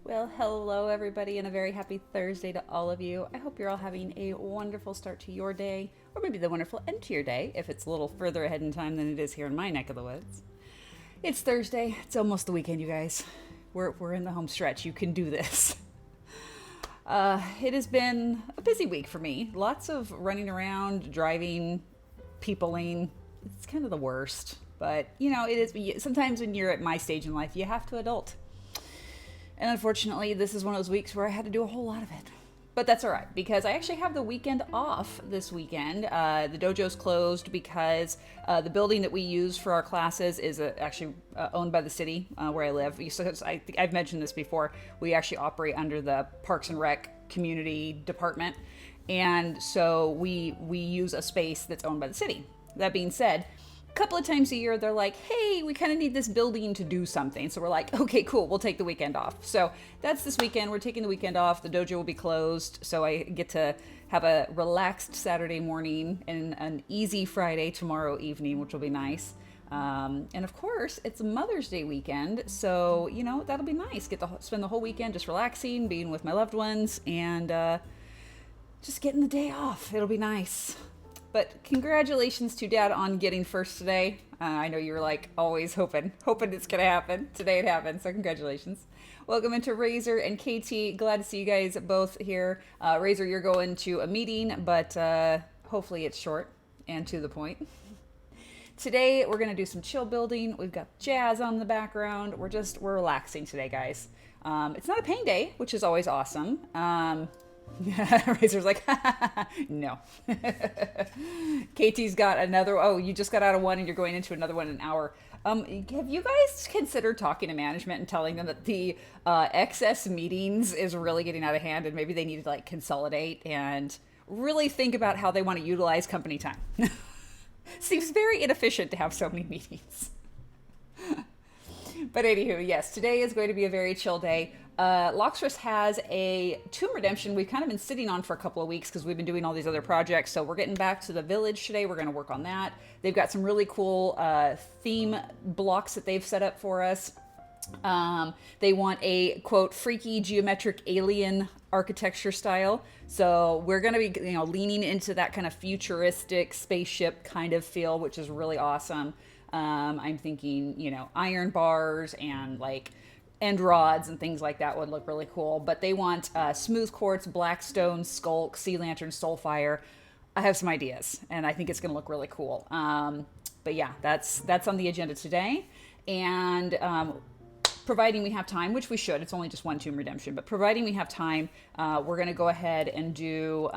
Well, hello everybody, and a very happy Thursday to all of you. I hope you're all having a wonderful start to your day, or maybe the wonderful end to your day, if it's a little further ahead in time than it is here in my neck of the woods. It's Thursday. It's almost the weekend, you guys. We're in the home stretch. You can do this. It has been a busy week for me. Lots of running around, driving, peopling. It's kind of the worst. But, it is. Sometimes when you're at my stage in life, you have to adult. And unfortunately, this is one of those weeks where I had to do a whole lot of it. But that's all right, because I actually have the weekend off this weekend. The dojo's closed because the building that we use for our classes is actually owned by the city where I live. So I think I've mentioned this before. We actually operate under the Parks and Rec community department. And so we use a space that's owned by the city. That being said, a couple of times a year, they're like, hey, we kind of need this building to do something. So we're like, okay, cool, we'll take the weekend off. So that's this weekend. We're taking the weekend off. The dojo will be closed. So I get to have a relaxed Saturday morning and an easy Friday tomorrow evening, which will be nice. And of course, it's Mother's Day weekend. So, that'll be nice. Get to spend the whole weekend just relaxing, being with my loved ones, and just getting the day off. It'll be nice. But congratulations to Dad on getting first today. I know you were like always hoping it's going to happen. Today it happened, so congratulations. Welcome into Razor and KT. Glad to see you guys both here. Razor, you're going to a meeting, but hopefully it's short and to the point. Today we're going to do some chill building. We've got jazz on the background. We're relaxing today, guys. It's not a pain day, which is always awesome. Razor's like, no. KT's got another. Oh, you just got out of one and you're going into another one in an hour. Have you guys considered talking to management and telling them that the excess meetings is really getting out of hand and maybe they need to consolidate and really think about how they want to utilize company time? Seems very inefficient to have so many meetings. But anywho, yes, today is going to be a very chill day. Loxrus has a Tomb Redemption we've kind of been sitting on for a couple of weeks because we've been doing all these other projects. So we're getting back to the village today. We're going to work on that. They've got some really cool theme blocks that they've set up for us. They want a, quote, freaky geometric alien architecture style. So we're going to be, leaning into that kind of futuristic spaceship kind of feel, which is really awesome. I'm thinking, iron bars and end rods and things like that would look really cool. But they want smooth quartz, black stone, skulk, sea lantern, soulfire. I have some ideas, and I think it's going to look really cool. But yeah, that's on the agenda today. And providing we have time, which we should, it's only just one Tomb Redemption, but providing we have time, we're going to go ahead and do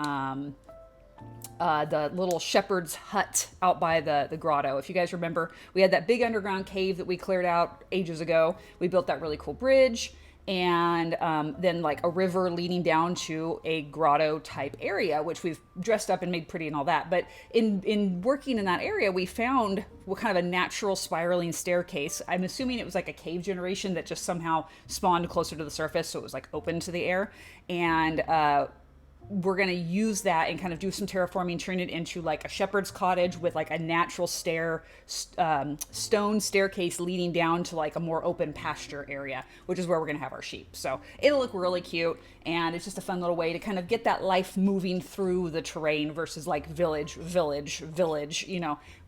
the little shepherd's hut out by the grotto. If you guys remember, we had that big underground cave that we cleared out ages ago. We built that really cool bridge, and then a river leading down to a grotto type area, which we've dressed up and made pretty and all that. But in working in that area, we found what kind of a natural spiraling staircase. I'm assuming it was like a cave generation that just somehow spawned closer to the surface, so it was open to the air. And we're going to use that and kind of do some terraforming, turn it into a shepherd's cottage with a natural stone staircase leading down to a more open pasture area, which is where we're going to have our sheep. So it'll look really cute, and it's just a fun little way to kind of get that life moving through the terrain versus village.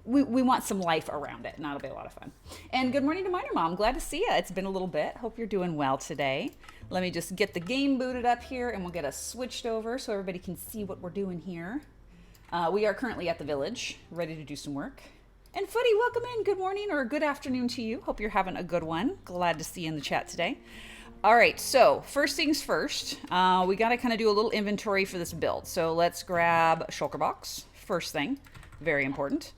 We want some life around it, and that'll be a lot of fun. And good morning to Minor Mom. Glad to see you. It's been a little bit. Hope you're doing well today. Let me just get the game booted up here and we'll get us switched over so everybody can see what we're doing here. We are currently at the village, ready to do some work. And Footy, welcome in. Good morning or good afternoon to you. Hope you're having a good one. Glad to see you in the chat today. All right, so first things first, we got to kind of do a little inventory for this build. So let's grab a shulker box. First thing, very important.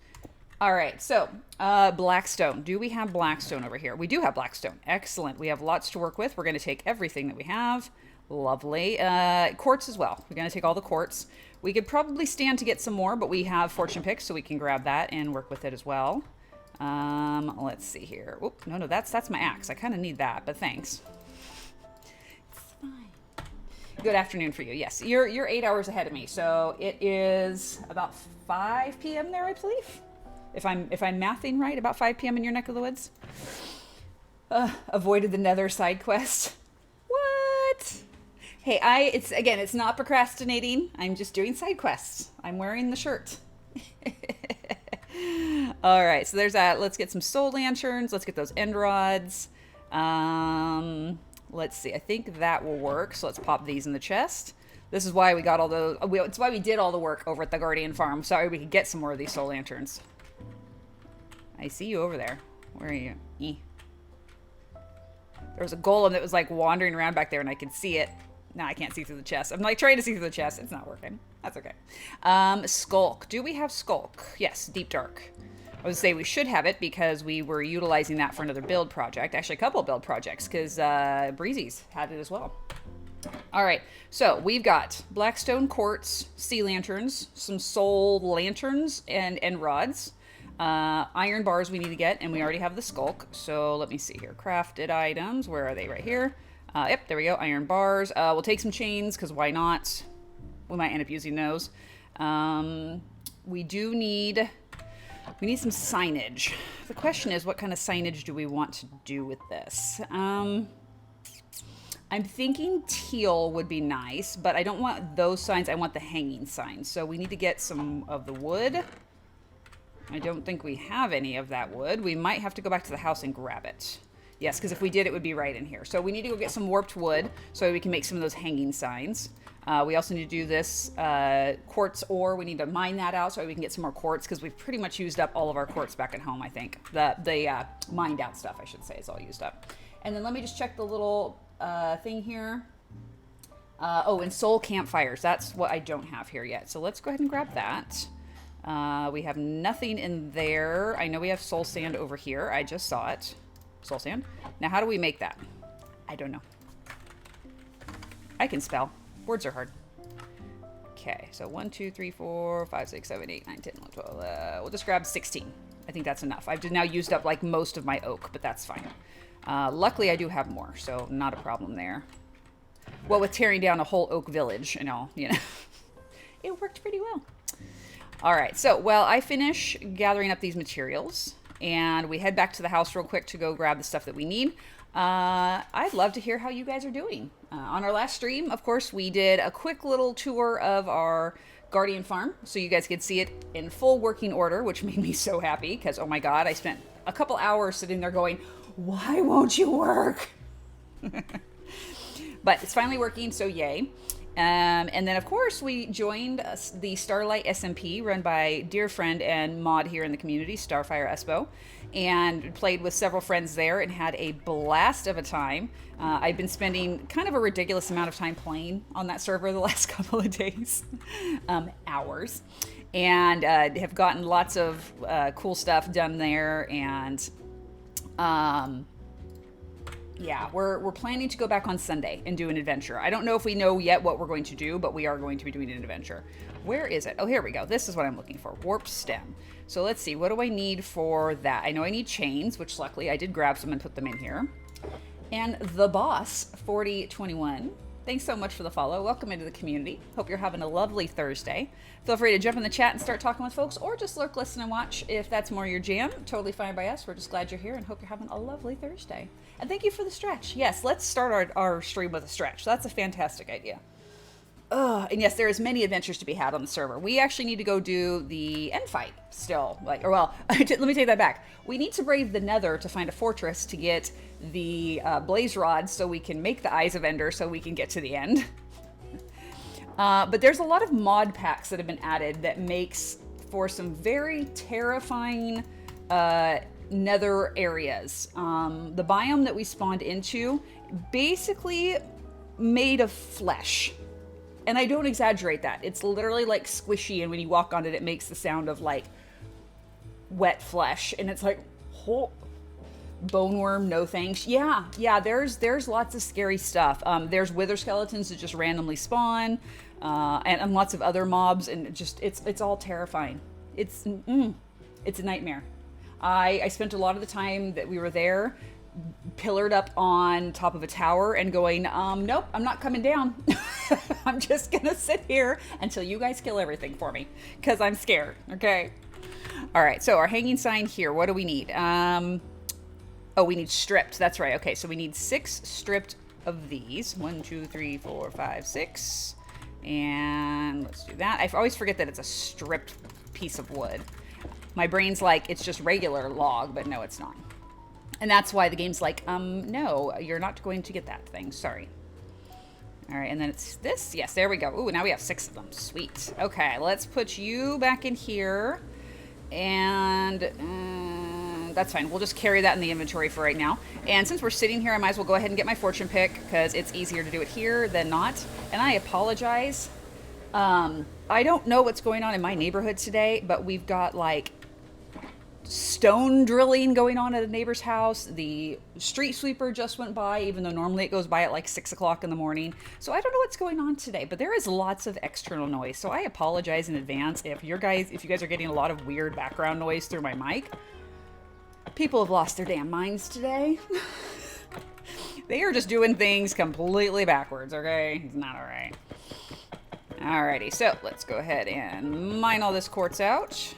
All right, so blackstone. Do we have blackstone over here? We do have blackstone. Excellent. We have lots to work with. We're going to take everything that we have. Lovely. Quartz as well. We're going to take all the quartz. We could probably stand to get some more, but we have fortune picks, so we can grab that and work with it as well. Let's see here. Oop, no, that's my axe. I kind of need that, but thanks. Good afternoon for you. Yes, you're 8 hours ahead of me, so it is about 5 p.m. there, I believe. If I'm mathing right, about 5 p.m. in your neck of the woods. Avoided the Nether side quest. What? Hey, it's not procrastinating. I'm just doing side quests. I'm wearing the shirt. All right, so there's that. Let's get some soul lanterns. Let's get those end rods. Let's see. I think that will work. So let's pop these in the chest. This is why we got all those. It's why we did all the work over at the Guardian Farm. Sorry, we could get some more of these soul lanterns. I see you over there. Where are you? There was a golem that was like wandering around back there and I could see it. Now I can't see through the chest. I'm like trying to see through the chest. It's not working. That's okay. Skulk. Do we have Skulk? Yes, Deep Dark. I would say we should have it because we were utilizing that for another build project. Actually, a couple of build projects because Breezy's had it as well. All right, so we've got blackstone quartz, sea lanterns, some soul lanterns and rods. Iron bars we need to get, and we already have the skulk. So let me see here. Crafted items. Where are they? Right here. Yep, there we go. Iron bars. We'll take some chains because why not? We might end up using those. We need some signage. The question is, what kind of signage do we want to do with this? I'm thinking teal would be nice, but I don't want those signs. I want the hanging signs. So we need to get some of the wood. I don't think we have any of that wood. We might have to go back to the house and grab it. Yes, because if we did, it would be right in here. So we need to go get some warped wood so we can make some of those hanging signs. We also need to do this quartz ore. We need to mine that out so we can get some more quartz because we've pretty much used up all of our quartz back at home, I think. The mined out stuff, I should say, is all used up. And then let me just check the little thing here. And soul campfires. That's what I don't have here yet. So let's go ahead and grab that. We have nothing in there. I know we have soul sand over here. I just saw it. Soul sand. Now, how do we make that? I don't know. I can spell. Words are hard. Okay, so 1, 2, 3, 4, 5, 6, 7, 8, 9, 10, 11, 12. We'll just grab 16. I think that's enough. I've now used up like most of my oak, but that's fine. Luckily, I do have more, so not a problem there. Well, with tearing down a whole oak village and all, it worked pretty well. All right, so while I finish gathering up these materials and we head back to the house real quick to go grab the stuff that we need, I'd love to hear how you guys are doing. On our last stream, of course, we did a quick little tour of our Guardian Farm so you guys could see it in full working order, which made me so happy because, oh my God, I spent a couple hours sitting there going, why won't you work? But it's finally working, so yay. And then, of course, we joined the Starlight SMP run by dear friend and mod here in the community, Starfire Espo, and played with several friends there and had a blast of a time. I've been spending kind of a ridiculous amount of time playing on that server the last couple of days, hours, and have gotten lots of cool stuff done there. And yeah, we're planning to go back on Sunday and do an adventure. I don't know if we know yet what we're going to do, but we are going to be doing an adventure. Where is it? Oh, here we go. This is what I'm looking for. Warp stem. So let's see. What do I need for that? I know I need chains, which luckily I did grab some and put them in here. And the boss, 4021. Thanks so much for the follow. Welcome into the community. Hope you're having a lovely Thursday. Feel free to jump in the chat and start talking with folks, or just lurk, listen, and watch if that's more your jam. Totally fine by us. We're just glad you're here and hope you're having a lovely Thursday. And thank you for the stretch. Yes, let's start our stream with a stretch. That's a fantastic idea. And yes, there is many adventures to be had on the server. We actually need to go do the end fight still. Like, or well, let me take that back. We need to brave the Nether to find a fortress to get the blaze rods so we can make the Eyes of Ender so we can get to the end. But there's a lot of mod packs that have been added that makes for some very terrifying Nether areas. The biome that we spawned into basically made of flesh. And I don't exaggerate that. It's literally like squishy, and when you walk on it, it makes the sound of like wet flesh. And it's like, oh, boneworm, no thanks. Yeah, there's lots of scary stuff. There's wither skeletons that just randomly spawn, and lots of other mobs, and it's all terrifying. It's a nightmare. I spent a lot of the time that we were there pillared up on top of a tower and going, nope, I'm not coming down. I'm just gonna sit here until you guys kill everything for me, because I'm scared. Okay. All right, so our hanging sign here, what do we need? Oh, we need stripped. That's right. Okay, so we need 6 stripped of these. 1, 2, 3, 4, 5, 6. And let's do that. I always forget that it's a stripped piece of wood. My brain's like, it's just regular log, but no, it's not. And that's why the game's like, no, you're not going to get that thing. Sorry. All right, and then it's this. Yes, there we go. Ooh, now we have 6 of them. Sweet. Okay, let's put you back in here. And that's fine. We'll just carry that in the inventory for right now. And since we're sitting here, I might as well go ahead and get my fortune pick, because it's easier to do it here than not. And I apologize. I don't know what's going on in my neighborhood today, but we've got like stone drilling going on at a neighbor's house. The street sweeper just went by, even though normally it goes by at like 6 o'clock in the morning. So I don't know what's going on today, but there is lots of external noise. So I apologize in advance if you guys are getting a lot of weird background noise through my mic. People have lost their damn minds today. They are just doing things completely backwards, okay? It's not all right. Alrighty, so let's go ahead and mine all this quartz out.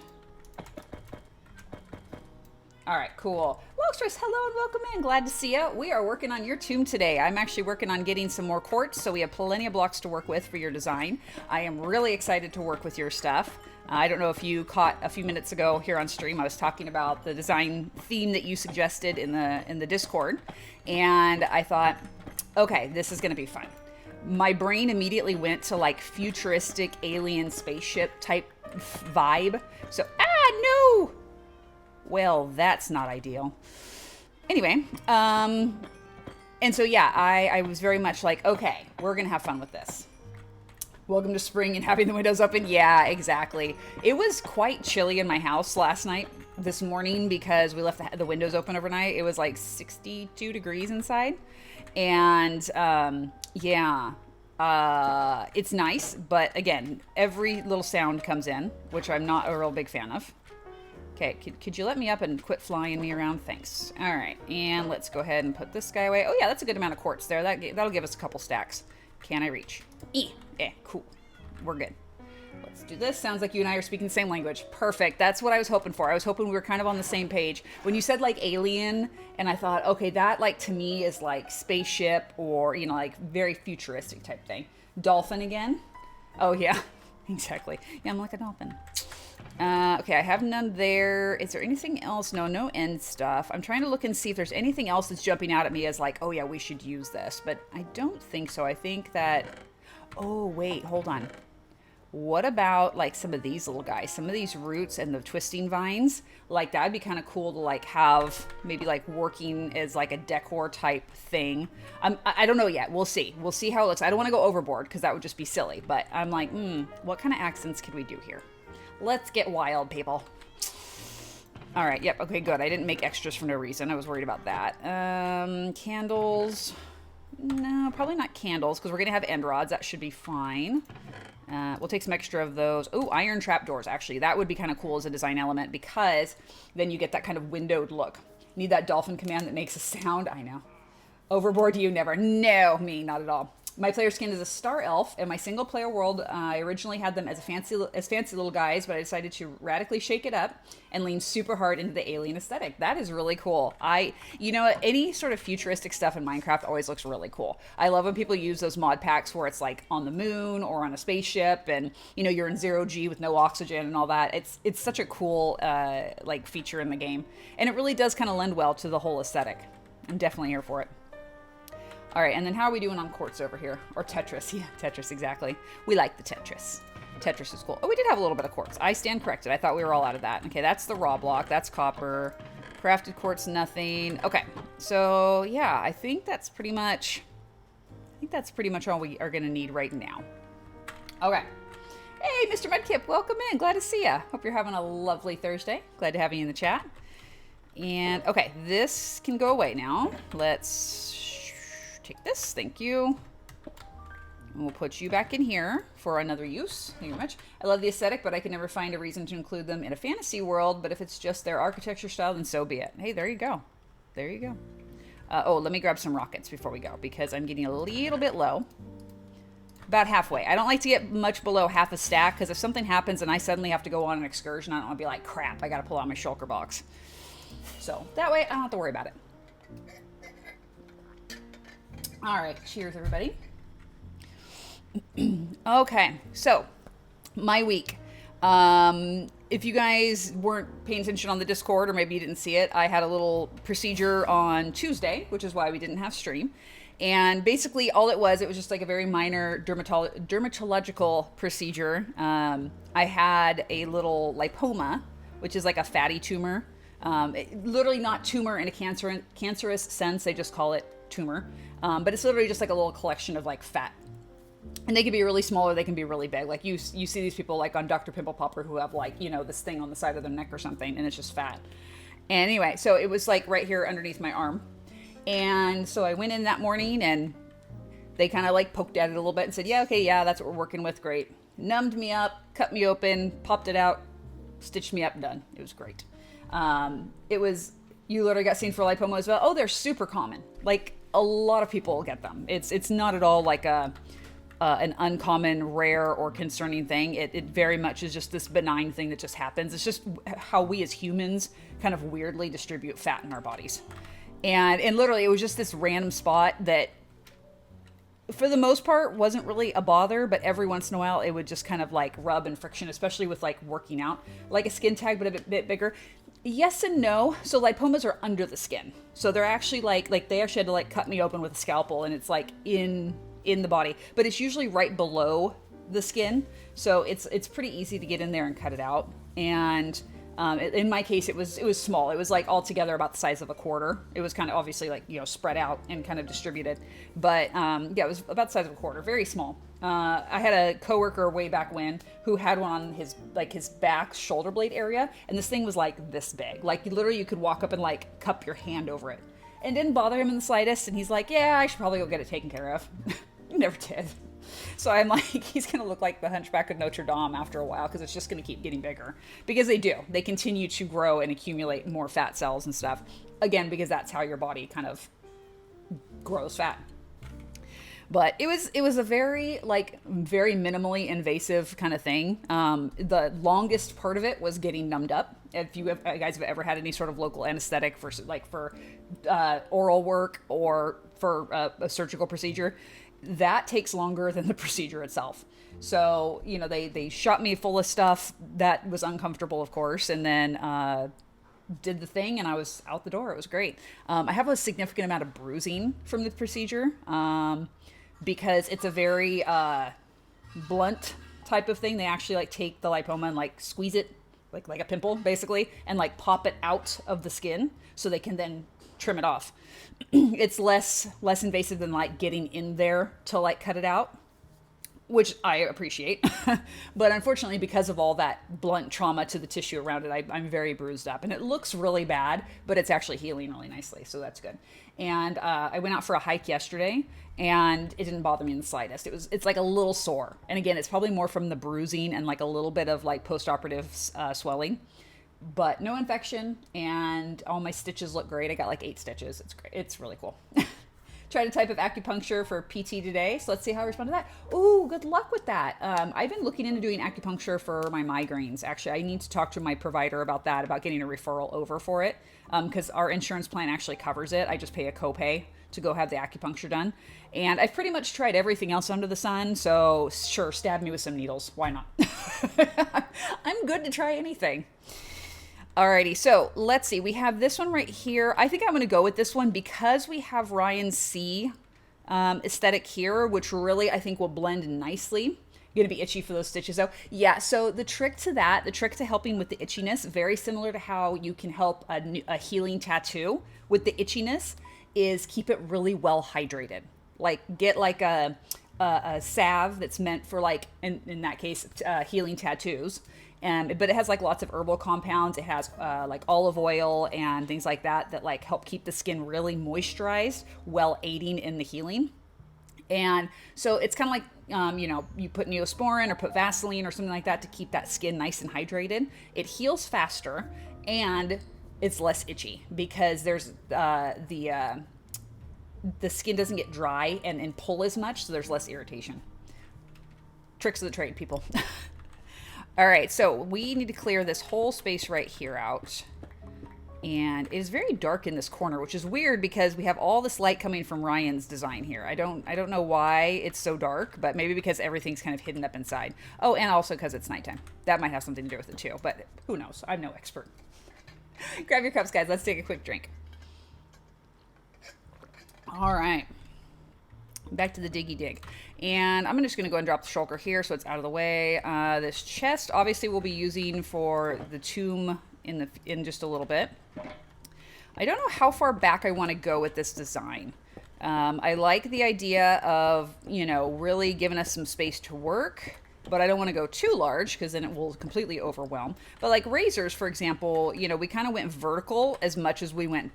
All right, cool. Logstress, hello and welcome in. Glad to see you. We are working on your tomb today. I'm actually working on getting some more quartz, so we have plenty of blocks to work with for your design. I am really excited to work with your stuff. I don't know if you caught a few minutes ago here on stream, I was talking about the design theme that you suggested in the Discord, and I thought, okay, this is going to be fun. My brain immediately went to like futuristic alien spaceship type vibe. So, no! Well, that's not ideal. Anyway, and so yeah, I was very much like, okay, we're gonna have fun with this. Welcome to spring and having the windows open. Yeah, exactly. It was quite chilly in my house this morning, because we left the windows open overnight. It was like 62 degrees inside. And yeah, it's nice, but again, every little sound comes in, which I'm not a real big fan of. Okay, could you let me up and quit flying me around? Thanks. All right, and let's go ahead and put this guy away. Oh yeah, that's a good amount of quartz there. That'll give us a couple stacks. Can I reach? Cool. We're good. Let's do this. Sounds like you and I are speaking the same language. Perfect. That's what I was hoping for. I was hoping we were kind of on the same page. When you said like alien, and I thought, okay, that like to me is like spaceship or, you know, like very futuristic type thing. Dolphin again? Oh yeah, exactly. Yeah, I'm like a dolphin. Okay, I have none there. Is there anything else? No end stuff. I'm trying to look and see if there's anything else that's jumping out at me as like, oh yeah, we should use this. But I don't think so. I think that... Oh, wait, hold on. What about like some of these little guys? Some of these roots and the twisting vines? Like that'd be kind of cool to like have maybe like working as like a decor type thing. I don't know yet. We'll see. We'll see how it looks. I don't want to go overboard because that would just be silly. But I'm like, what kind of accents could we do here? Let's get wild, people. All right. Yep. Okay, good. I didn't make extras for no reason. I was worried about that. Candles. No, probably not candles because we're going to have end rods. That should be fine. We'll take some extra of those. Oh, iron trapdoors, actually. That would be kind of cool as a design element because then you get that kind of windowed look. Need that dolphin command that makes a sound? I know. Overboard you never. No, me, not at all. My player skin is a star elf. In my single player world, I originally had them as fancy little guys, but I decided to radically shake it up and lean super hard into the alien aesthetic. That is really cool. Any sort of futuristic stuff in Minecraft always looks really cool. I love when people use those mod packs where it's like on the moon or on a spaceship, and you're in zero G with no oxygen and all that. It's such a cool like feature in the game, and it really does kind of lend well to the whole aesthetic. I'm definitely here for it. All right, and then how are we doing on quartz over here? Or Tetris? Yeah, Tetris, exactly. We like the Tetris. Tetris is cool. Oh, we did have a little bit of quartz. I stand corrected. I thought we were all out of that. Okay, that's the raw block. That's copper. Crafted quartz, nothing. Okay, so yeah, I think that's pretty much all we are going to need right now. Okay. Hey, Mr. Mudkip, welcome in. Glad to see ya. Hope you're having a lovely Thursday. Glad to have you in the chat. And okay, this can go away now. Let's take this, thank you. And we'll put you back in here for another use. Thank you very much. I love the aesthetic, but I can never find a reason to include them in a fantasy world. But if it's just their architecture style, then so be it. Hey, there you go. There you go. Oh, let me grab some rockets before we go, because I'm getting a little bit low. About halfway. I don't like to get much below half a stack, because if something happens and I suddenly have to go on an excursion, I don't want to be like, crap, I got to pull out my shulker box. So that way I don't have to worry about it. All right, cheers, everybody. Okay, so my week. If you guys weren't paying attention on the Discord, or maybe you didn't see it, I had a little procedure on Tuesday, which is why we didn't have stream. And basically all it was just like a very minor dermatological procedure. I had a little lipoma, which is like a fatty tumor. Literally not tumor in a cancerous sense, they just call it tumor. But it's literally just like a little collection of like fat. And they can be really small or they can be really big. Like you see these people like on Dr. Pimple Popper who have like, this thing on the side of their neck or something, and it's just fat. And anyway, so it was like right here underneath my arm. And so I went in that morning and they kind of like poked at it a little bit and said, yeah, okay, yeah, that's what we're working with. Great. Numbed me up, cut me open, popped it out, stitched me up, done. It was great. You literally got seen for lipoma as well. Oh, they're super common. Like a lot of people get them. It's not at all like an uncommon, rare, or concerning thing. It very much is just this benign thing that just happens. It's just how we as humans kind of weirdly distribute fat in our bodies. And literally it was just this random spot that for the most part wasn't really a bother, but every once in a while it would just kind of like rub and friction, especially with like working out, like a skin tag, but a bit bigger. Yes and no. So lipomas are under the skin. So they're actually like they actually had to like cut me open with a scalpel, and it's like in the body, but it's usually right below the skin. So it's pretty easy to get in there and cut it out. And in my case, it was small. It was like altogether about the size of a quarter. It was kind of obviously like, spread out and kind of distributed. But yeah, it was about the size of a quarter, very small. I had a coworker way back when who had one on his back shoulder blade area. And this thing was like this big. Like literally you could walk up and like cup your hand over it. And didn't bother him in the slightest. And he's like, yeah, I should probably go get it taken care of. Never did. So I'm like, he's going to look like the Hunchback of Notre Dame after a while, because it's just going to keep getting bigger. Because they do. They continue to grow and accumulate more fat cells and stuff. Again, because that's how your body kind of grows fat. But it was a very minimally invasive kind of thing. The longest part of it was getting numbed up. If you guys have ever had any sort of local anesthetic for oral work or for a surgical procedure, that takes longer than the procedure itself. So, they shot me full of stuff that was uncomfortable, of course, and then did the thing, and I was out the door. It was great. I have a significant amount of bruising from the procedure because it's a very blunt type of thing. They actually take the lipoma and squeeze it like a pimple, basically, and pop it out of the skin so they can then trim it off. It's less invasive than getting in there to cut it out, which I appreciate. But unfortunately, because of all that blunt trauma to the tissue around it, I'm very bruised up, and it looks really bad, but it's actually healing really nicely. So that's good. And I went out for a hike yesterday, and it didn't bother me in the slightest. It's like a little sore. And again, it's probably more from the bruising and a little bit of post-operative swelling. But no infection, and all my stitches look great. I got 8 stitches. It's great. It's really cool. Tried a type of acupuncture for PT today, so let's see how I respond to that. Ooh, good luck with that. I've been looking into doing acupuncture for my migraines. Actually, I need to talk to my provider about that, about getting a referral over for it, because our insurance plan actually covers it. I just pay a copay to go have the acupuncture done. And I've pretty much tried everything else under the sun, so sure, stab me with some needles. Why not? I'm good to try anything. Alrighty, so let's see. We have this one right here. I think I'm going to go with this one because we have Ryan's C aesthetic here, which really I think will blend nicely. You're going to be itchy for those stitches though. Yeah, so the trick to that, the trick to helping with the itchiness, very similar to how you can help a healing tattoo with the itchiness, is keep it really well hydrated. Like get like a salve that's meant for like, in that case, healing tattoos. But it has like lots of herbal compounds. It has like olive oil and things like that like help keep the skin really moisturized while aiding in the healing. And so it's kind of like, you put Neosporin or put Vaseline or something like that to keep that skin nice and hydrated. It heals faster and it's less itchy because there's the skin doesn't get dry and pull as much, so there's less irritation. Tricks of the trade, people. All right, so we need to clear this whole space right here out. And it is very dark in this corner, which is weird because we have all this light coming from Ryan's design here. I don't know why it's so dark, but maybe because everything's kind of hidden up inside. Oh, and also because it's nighttime. That might have something to do with it too, but who knows? I'm no expert. Grab your cups, guys. Let's take a quick drink. All right. Back to the diggy dig. And I'm just going to go and drop the shulker here so it's out of the way. This chest, obviously, we'll be using for the tomb in just a little bit. I don't know how far back I want to go with this design. I like the idea of, really giving us some space to work, but I don't want to go too large because then it will completely overwhelm. But like razors, for example, we kind of went vertical as much as we went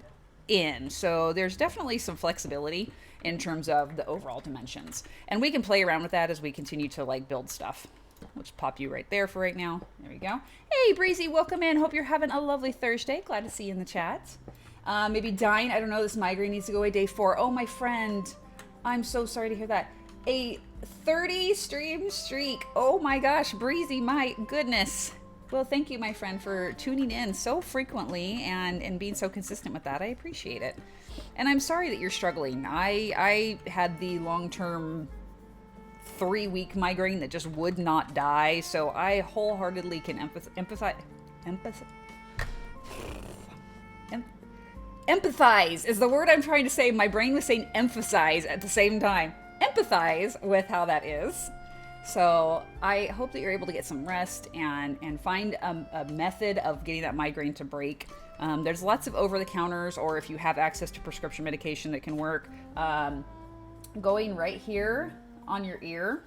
in. So there's definitely some flexibility in terms of the overall dimensions. And we can play around with that as we continue to like build stuff. We'll just pop you right there for right now. There we go. Hey, Breezy, welcome in. Hope you're having a lovely Thursday. Glad to see you in the chat. Maybe dying. I don't know. This migraine needs to go away day 4. Oh, my friend. I'm so sorry to hear that. A 30 stream streak. Oh my gosh, Breezy, my goodness. Well, thank you, my friend, for tuning in so frequently and being so consistent with that. I appreciate it. And I'm sorry that you're struggling. I had the long-term 3-week migraine that just would not die, so I wholeheartedly can empathize is the word I'm trying to say. My brain was saying emphasize at the same time. Empathize with how that is. So I hope that you're able to get some rest and find a method of getting that migraine to break. There's lots of over-the-counters, or if you have access to prescription medication that can work. Going right here on your ear.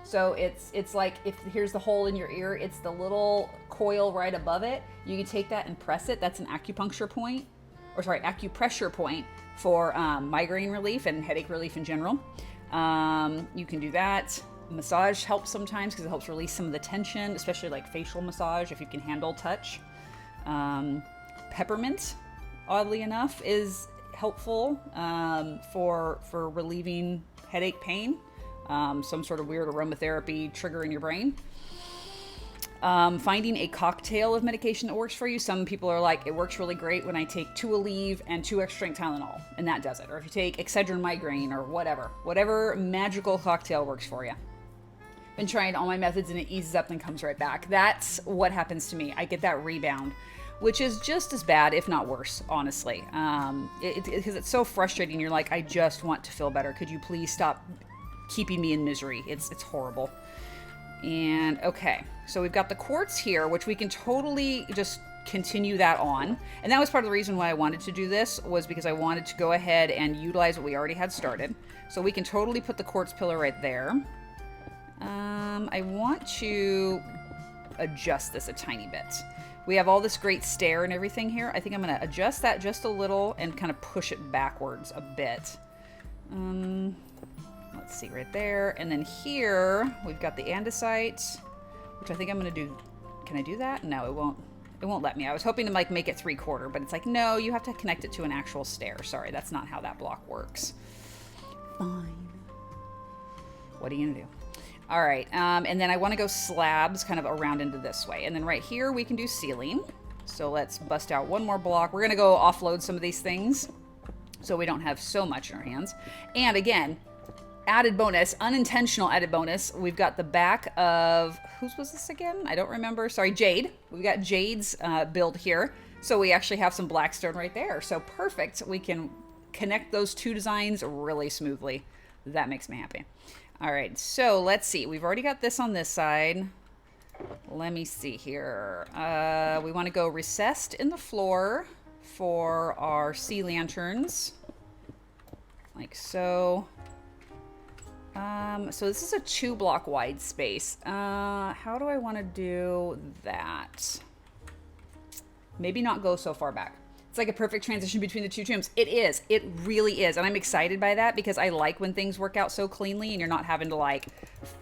So it's like, if here's the hole in your ear, it's the little coil right above it. You can take that and press it. That's an acupuncture point, acupressure point for migraine relief and headache relief in general. You can do that. Massage helps sometimes because it helps release some of the tension, especially like facial massage if you can handle touch. Peppermint, oddly enough, is helpful for relieving headache pain. Some sort of weird aromatherapy trigger in your brain. Finding a cocktail of medication that works for you. Some people are like, it works really great when I take 2 Aleve and 2 extra strength Tylenol, and that does it. Or if you take Excedrin migraine or whatever magical cocktail works for you. Been trying all my methods and it eases up and comes right back. That's what happens to me. I get that rebound, which is just as bad, if not worse, honestly. Because it's so frustrating. You're like, I just want to feel better. Could you please stop keeping me in misery? It's horrible. And okay, so we've got the quartz here, which we can totally just continue that on. And that was part of the reason why I wanted to do this, was because I wanted to go ahead and utilize what we already had started. So we can totally put the quartz pillar right there. I want to adjust this a tiny bit. We have all this great stair and everything here. I think I'm going to adjust that just a little and kind of push it backwards a bit. Let's see, right there. And then here, we've got the andesite, which I think I'm going to do. Can I do that? No, it won't. It won't let me. I was hoping to like make it 3/4, but it's like, no, you have to connect it to an actual stair. Sorry, that's not how that block works. fine. What are you gonna do? All right, and then I want to go slabs kind of around into this way. And then right here we can do ceiling. So let's bust out one more block. We're gonna go offload some of these things so we don't have so much in our hands. And again, added bonus, unintentional added bonus. We've got the back of, whose was this again? I don't remember. Sorry, Jade. We've got Jade's build here. So we actually have some blackstone right there. So perfect. We can connect those two designs really smoothly. That makes me happy. All right, so let's see. We've already got this on this side. Let me see here. We want to go recessed in the floor for our sea lanterns. Like so. So this is a 2-block wide space. How do I want to do that? Maybe not go so far back. It's like a perfect transition between the two tombs. It is. It really is. And I'm excited by that because I like when things work out so cleanly and you're not having to like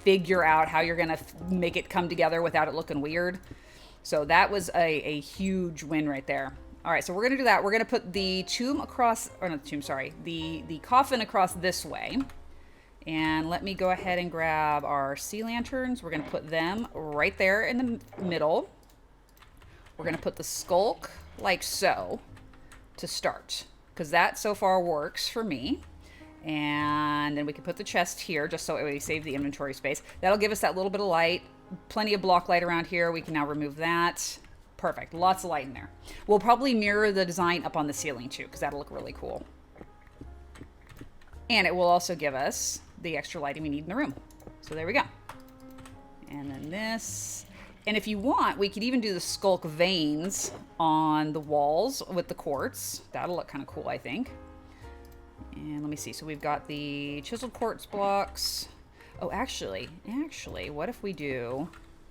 figure out how you're going to make it come together without it looking weird. So that was a huge win right there. All right, so we're going to do that. We're going to put the tomb across, or not the tomb, sorry, the coffin across this way. And let me go ahead and grab our sea lanterns. We're going to put them right there in the middle. We're going to put the skulk like so to start, because that so far works for me. And then we can put the chest here just so we save the inventory space. That'll give us that little bit of light. Plenty of block light around here. We can now remove that. Perfect. Lots of light in there. We'll probably mirror the design up on the ceiling too, because that'll look really cool. And it will also give us the extra lighting we need in the room. So there we go. And then this. And if you want, we could even do the skulk veins on the walls with the quartz. That'll look kind of cool, I think. And let me see. So we've got the chiseled quartz blocks. Oh, actually, what if we do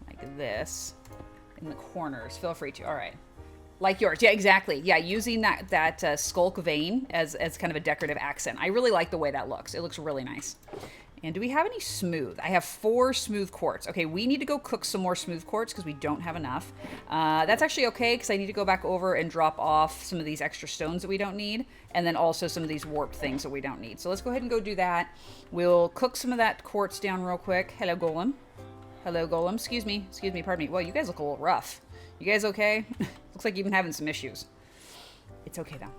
like this in the corners? Feel free to. All right. Like yours. Yeah, exactly. Yeah, using that skulk vein as kind of a decorative accent. I really like the way that looks. It looks really nice. And do we have any smooth? I have 4 smooth quartz. Okay, we need to go cook some more smooth quartz because we don't have enough. That's actually okay because I need to go back over and drop off some of these extra stones that we don't need. And then also some of these warped things that we don't need. So let's go ahead and go do that. We'll cook some of that quartz down real quick. Hello, Golem. Hello, Golem. Excuse me, pardon me. Well, you guys look a little rough. You guys okay? Looks like you've been having some issues. It's okay though.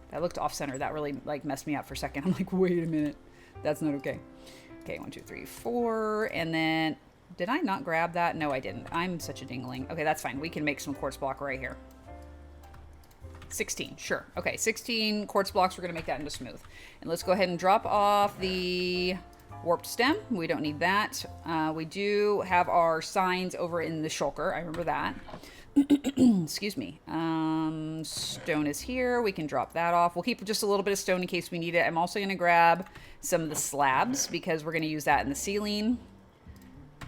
That looked off-center. That really like messed me up for a second. I'm like, wait a minute. That's not okay. Okay, 1, 2, 3, 4. And then, did I not grab that? No, I didn't. I'm such a dingling. Okay, that's fine. We can make some quartz block right here. 16, sure. Okay, 16 quartz blocks. We're going to make that into smooth. And let's go ahead and drop off the warped stem. We don't need that. We do have our signs over in the shulker. I remember that. Excuse me. Stone is here. We can drop that off. We'll keep just a little bit of stone in case we need it. I'm also going to grab some of the slabs because we're going to use that in the ceiling.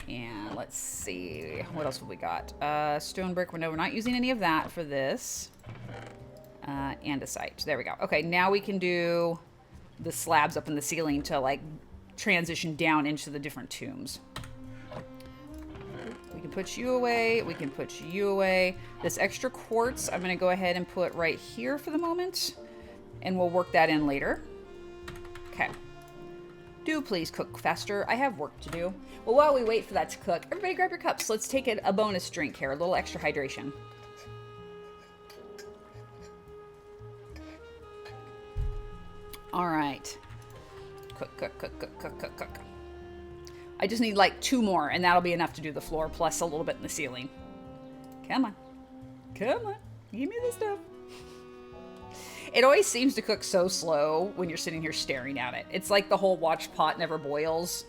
And let's see. What else have we got? Stone brick. No, we're not using any of that for this. Andesite. There we go. Okay, now we can do the slabs up in the ceiling to like transition down into the different tombs. We can put you away. We can put you away. This extra quartz, I'm going to go ahead and put right here for the moment. And we'll work that in later. Okay. Do please cook faster. I have work to do. Well, while we wait for that to cook, everybody grab your cups. Let's take a bonus drink here. A little extra hydration. All right. Cook, cook, cook, cook, cook, cook, cook. I just need like 2 more, and that'll be enough to do the floor, plus a little bit in the ceiling. Come on. Come on. Give me this stuff. It always seems to cook so slow when you're sitting here staring at it. It's like the whole watch pot never boils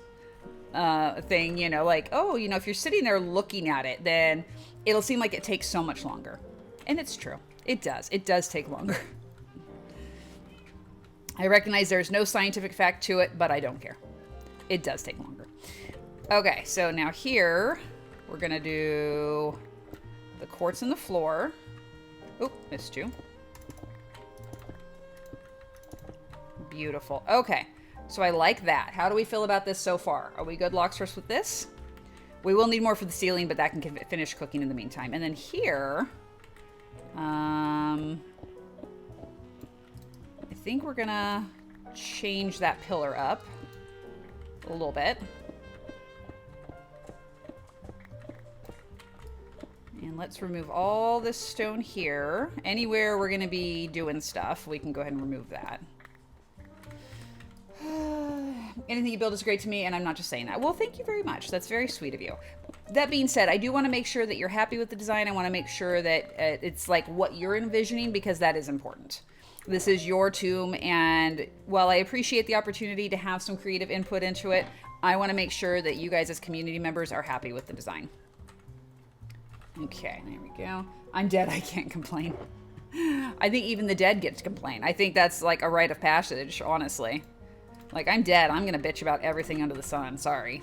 thing, you know, like, oh, you know, if you're sitting there looking at it, then it'll seem like it takes so much longer. And it's true. It does. It does take longer. I recognize there's no scientific fact to it, but I don't care. It does take longer. Okay, so now here, we're going to do the quartz in the floor. Oh, missed you. Beautiful. Okay, so I like that. How do we feel about this so far? Are we good, Locksforce, with this? We will need more for the ceiling, but that can finish cooking in the meantime. And then here, I think we're gonna change that pillar up a little bit. And let's remove all this stone here. Anywhere we're going to be doing stuff, we can go ahead and remove that. Anything you build is great to me, and I'm not just saying that. Well, thank you very much. That's very sweet of you. That being said, I do want to make sure that you're happy with the design. I want to make sure that it's like what you're envisioning, because that is important. This is your tomb, and while I appreciate the opportunity to have some creative input into it, I want to make sure that you guys as community members are happy with the design. Okay, there we go. I'm dead, I can't complain. I think even the dead get to complain. I think that's like a rite of passage, honestly. Like, I'm dead, I'm gonna bitch about everything under the sun. Sorry.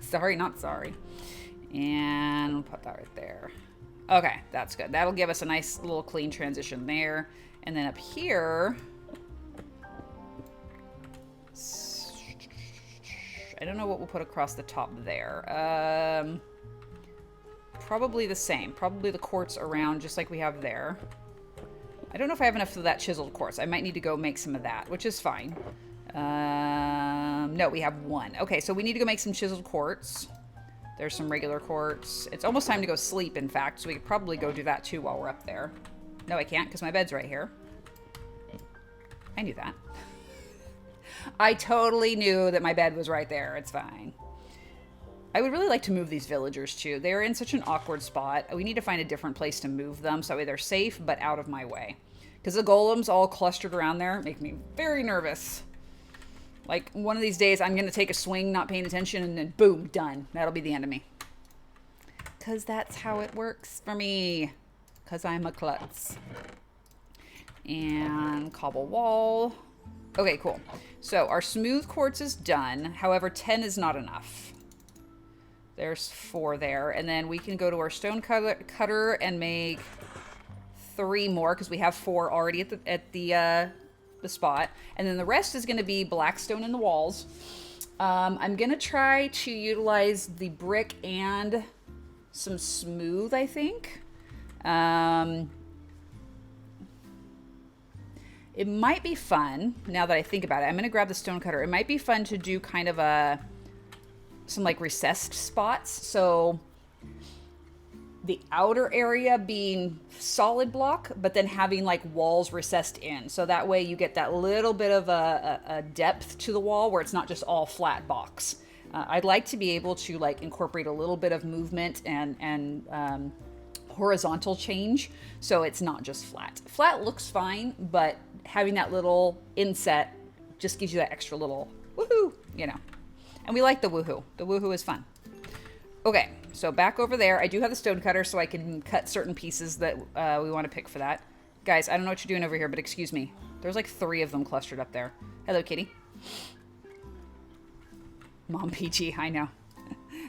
Sorry, not sorry. And we'll put that right there. Okay, that's good. That'll give us a nice little clean transition there. And then up here, I don't know what we'll put across the top there. Probably the same. Probably the quartz around, just like we have there. I don't know if I have enough of that chiseled quartz. I might need to go make some of that, which is fine. No, we have one. Okay, so we need to go make some chiseled quartz. There's some regular quartz. It's almost time to go sleep, in fact, so we could probably go do that too while we're up there. No, I can't, because my bed's right here. I knew that. I totally knew that my bed was right there. It's fine. I would really like to move these villagers too. They're in such an awkward spot. We need to find a different place to move them so that way they're safe but out of my way. Because the golems all clustered around there make me very nervous. Like, one of these days I'm going to take a swing not paying attention and then boom, done. That'll be the end of me. Because that's how it works for me. Because I'm a klutz. And cobble wall. Okay, cool. So our smooth quartz is done. However, 10 is not enough. There's 4 there. And then we can go to our stone cutter and make 3 more because we have 4 already at the spot. And then the rest is going to be black stone in the walls. I'm going to try to utilize the brick and some smooth, I think. It might be fun, now that I think about it. I'm going to grab the stone cutter. It might be fun to do kind of some like recessed spots. So the outer area being solid block, but then having like walls recessed in. So that way you get that little bit of a depth to the wall where it's not just all flat box. I'd like to be able to like incorporate a little bit of movement and horizontal change. So it's not just flat. Flat looks fine, but having that little inset just gives you that extra little woohoo, you know. And we like the woohoo. The woohoo is fun. Okay, so back over there. I do have the stone cutter so I can cut certain pieces that we want to pick for that. Guys, I don't know what you're doing over here, but excuse me. There's like 3 of them clustered up there. Hello, kitty. Mom PG, I know.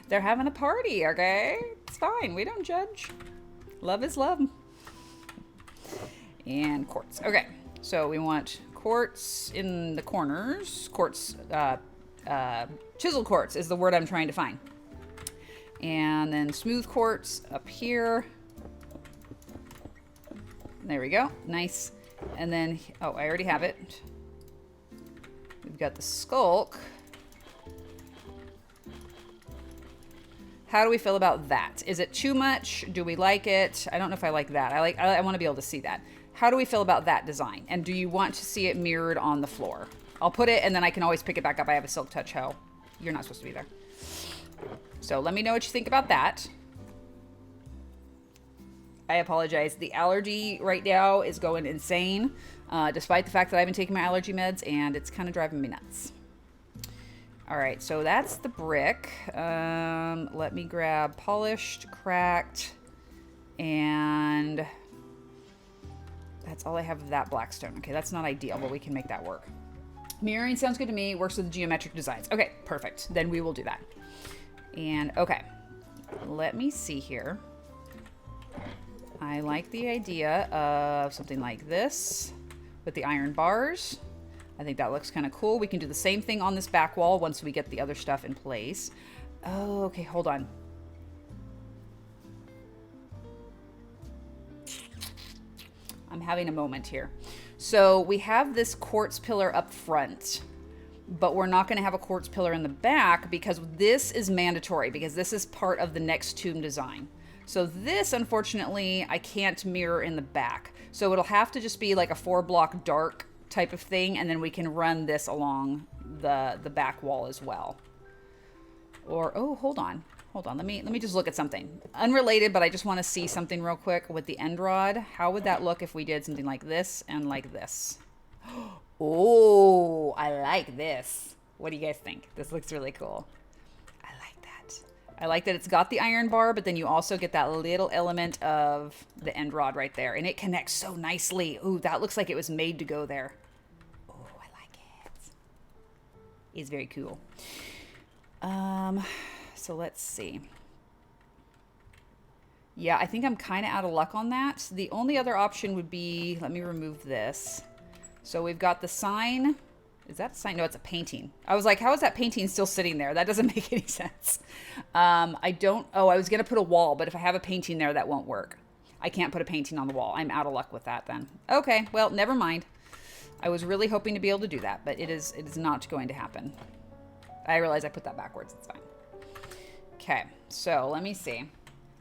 They're having a party, okay? It's fine. We don't judge. Love is love. And quartz. Okay, so we want quartz in the corners. Quartz, chiseled quartz is the word I'm trying to find. And then smooth quartz up here. There we go. Nice. And then, oh, I already have it. We've got the skulk. How do we feel about that? Is it too much? Do we like it? I don't know if I like that. I want to be able to see that. How do we feel about that design? And do you want to see it mirrored on the floor? I'll put it and then I can always pick it back up. I have a silk touch hoe. You're not supposed to be there. So let me know what you think about that. I apologize. The allergy right now is going insane, despite the fact that I've been taking my allergy meds, and it's kind of driving me nuts. All right, so that's the brick. Let me grab polished, cracked, and that's all I have of that black stone. Okay, that's not ideal, but we can make that work. Mirroring sounds good to me. Works with geometric designs. Okay, perfect. Then we will do that. And okay, let me see here. I like the idea of something like this with the iron bars. I think that looks kind of cool. We can do the same thing on this back wall once we get the other stuff in place. Oh, okay, hold on. I'm having a moment here. So we have this quartz pillar up front, but we're not going to have a quartz pillar in the back because this is mandatory, because this is part of the next tomb design. So this, unfortunately, I can't mirror in the back. So it'll have to just be like a 4-block dark type of thing, and then we can run this along the back wall as well. Or, oh, hold on. Hold on, let me just look at something. Unrelated, but I just want to see something real quick with the end rod. How would that look if we did something like this and like this? Oh, I like this. What do you guys think? This looks really cool. I like that. I like that it's got the iron bar, but then you also get that little element of the end rod right there. And it connects so nicely. Ooh, that looks like it was made to go there. Oh, I like it. It's very cool. So let's see. Yeah, I think I'm kind of out of luck on that. The only other option would be, let me remove this. So we've got the sign. Is that a sign? No, it's a painting. I was like, how is that painting still sitting there? That doesn't make any sense. I was going to put a wall, but if I have a painting there, that won't work. I can't put a painting on the wall. I'm out of luck with that then. Okay, well, never mind. I was really hoping to be able to do that, but it is not going to happen. I realize I put that backwards. It's fine. Okay, so let me see.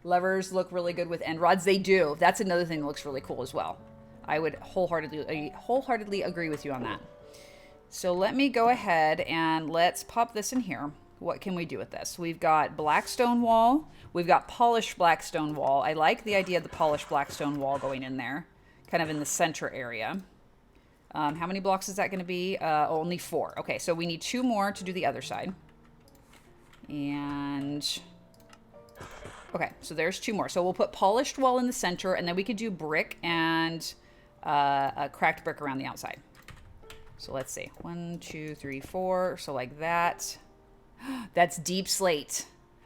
Levers look really good with end rods. They do. That's another thing that looks really cool as well. I would wholeheartedly agree with you on that. So let me go ahead and let's pop this in here. What can we do with this? We've got black stone wall. We've got polished black stone wall. I like the idea of the polished black stone wall going in there, kind of in the center area. How many blocks is that going to be? Only 4. Okay, so we need 2 more to do the other side. And okay, so there's 2 more. So we'll put polished wall in the center, and then we could do brick and a cracked brick around the outside. So let's see. 1, 2, 3, 4. So like that. That's deep slate.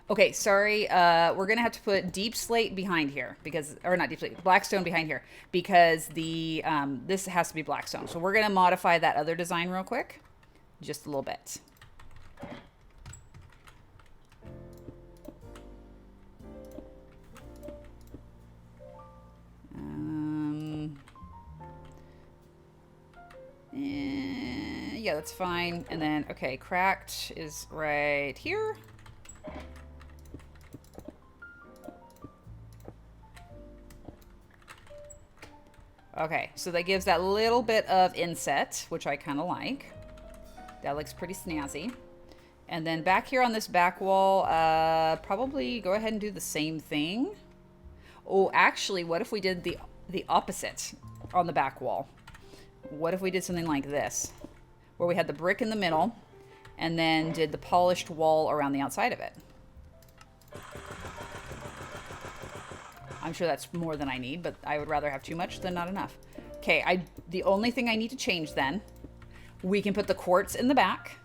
Okay, sorry. We're gonna have to put deep slate behind here because, or not deep slate, blackstone behind here because the this has to be blackstone. So we're gonna modify that other design real quick, just a little bit. Yeah, that's fine. And then, okay, cracked is right here. Okay, so that gives that little bit of inset, which I kind of like. That looks pretty snazzy. And then back here on this back wall, probably go ahead and do the same thing. Oh, actually, what if we did the opposite on the back wall? What if we did something like this, where we had the brick in the middle and then did the polished wall around the outside of it? I'm sure that's more than I need, but I would rather have too much than not enough. Okay, the only thing I need to change then, we can put the quartz in the back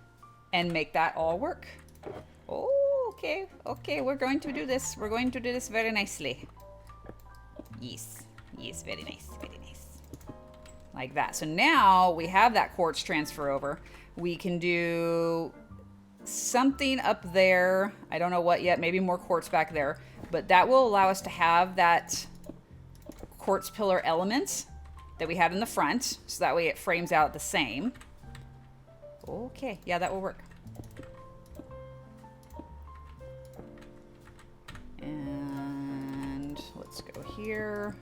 and make that all work. Oh, okay, okay, we're going to do this. We're going to do this very nicely. Yes, yes, very nice, very nice. Like that. So now we have that quartz transfer over. We can do something up there. I don't know what yet. Maybe more quartz back there. But that will allow us to have that quartz pillar element that we had in the front. So that way it frames out the same. Okay. Yeah, that will work. And let's go here.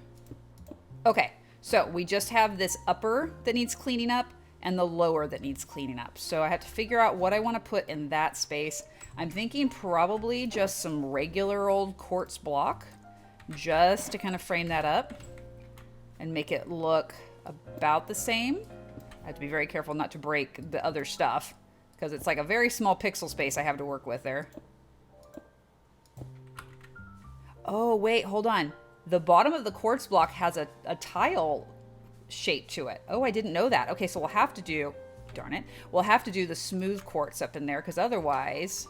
Okay. So we just have this upper that needs cleaning up and the lower that needs cleaning up. So I have to figure out what I want to put in that space. I'm thinking probably just some regular old quartz block just to kind of frame that up and make it look about the same. I have to be very careful not to break the other stuff because it's like a very small pixel space I have to work with there. Oh, wait, hold on. The bottom of the quartz block has a tile shape to it. Oh, I didn't know that. Okay, so we'll have to do, darn it, we'll have to do the smooth quartz up in there because otherwise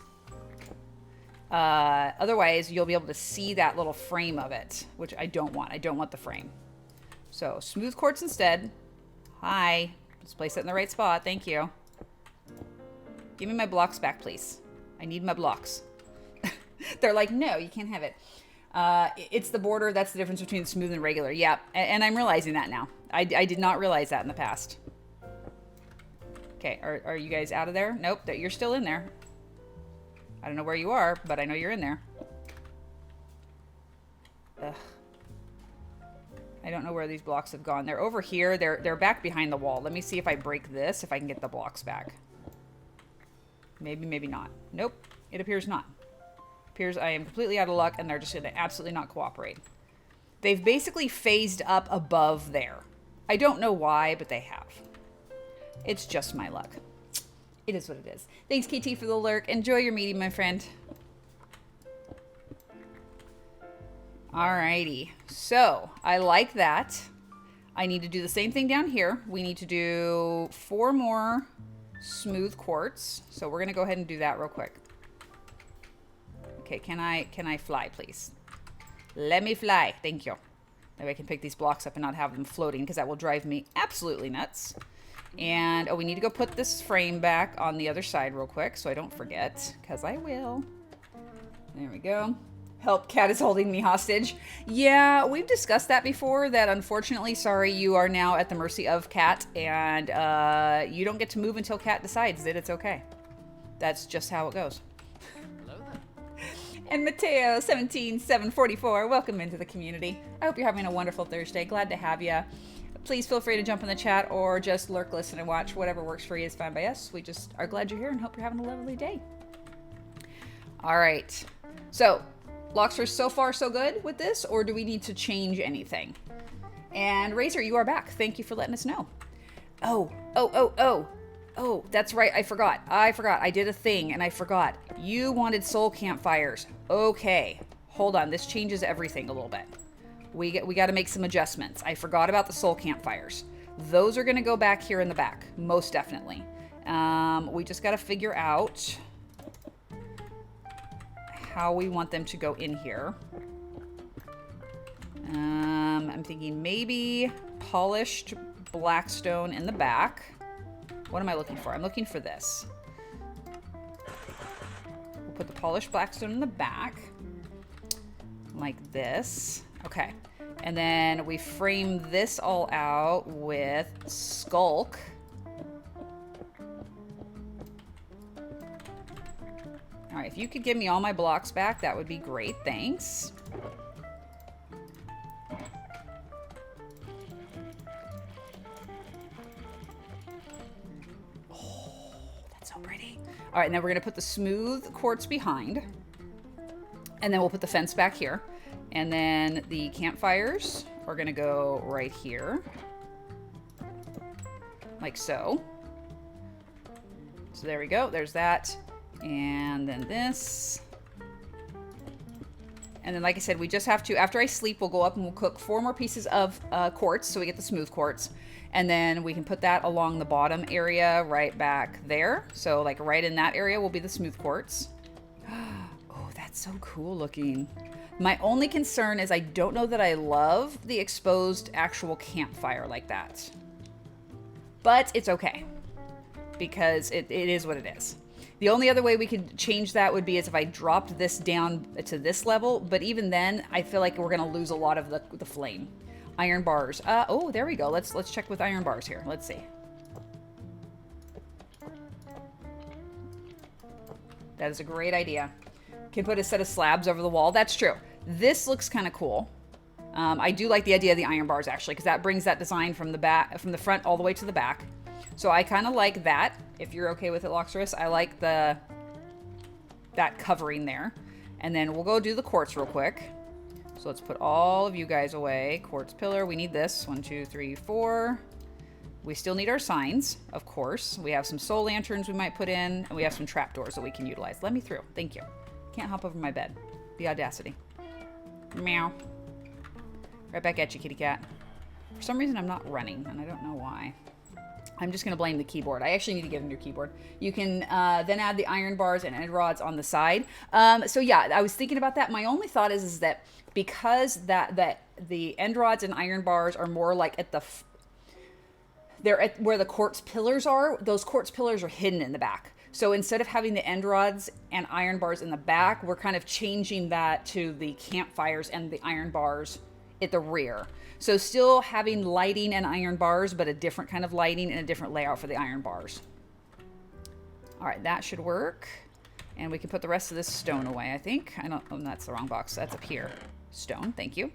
you'll be able to see that little frame of it, which I don't want. I don't want the frame. So smooth quartz instead. Hi, let's place it in the right spot. Thank you. Give me my blocks back, please. I need my blocks. They're like, no, you can't have it. It's the border. That's the difference between smooth and regular. Yeah, and I'm realizing that now. I did not realize that in the past. Okay, are you guys out of there? Nope, you're still in there. I don't know where you are, but I know you're in there. Ugh. I don't know where these blocks have gone. They're over here. They're back behind the wall. Let me see if I break this, if I can get the blocks back. Maybe, maybe not. Nope, it appears not. Appears I am completely out of luck, and they're just going to absolutely not cooperate. They've basically phased up above there. I don't know why, but they have. It's just my luck. It is what it is. Thanks, KT, for the lurk. Enjoy your meeting, my friend. Alrighty. So, I like that. I need to do the same thing down here. We need to do 4 more smooth quartz. So, we're going to go ahead and do that real quick. Okay, can I fly, please? Let me fly. Thank you. That way I can pick these blocks up and not have them floating, because that will drive me absolutely nuts. And, oh, we need to go put this frame back on the other side real quick so I don't forget, because I will. There we go. Help, cat is holding me hostage. Yeah, we've discussed that before, that unfortunately, sorry, you are now at the mercy of cat, and you don't get to move until cat decides that it's okay. That's just how it goes. And Mateo 17744, welcome into the community. I hope you're having a wonderful Thursday. Glad to have you. Please feel free to jump in the chat or just lurk, listen, and watch. Whatever works for you is fine by us. We just are glad you're here and hope you're having a lovely day. All right. So, Loxer, so far so good with this, or do we need to change anything? And Razor, you are back. Thank you for letting us know. Oh, that's right. I forgot. I did a thing and I forgot. You wanted soul campfires. Okay. Hold on. This changes everything a little bit. We got to make some adjustments. I forgot about the soul campfires. Those are going to go back here in the back. Most definitely. We just got to figure out how we want them to go in here. I'm thinking maybe polished blackstone in the back. What am I looking for? I'm looking for this. We'll put the polished blackstone in the back. Like this. Okay. And then we frame this all out with skulk. All right, if you could give me all my blocks back, that would be great. Thanks. Oh, that's so pretty. All right, and then we're going to put the smooth quartz behind. And then we'll put the fence back here. And then the campfires are going to go right here. Like so. So there we go. There's that. And then this. And then, like I said, we just have to, after I sleep, we'll go up and we'll cook 4 more pieces of quartz. So we get the smooth quartz. And then we can put that along the bottom area right back there. So like right in that area will be the smooth quartz. Oh, that's so cool looking. My only concern is I don't know that I love the exposed actual campfire like that. But it's okay. Because it is what it is. The only other way we could change that would be as if I dropped this down to this level. But even then, I feel like we're going to lose a lot of the flame. Iron bars. Oh, there we go. Let's check with iron bars here. Let's see. That is a great idea. Can put a set of slabs over the wall. That's true. This looks kind of cool. I do like the idea of the iron bars actually, because that brings that design from the back, from the front all the way to the back. So I kind of like that. If you're okay with it, Loxerus, I like that covering there. And then we'll go do the quartz real quick. So let's put all of you guys away. Quartz pillar. We need this. 1, 2, 3, 4. We still need our signs, of course. We have some soul lanterns we might put in, and we have some trapdoors that we can utilize. Let me through. Thank you. Can't hop over my bed. The audacity. Meow. Right back at you, kitty cat. For some reason, I'm not running, and I don't know why. I'm just going to blame the keyboard. I actually need to get a new keyboard. You can then add the iron bars and end rods on the side. So yeah, I was thinking about that. My only thought is that because that the end rods and iron bars are more like at the they're at where the quartz pillars are. Those quartz pillars are hidden in the back. So instead of having the end rods and iron bars in the back, we're kind of changing that to the campfires and the iron bars at the rear. So still having lighting and iron bars, but a different kind of lighting and a different layout for the iron bars. All right, that should work. And we can put the rest of this stone away, I think. I don't, oh, that's the wrong box. That's up here. Stone, thank you.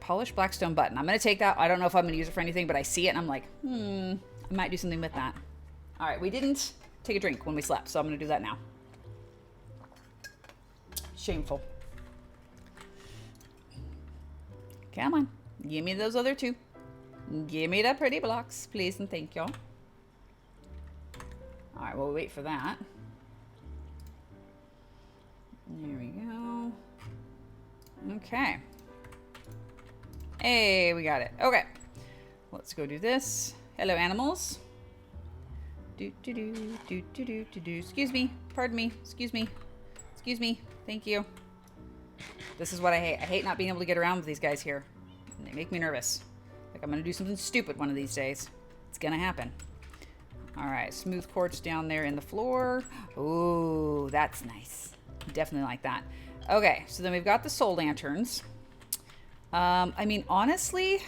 Polished black stone button. I'm going to take that. I don't know if I'm going to use it for anything, but I see it and I'm like, I might do something with that. All right, we didn't take a drink when we slept, so I'm going to do that now. Shameful. Come on. Give me those other two. Give me the pretty blocks, please and thank y'all. All right, we'll wait for that. There we go. Okay. Hey, we got it. Okay. Let's go do this. Hello, animals. Do. Excuse me. Pardon me. Excuse me. Excuse me. Thank you. This is what I hate. I hate not being able to get around with these guys here. They make me nervous. Like I'm going to do something stupid one of these days. It's going to happen. All right. Smooth quartz down there in the floor. Ooh, that's nice. Definitely like that. Okay. So then we've got the soul lanterns. I mean, honestly,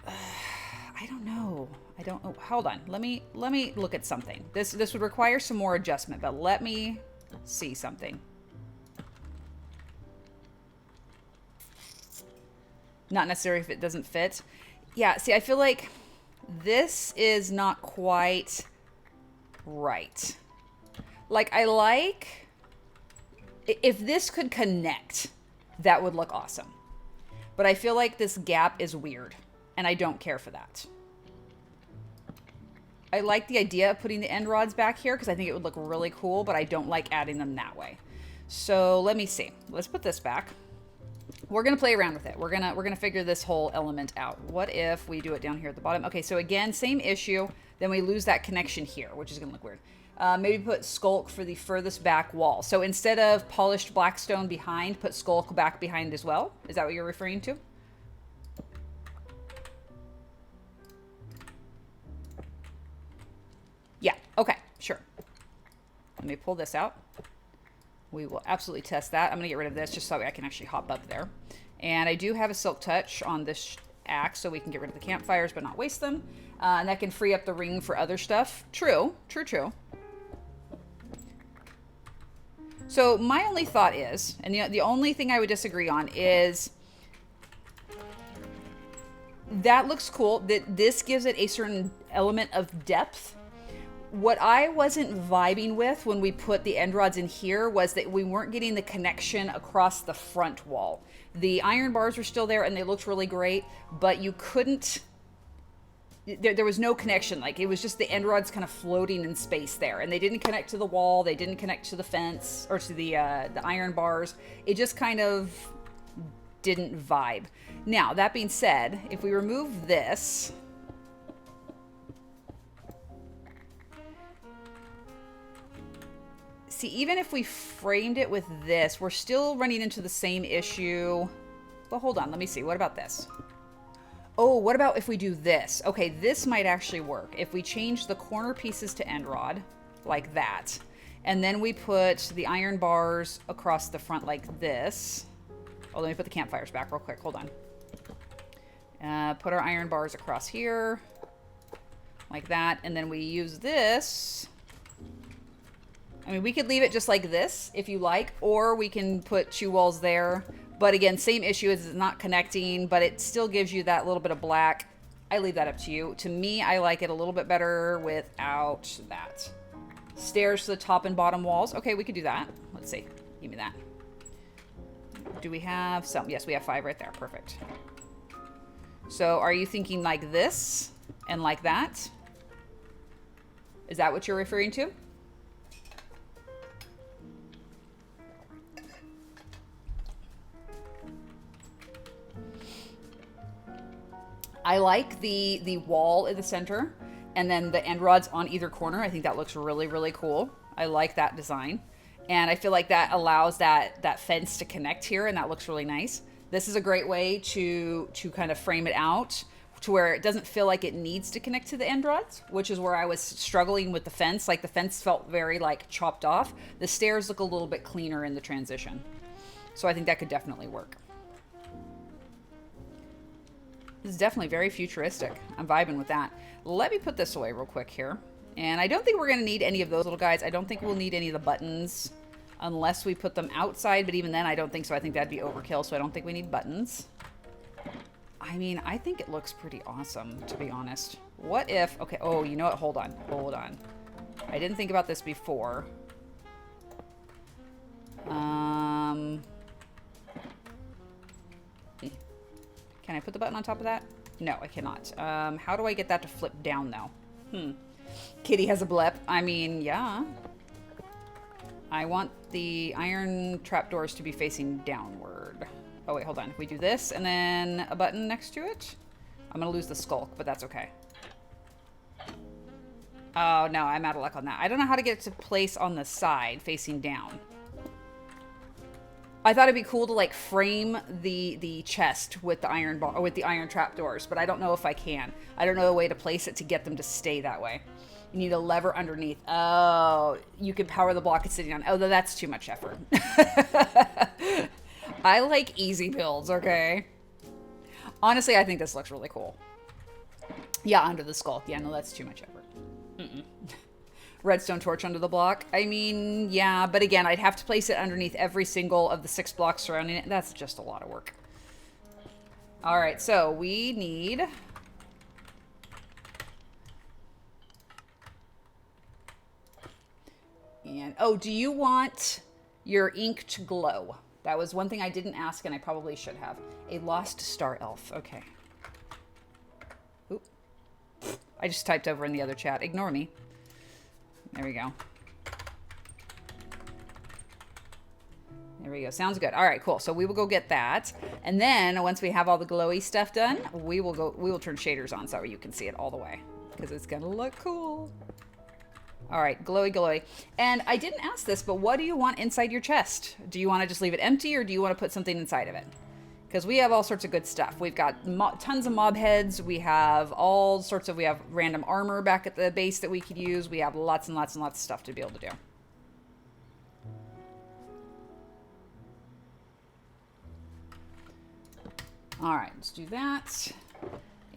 I don't know. I don't know. Hold on. Let me look at something. This would require some more adjustment, but let me see something. Not necessarily if it doesn't fit. Yeah, see, I feel like this is not quite right. Like, if this could connect, that would look awesome. But I feel like this gap is weird, and I don't care for that. I like the idea of putting the end rods back here because I think it would look really cool, but I don't like adding them that way. So let me see. Let's put this back. We're going to play around with it. We're going to figure this whole element out. What if we do it down here at the bottom? Okay, so again, same issue. Then we lose that connection here, which is going to look weird. Maybe put skulk for the furthest back wall. So instead of polished black stone behind, put skulk back behind as well. Is that what you're referring to? Yeah, okay, sure. Let me pull this out. We will absolutely test that. I'm going to get rid of this just so I can actually hop up there. And I do have a silk touch on this axe so we can get rid of the campfires but not waste them. And that can free up the ring for other stuff. True. So my only thought is, and the only thing I would disagree on is, that looks cool. That this gives it a certain element of depth. What I wasn't vibing with when we put the end rods in here was that we weren't getting the connection across the front wall. The iron bars were still there and they looked really great, but you couldn't, there was no connection. Like it was just the end rods kind of floating in space there, and they didn't connect to the wall. They didn't connect to the fence or to the iron bars. It just kind of didn't vibe. Now, that being said, if we remove this, see, even if we framed it with this, we're still running into the same issue. Well, hold on. Let me see. What about this? Oh, what about if we do this? Okay, this might actually work. If we change the corner pieces to end rod, like that, and then we put the iron bars across the front like this. Oh, let me put the campfires back real quick. Hold on. Put our iron bars across here, like that, and then we use this. I mean, we could leave it just like this if you like, or we can put two walls there. But again, same issue is it's not connecting, but it still gives you that little bit of black. I leave that up to you. To me, I like it a little bit better without that. Stairs to the top and bottom walls. Okay, we could do that. Let's see. Give me that. Do we have some? Yes, we have 5 right there. Perfect. So are you thinking like this and like that? Is that what you're referring to? I like the wall in the center and then the end rods on either corner. I think that looks really, really cool. I like that design. And I feel like that allows that fence to connect here, and that looks really nice. This is a great way to kind of frame it out to where it doesn't feel like it needs to connect to the end rods, which is where I was struggling with the fence. Like the fence felt very like chopped off. The stairs look a little bit cleaner in the transition. So I think that could definitely work. This is definitely very futuristic. I'm vibing with that. Let me put this away real quick here. And I don't think we're going to need any of those little guys. I don't think we'll need any of the buttons unless we put them outside. But even then, I don't think so. I think that'd be overkill. So I don't think we need buttons. I mean, I think it looks pretty awesome, to be honest. What if... Okay, oh, you know what? Hold on. Hold on. I didn't think about this before. Can I put the button on top of that? No, I cannot. How do I get that to flip down, though? Kitty has a blip. I mean, yeah. I want the iron trapdoors to be facing downward. Oh, wait, hold on. If we do this and then a button next to it, I'm going to lose the skulk, but that's okay. Oh, no, I'm out of luck on that. I don't know how to get it to place on the side facing down. I thought it'd be cool to like frame the chest with the iron bar, or with the iron trapdoors, but I don't know if I can. I don't know a way to place it to get them to stay that way. You need a lever underneath. Oh, you can power the block it's sitting on. Oh, that's too much effort. I like easy builds, okay? Honestly, I think this looks really cool. Yeah, under the skull. Yeah, no, that's too much effort. Redstone torch under the block. I mean, yeah, but again, I'd have to place it underneath every single of the 6 blocks surrounding it. That's just a lot of work. All right, so we need... And, oh, do you want your ink to glow? That was one thing I didn't ask, and I probably should have. A lost star elf. Okay. Oop. I just typed over in the other chat. Ignore me. There we go. There we go. Sounds good. All right, cool. So we will go get that. And then once we have all the glowy stuff done, we will turn shaders on so you can see it all the way, because it's going to look cool. All right, glowy, glowy. And I didn't ask this, but what do you want inside your chest? Do you want to just leave it empty, or do you want to put something inside of it? Because we have all sorts of good stuff. We've got tons of mob heads. We have all sorts of, we have random armor back at the base that we could use. We have lots and lots and lots of stuff to be able to do. All right, let's do that.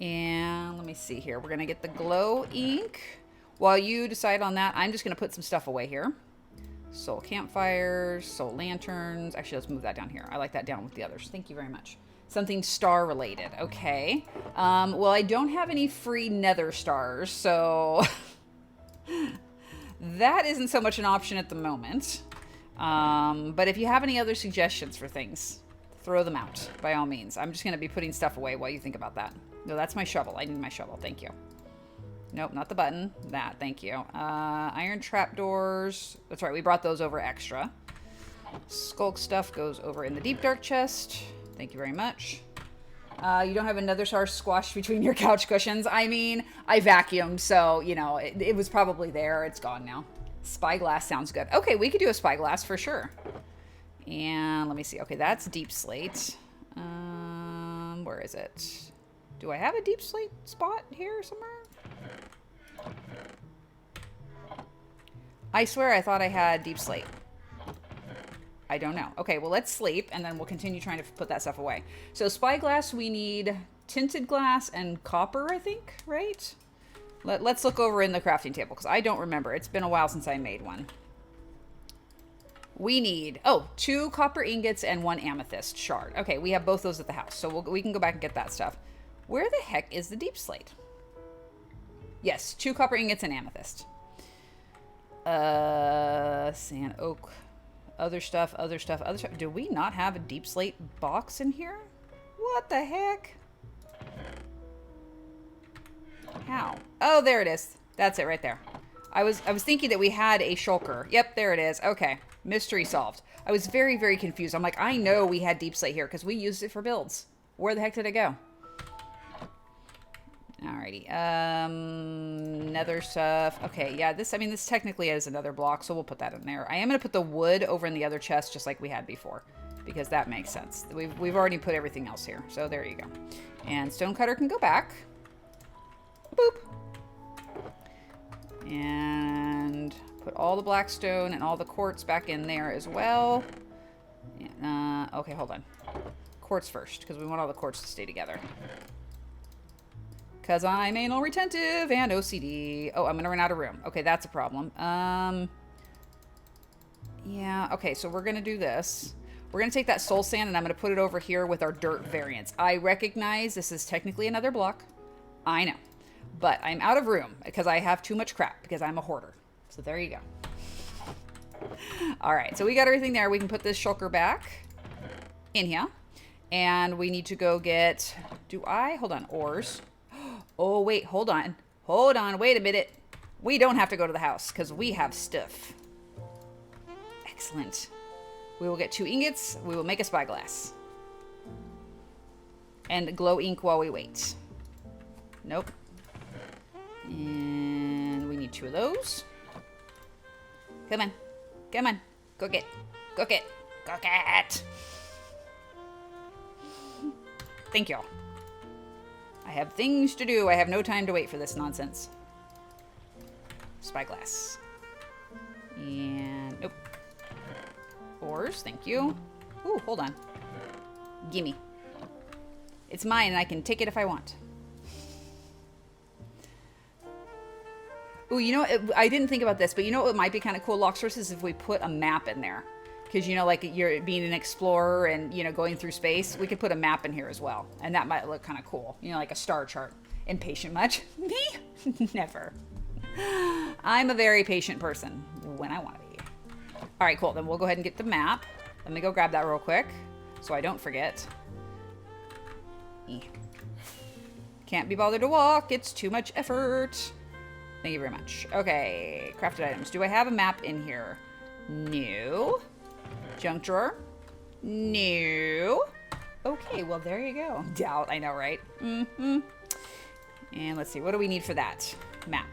And let me see here. We're going to get the glow ink. While you decide on that, I'm just going to put some stuff away here. Soul campfires, soul lanterns. Actually, let's move that down here. I like that down with the others. Thank you very much. Something star related. Okay. Well, I don't have any free nether stars, so that isn't so much an option at the moment. But if you have any other suggestions for things, throw them out by all means. I'm just going to be putting stuff away while you think about that. No, that's my shovel. I need my shovel. Thank you. Nope, not the button. That, thank you. Iron trapdoors. That's right, we brought those over extra. Skulk stuff goes over in the deep dark chest. Thank you very much. You don't have another star squashed between your couch cushions. I mean, I vacuumed, so, you know, it was probably there. It's gone now. Spyglass sounds good. Okay, we could do a spyglass for sure. And let me see. Okay, that's deep slate. Where is it? Do I have a deep slate spot here somewhere? I swear I thought I had deep slate. I don't know. Okay, well, let's sleep, and then we'll continue trying to put that stuff away. So spyglass, we need tinted glass and copper, I think, right? Let's look over in the crafting table, because I don't remember. It's been a while since I made one. We need, 2 copper ingots and 1 amethyst shard. Okay, we have both those at the house, so we can go back and get that stuff. Where the heck is the deep slate? Yes, 2 copper ingots and amethyst. Sand, oak, other stuff. Do we not have a deep slate box in here? What the heck? How? Oh, there it is. That's it right there. I was thinking that we had a shulker. Yep, there it is. Okay, mystery solved. I was very, very confused. I'm like, I know we had deep slate here because we used it for builds. Where the heck did it go? Alrighty, nether stuff. Okay, yeah, this technically is another block, so we'll put that in there. I am going to put the wood over in the other chest just like we had before, because that makes sense. We've already put everything else here, so there you go. And stonecutter can go back. Boop. And put all the black stone and all the quartz back in there as well. Okay, hold on. Quartz first, because we want all the quartz to stay together. Because I'm anal retentive and OCD. Oh, I'm going to run out of room. Okay, that's a problem. Yeah, okay, so we're going to do this. We're going to take that soul sand and I'm going to put it over here with our dirt variants. I recognize this is technically another block. I know. But I'm out of room because I have too much crap because I'm a hoarder. So there you go. All right, so we got everything there. We can put this shulker back in here. And we need to go get, hold on, ores. Oh, wait, hold on. Hold on, wait a minute. We don't have to go to the house because we have stuff. Excellent. We will get 2 ingots. We will make a spyglass. And glow ink while we wait. Nope. And we need 2 of those. Come on. Come on. Cook it. Cook it. Cook it. Thank y'all. I have things to do. I have no time to wait for this nonsense. Spyglass. And nope. Ores, thank you. Ooh, hold on. Gimme. It's mine and I can take it if I want. Ooh, you know, I didn't think about this, but you know what might be kind of cool, Lock Sources, if we put a map in there. Because, you know, like you're being an explorer and, you know, going through space, we could put a map in here as well. And that might look kind of cool. You know, like a star chart. Impatient much? Me? Never. I'm a very patient person when I want to be. All right, cool. Then we'll go ahead and get the map. Let me go grab that real quick so I don't forget. Can't be bothered to walk. It's too much effort. Thank you very much. Okay, crafted items. Do I have a map in here? No. Junk drawer? No. Okay, well, there you go. Doubt, I know, right? Mm-hmm. And let's see, what do we need for that? Map.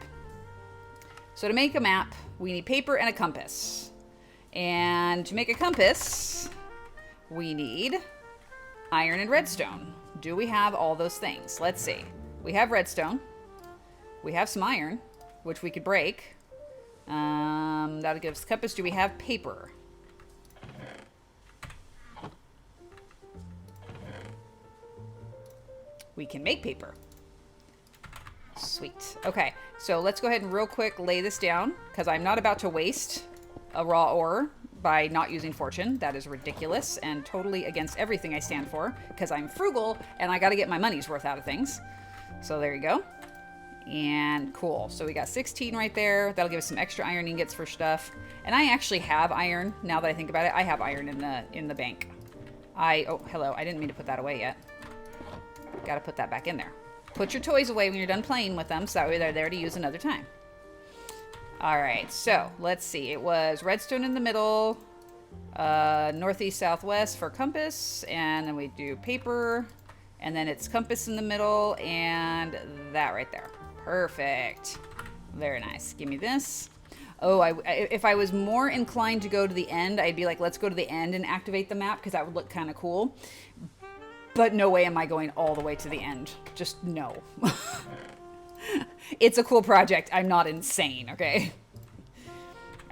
So to make a map, we need paper and a compass. And to make a compass, we need iron and redstone. Do we have all those things? Let's see. We have redstone. We have some iron, which we could break. That'll give us a compass. Do we have paper? We can make paper. Sweet. Okay, so let's go ahead and real quick lay this down because I'm not about to waste a raw ore by not using fortune. That is ridiculous and totally against everything I stand for because I'm frugal and I got to get my money's worth out of things. So there you go. And cool. So we got 16 right there. That'll give us some extra iron ingots for stuff. And I actually have iron. Now that I think about it, I have iron in the bank. Oh, hello. I didn't mean to put that away yet. Got to put that back in there. Put your toys away when you're done playing with them so that way they're there to use another time. All right. So let's see. It was redstone in the middle, northeast, southwest for compass. And then we do paper. And then it's compass in the middle and that right there. Perfect. Very nice. Give me this. Oh, if I was more inclined to go to the end, I'd be like, let's go to the end and activate the map because that would look kind of cool. But no way am I going all the way to the end. Just no. It's a cool project. I'm not insane, okay?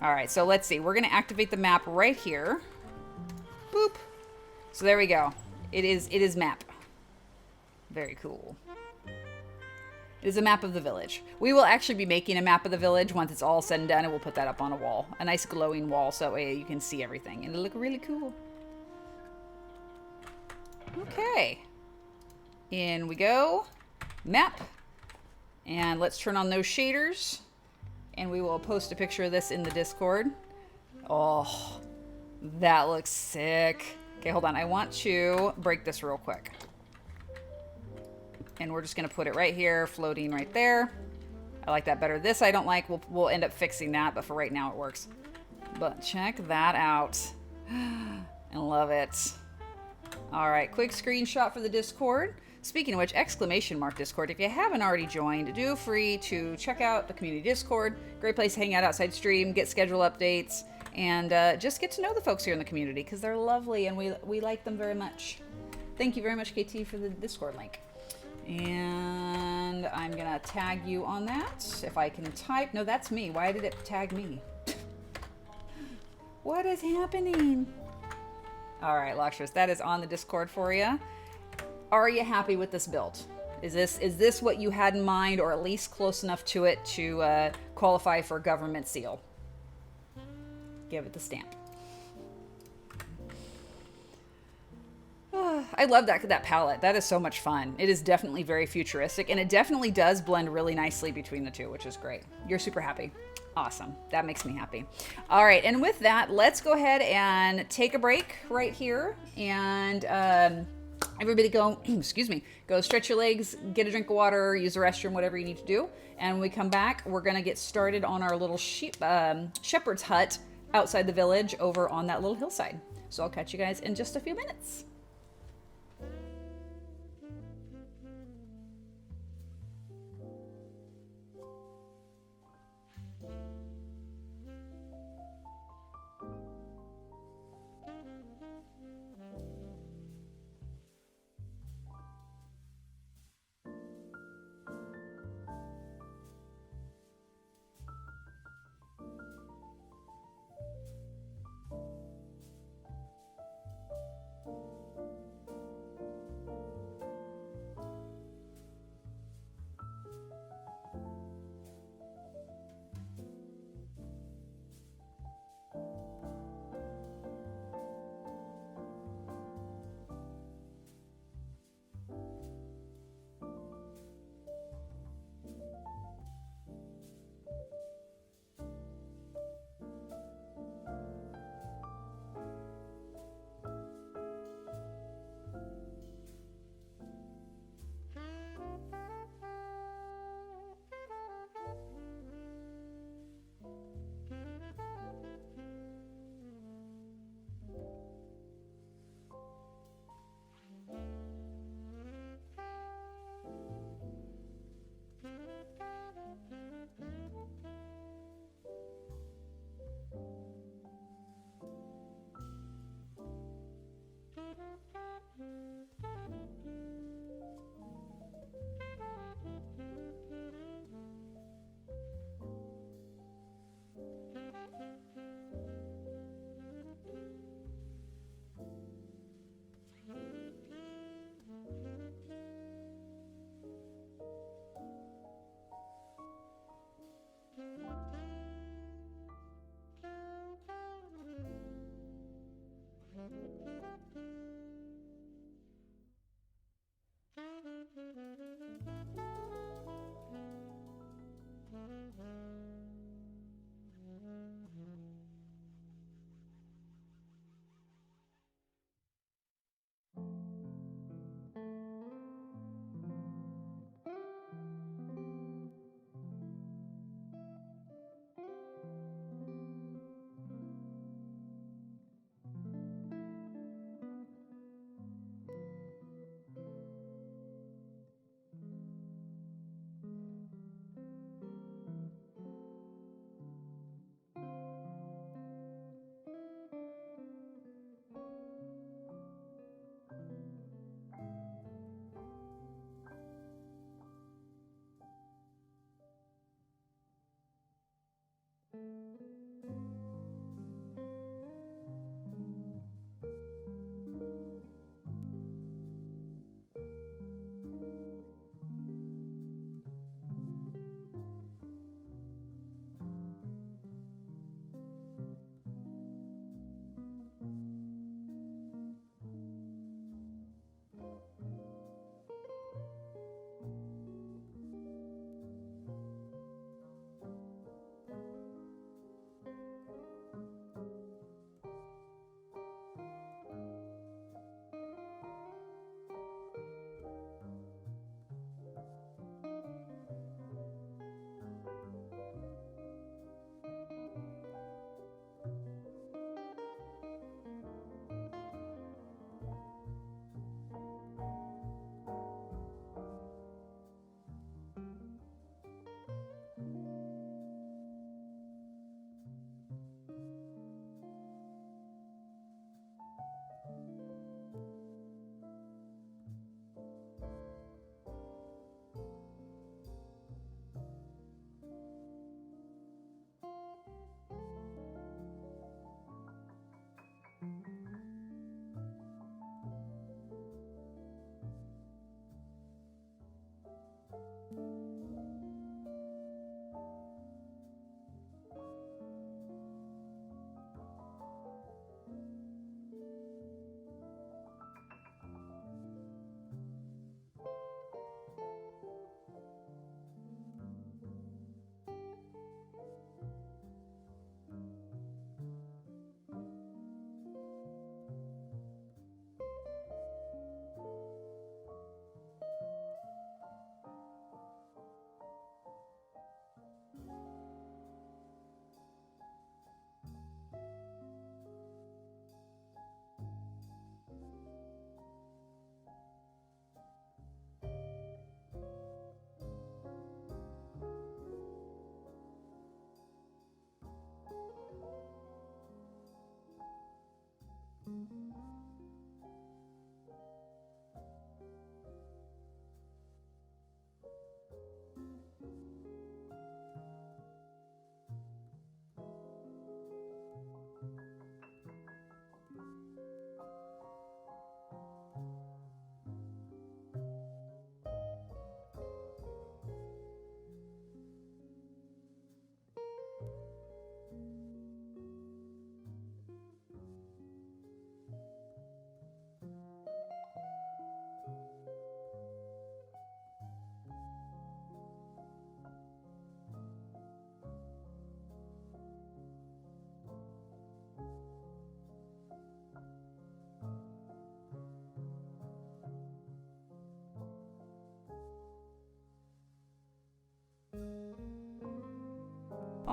All right, so let's see. We're going to activate the map right here. Boop. So there we go. It is map. Very cool. It is a map of the village. We will actually be making a map of the village once it's all said and done, and we'll put that up on a wall. A nice glowing wall so that way you can see everything. And it'll look really cool. Okay. In we go. Map. And let's turn on those shaders. And we will post a picture of this in the Discord. Oh, that looks sick. Okay, hold on. I want to break this real quick. And we're just going to put it right here, floating right there. I like that better. This I don't like. We'll end up fixing that, but for right now it works. But check that out. I love it. All right, quick screenshot for the Discord. Speaking of which, exclamation mark Discord. If you haven't already joined, do free to check out the community Discord. Great place to hang out outside stream, get schedule updates, and just get to know the folks here in the community because they're lovely and we like them very much. Thank you very much, KT, for the Discord link. And and I'm gonna tag you on that. If I can type. No, that's me. Why did it tag me? What is happening? All right, Lakshas, that is on the Discord for you. Are you happy with this build? Is this what you had in mind, or at least close enough to it to qualify for government seal? Give it the stamp. I love that palette. That is so much fun. It is definitely very futuristic, and it definitely does blend really nicely between the two, which is great. You're super happy. Awesome. That makes me happy. All right, and with that, let's go ahead and take a break right here, and everybody go, excuse me, go stretch your legs, get a drink of water, use the restroom, whatever you need to do. And when we come back, we're going to get started on our little shepherd's hut outside the village over on that little hillside. So I'll catch you guys in just a few minutes.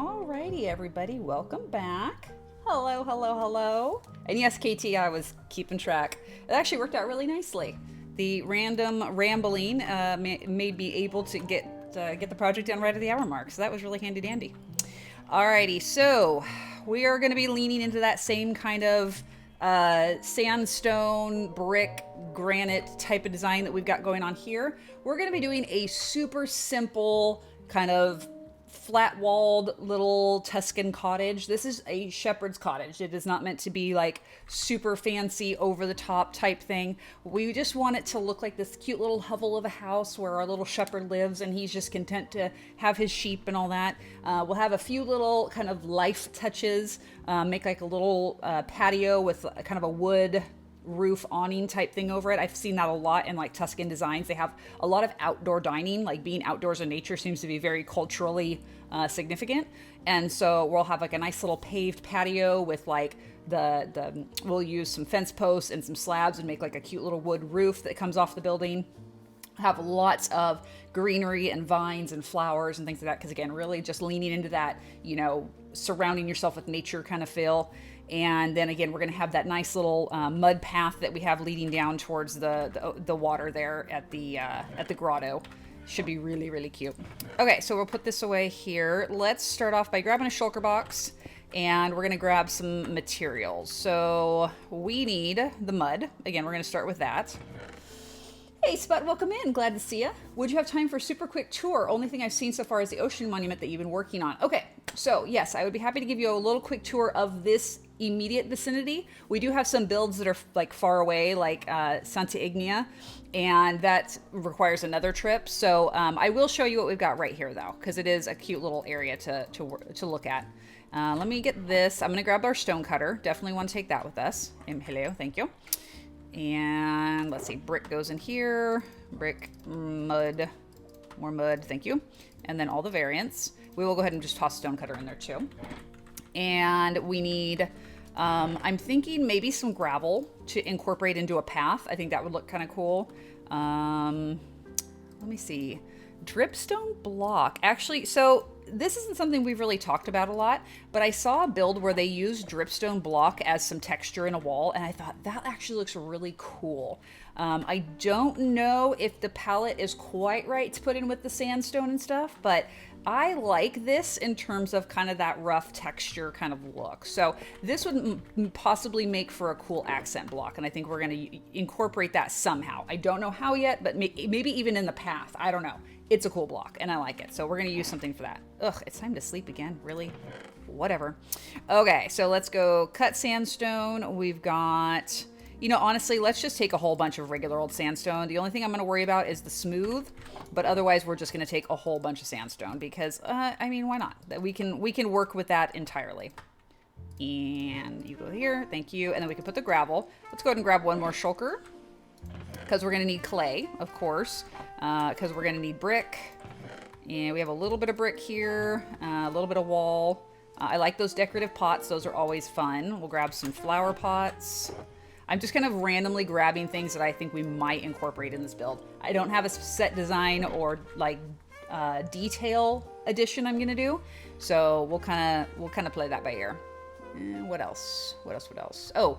Alrighty, everybody, welcome back. Hello, hello, hello. And yes, KT, I was keeping track. It actually worked out really nicely. The random rambling made me able to get the project done right at the hour mark, so that was really handy dandy. Alrighty, so we are going to be leaning into that same kind of sandstone, brick, granite type of design that we've got going on here. We're going to be doing a super simple kind of flat-walled little Tuscan cottage. This is a shepherd's cottage. It is not meant to be like super fancy, over-the-top type thing. We just want it to look like this cute little hovel of a house where our little shepherd lives and he's just content to have his sheep and all that. We'll have a few little kind of life touches, make like a little patio with kind of a wood roof awning type thing over it. I've seen that a lot in like Tuscan designs. They have a lot of outdoor dining, like being outdoors in nature seems to be very culturally significant. And so we'll have like a nice little paved patio with like we'll use some fence posts and some slabs and make like a cute little wood roof that comes off the building. Have lots of greenery and vines and flowers and things like that, because again, really just leaning into that, you know, surrounding yourself with nature kind of feel. And then again, we're going to have that nice little mud path that we have leading down towards the water there at the grotto. Should be really, really cute. Okay, so we'll put this away here. Let's start off by grabbing a shulker box, and we're going to grab some materials. So we need the mud. Again, we're going to start with that. Hey Spud, welcome in. Glad to see you. Would you have time for a super quick tour? Only thing I've seen so far is the ocean monument that you've been working on. Okay, so yes, I would be happy to give you a little quick tour of this immediate vicinity. We do have some builds that are like far away, like Santa Ignia, and that requires another trip. So I will show you what we've got right here though, because it is a cute little area to look at. Let me get this. I'm gonna grab our stone cutter. Definitely want to take that with us. Hello, thank you. And let's see, brick goes in here, brick, mud, more mud, thank you. And then all the variants. We will go ahead and just toss stone cutter in there too. And we need, I'm thinking maybe some gravel to incorporate into a path. I think that would look kind of cool. Let me see, dripstone block. Actually, so this isn't something we've really talked about a lot, but I saw a build where they used dripstone block as some texture in a wall, and I thought that actually looks really cool. I don't know if the palette is quite right to put in with the sandstone and stuff, but I like this in terms of kind of that rough texture kind of look. So this would possibly make for a cool accent block, and I think we're going to incorporate that somehow. I don't know how yet, but maybe even in the path. I don't know. It's a cool block, and I like it. So we're going to use something for that. Ugh, it's time to sleep again. Really? Whatever. Okay, so let's go cut sandstone. We've got, you know, honestly, let's just take a whole bunch of regular old sandstone. The only thing I'm going to worry about is the smooth, but otherwise we're just going to take a whole bunch of sandstone because, I mean, why not? We can work with that entirely. And you go here. Thank you. And then we can put the gravel. Let's go ahead and grab one more shulker, because we're going to need clay, of course, because we're going to need brick. And we have a little bit of brick here, a little bit of wall. I like those decorative pots. Those are always fun. We'll grab some flower pots. I'm just kind of randomly grabbing things that I think we might incorporate in this build. I don't have a set design or like detail addition I'm going to do. So we'll kind of play that by ear. And what else? What else? Oh,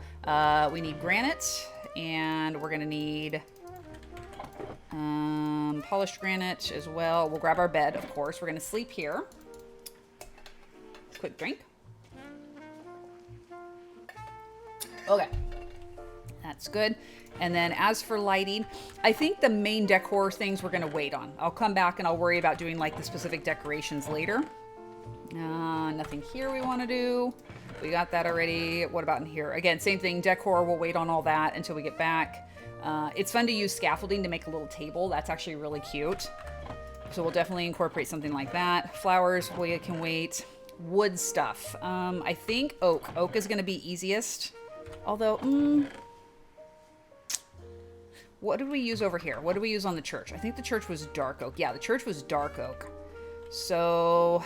we need granite. And we're gonna need polished granite as well. We'll grab our bed, of course. We're gonna sleep here. Quick drink. Okay, that's good. And then as for lighting, I think the main decor things we're gonna wait on. I'll come back and I'll worry about doing like the specific decorations later. Nothing here we want to do. We got that already. What about in here? Again, same thing, decor, we'll wait on all that until we get back. It's fun to use scaffolding to make a little table. That's actually really cute. So we'll definitely incorporate something like that. Flowers, we can wait. Wood stuff. I think oak. Oak is going to be easiest. Although, what did we use over here? What did we use on the church? I think the church was dark oak. Yeah, the church was dark oak. So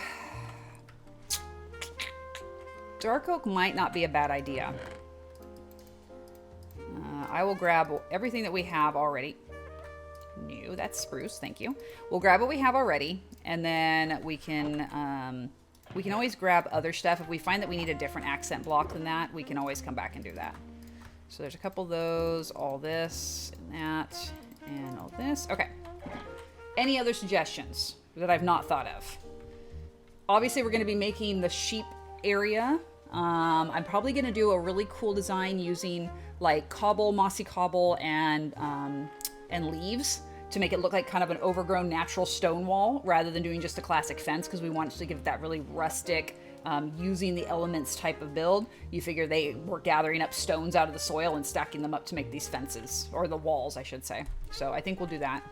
dark oak might not be a bad idea. I will grab everything that we have already. No, that's spruce. Thank you. We'll grab what we have already, and then we can We can always grab other stuff. If we find that we need a different accent block than that, we can always come back and do that. So there's a couple of those, all this and that, and all this. Okay. Any other suggestions that I've not thought of? Obviously, we're going to be making the sheep area. I'm probably going to do a really cool design using like cobble, mossy cobble, and leaves to make it look like kind of an overgrown natural stone wall rather than doing just a classic fence, because we want to give that really rustic, using the elements type of build. You figure they were gathering up stones out of the soil and stacking them up to make these fences, or the walls, I should say. So I think we'll do that.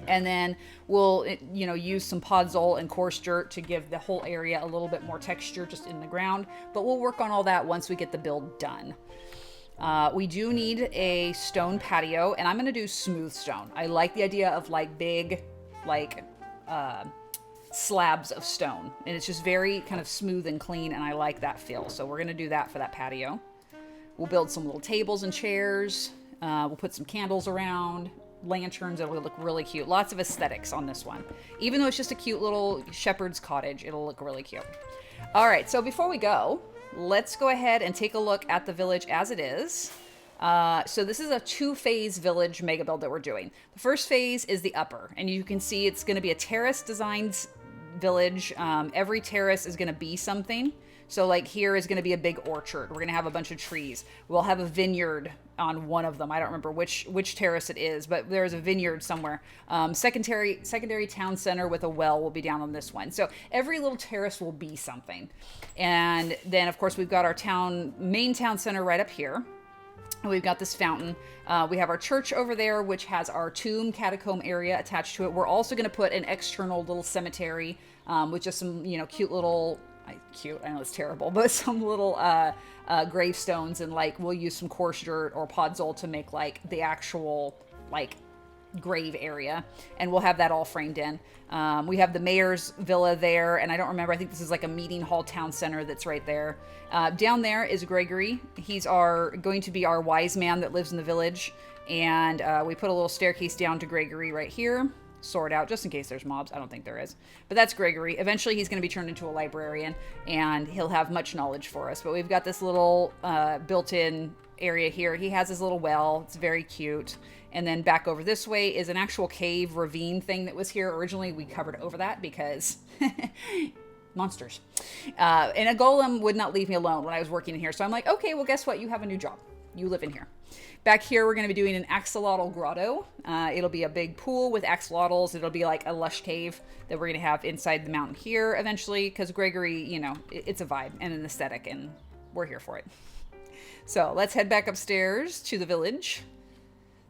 And then we'll, use some podzol and coarse dirt to give the whole area a little bit more texture just in the ground. But we'll work on all that once we get the build done. We do need a stone patio, and I'm going to do smooth stone. I like the idea of like big, slabs of stone, and it's just very kind of smooth and clean, and I like that feel. So we're going to do that for that patio. We'll build some little tables and chairs. We'll put some candles around, lanterns. It'll look really cute. Lots of aesthetics on this one. Even though it's just a cute little shepherd's cottage, it'll look really cute. All right, so before we go, let's go ahead and take a look at the village as it is. So this is a 2-phase village mega build that we're doing. The first phase is the upper, and you can see it's going to be a terrace designed village. Every terrace is going to be something. So like here is going to be a big orchard. We're going to have a bunch of trees. We'll have a vineyard on one of them. I don't remember which terrace it is, but there's a vineyard somewhere. Secondary town center with a well will be down on this one. So every little terrace will be something. And then of course we've got our main town center right up here. And we've got this fountain. We have our church over there, which has our tomb catacomb area attached to it. We're also going to put an external little cemetery with just some, cute little, I know it's terrible, but some little gravestones, and like we'll use some coarse dirt or podzol to make like the actual like grave area, and we'll have that all framed in. We have the mayor's villa there, and I don't remember, I think this is like a meeting hall town center that's right there. Down there is Gregory. He's going to be our wise man that lives in the village, and we put a little staircase down to Gregory right here. Sort out just in case there's mobs. I don't think there is, but that's Gregory. Eventually he's going to be turned into a librarian, and he'll have much knowledge for us. But we've got this little built-in area here. He has his little well. It's very cute. And then back over this way is an actual cave ravine thing that was here originally. We covered over that because monsters. And a golem would not leave me alone when I was working in here. So I'm like, okay, well, guess what? You have a new job. You live in here. Back here, we're going to be doing an axolotl grotto. It'll be a big pool with axolotls. It'll be like a lush cave that we're going to have inside the mountain here eventually, because Gregory, it's a vibe and an aesthetic, and we're here for it. So let's head back upstairs to the village.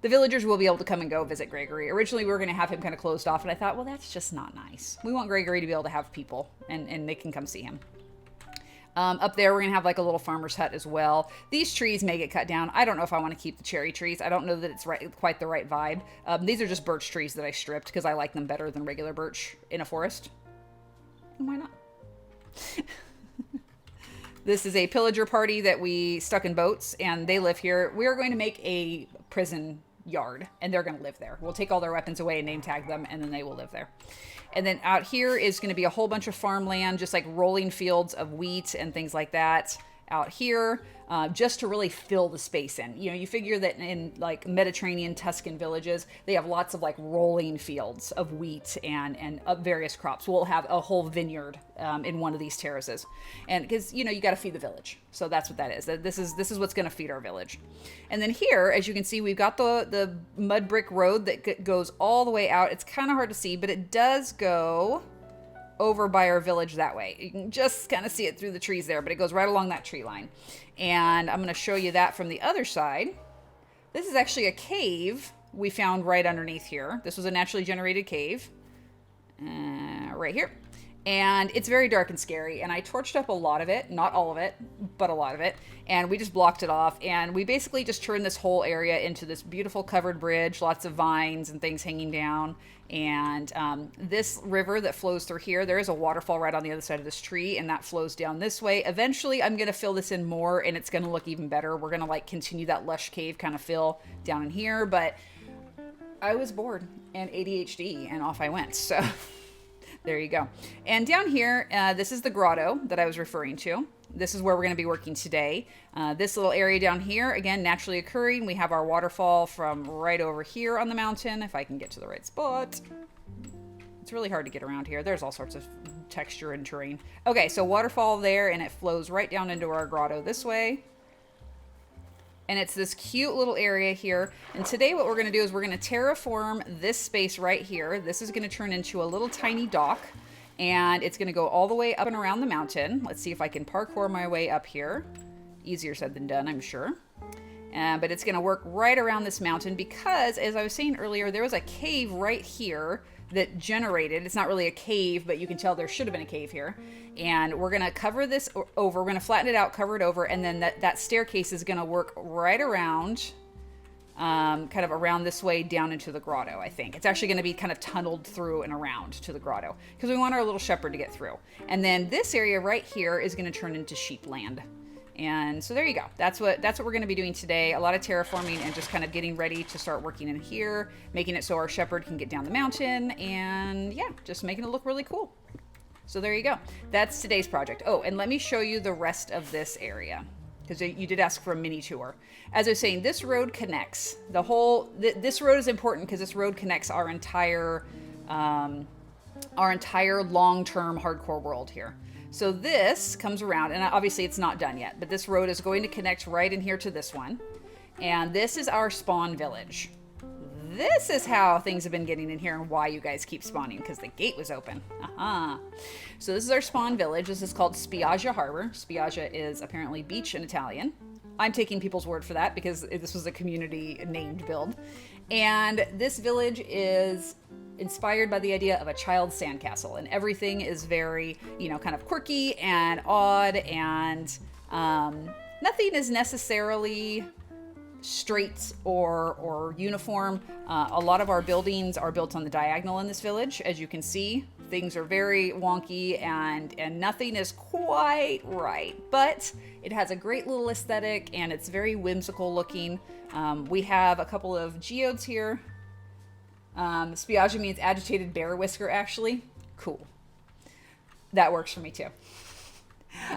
The villagers will be able to come and go visit Gregory. Originally, we were going to have him kind of closed off, and I thought, well, that's just not nice. We want Gregory to be able to have people, and they can come see him. Up there, we're going to have like a little farmer's hut as well. These trees may get cut down. I don't know if I want to keep the cherry trees. I don't know that it's quite the right vibe. These are just birch trees that I stripped because I like them better than regular birch in a forest. And why not? This is a pillager party that we stuck in boats, and they live here. We are going to make a prison yard, and they're going to live there. We'll take all their weapons away and name tag them, and then they will live there. And then out here is going to be a whole bunch of farmland, just like rolling fields of wheat and things like that out here, just to really fill the space in. You figure that in like Mediterranean Tuscan villages, they have lots of like rolling fields of wheat and various crops. We'll have a whole vineyard in one of these terraces, and because you got to feed the village, so that's what that is. This is what's going to feed our village. And then here, as you can see, we've got the mud brick road that goes all the way out. It's kind of hard to see, but it does go over by our village that way. You can just kind of see it through the trees there, but it goes right along that tree line. And I'm going to show you that from the other side. This is actually a cave we found right underneath here. This was a naturally generated cave right here. And it's very dark and scary, and I torched up a lot of it, not all of it, but a lot of it, and we just blocked it off, and we basically just turned this whole area into this beautiful covered bridge, lots of vines and things hanging down, and this river that flows through here, there is a waterfall right on the other side of this tree, and that flows down this way. Eventually, I'm going to fill this in more, and it's going to look even better. We're going to like continue that lush cave kind of fill down in here, but I was bored and ADHD, and off I went, so... There you go. And down here, this is the grotto that I was referring to. This is where we're going to be working today. This little area down here, again, naturally occurring. We have our waterfall from right over here on the mountain, if I can get to the right spot. It's really hard to get around here. There's all sorts of texture and terrain. Okay, so waterfall there, and it flows right down into our grotto this way. And it's this cute little area here. And today what we're going to do is we're going to terraform this space right here. This is going to turn into a little tiny dock. And it's going to go all the way up and around the mountain. Let's see if I can parkour my way up here. Easier said than done, I'm sure. But it's going to work right around this mountain because, as I was saying earlier, there was a cave right here that generated. It's not really a cave, but you can tell there should have been a cave here. And we're going to cover this over. We're going to flatten it out, cover it over, and then that staircase is going to work right around, kind of around this way down into the grotto, I think. It's actually going to be kind of tunneled through and around to the grotto because we want our little shepherd to get through. And then this area right here is going to turn into sheep land. And so there you go. That's what we're going to be doing today. A lot of terraforming and just kind of getting ready to start working in here, making it so our shepherd can get down the mountain, and yeah, just making it look really cool. So there you go. That's today's project. Oh, and let me show you the rest of this area because you did ask for a mini tour. As I was saying, this road connects the whole. This road is important because this road connects our entire long-term hardcore world here. So this comes around, and obviously it's not done yet, but this road is going to connect right in here to this one. And this is our spawn village. This is how things have been getting in here and why you guys keep spawning, because the gate was open. Aha. So this is our spawn village. This is called Spiaggia Harbor. Spiaggia is apparently beach in Italian. I'm taking people's word for that because this was a community named build. And this village is inspired by the idea of a child's sandcastle, and everything is very, kind of quirky and odd, and nothing is necessarily straight or uniform. A lot of our buildings are built on the diagonal in this village. As you can see, things are very wonky and nothing is quite right, but it has a great little aesthetic and it's very whimsical looking. We have a couple of geodes here. Spiaggia means agitated bear whisker, actually. Cool. That works for me too.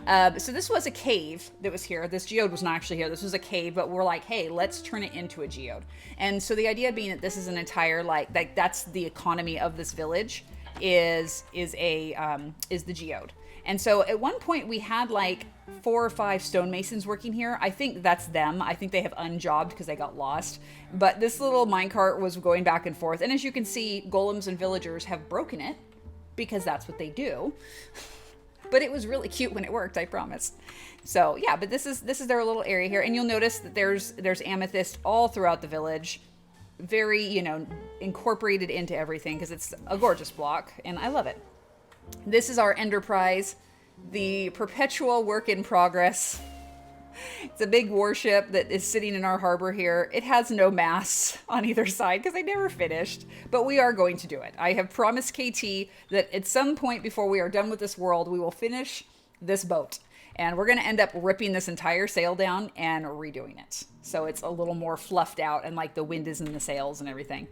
So this was a cave that was here. This geode was not actually here. This was a cave, but we're like, hey, let's turn it into a geode. And so the idea being that this is an entire, like that's the economy of this village is the geode. And so at one point we had like 4 or 5 stonemasons working here. I think that's them. I think they have unjobbed because they got lost. But this little minecart was going back and forth. And as you can see, golems and villagers have broken it because that's what they do. But it was really cute when it worked, I promise. So yeah, but this is their little area here. And you'll notice that there's amethyst all throughout the village. Very, incorporated into everything because it's a gorgeous block and I love it. This is our enterprise, the perpetual work in progress. It's a big warship that is sitting in our harbor here. It has no masts on either side because they never finished, but we are going to do it. I have promised KT that at some point before we are done with this world, we will finish this boat. And we're going to end up ripping this entire sail down and redoing it. So it's a little more fluffed out and like the wind is in the sails and everything.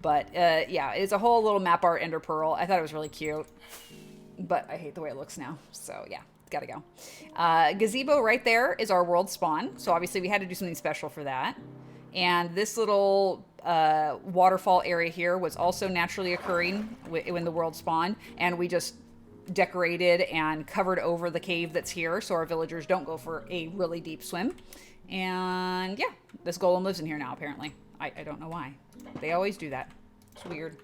But yeah, it's a whole little map art ender pearl. I thought it was really cute, but I hate the way it looks now. So yeah, gotta go. Gazebo right there is our world spawn. So obviously we had to do something special for that. And this little waterfall area here was also naturally occurring when the world spawned. And we just decorated and covered over the cave that's here so our villagers don't go for a really deep swim. And yeah, this golem lives in here now apparently. I don't know why. They always do that. It's weird.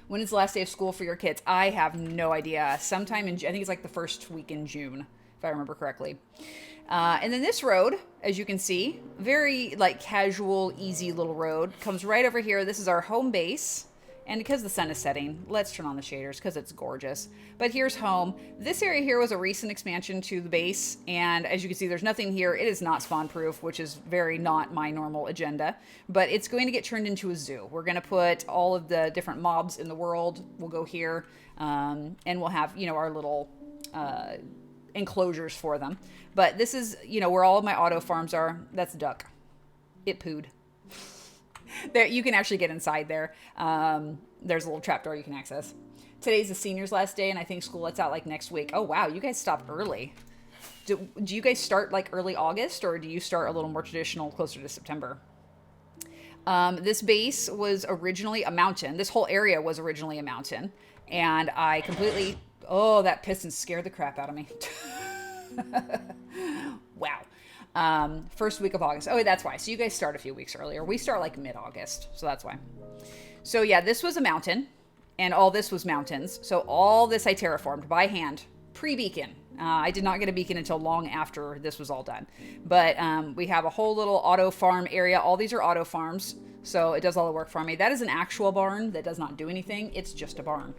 When is the last day of school for your kids? I have no idea. Sometime in, I think it's like the first week in June, if I remember correctly. And then this road, as you can see, very like casual, easy little road, comes right over here. This is our home base. And because the sun is setting, let's turn on the shaders because it's gorgeous. But here's home. This area here was a recent expansion to the base. And as you can see, there's nothing here. It is not spawn proof, which is very not my normal agenda. But it's going to get turned into a zoo. We're going to put all of the different mobs in the world. We'll go here and we'll have, our little enclosures for them. But this is, where all of my auto farms are. That's duck. It pooed. There, you can actually get inside there. There's a little trapdoor you can access. Today's the seniors' last day, and I think school lets out like next week. Oh, wow. You guys stopped early. Do you guys start like early August, or do you start a little more traditional closer to September? This base was originally a mountain. This whole area was originally a mountain. And I completely... Oh, that piston scared the crap out of me. Wow. First week of August. Oh, that's why. So you guys start a few weeks earlier. We start like mid-August. So that's why. So yeah, this was a mountain. And all this was mountains. So all this I terraformed by hand. Pre-beacon. I did not get a beacon until long after this was all done. But we have a whole little auto farm area. All these are auto farms. So it does all the work for me. That is an actual barn that does not do anything. It's just a barn.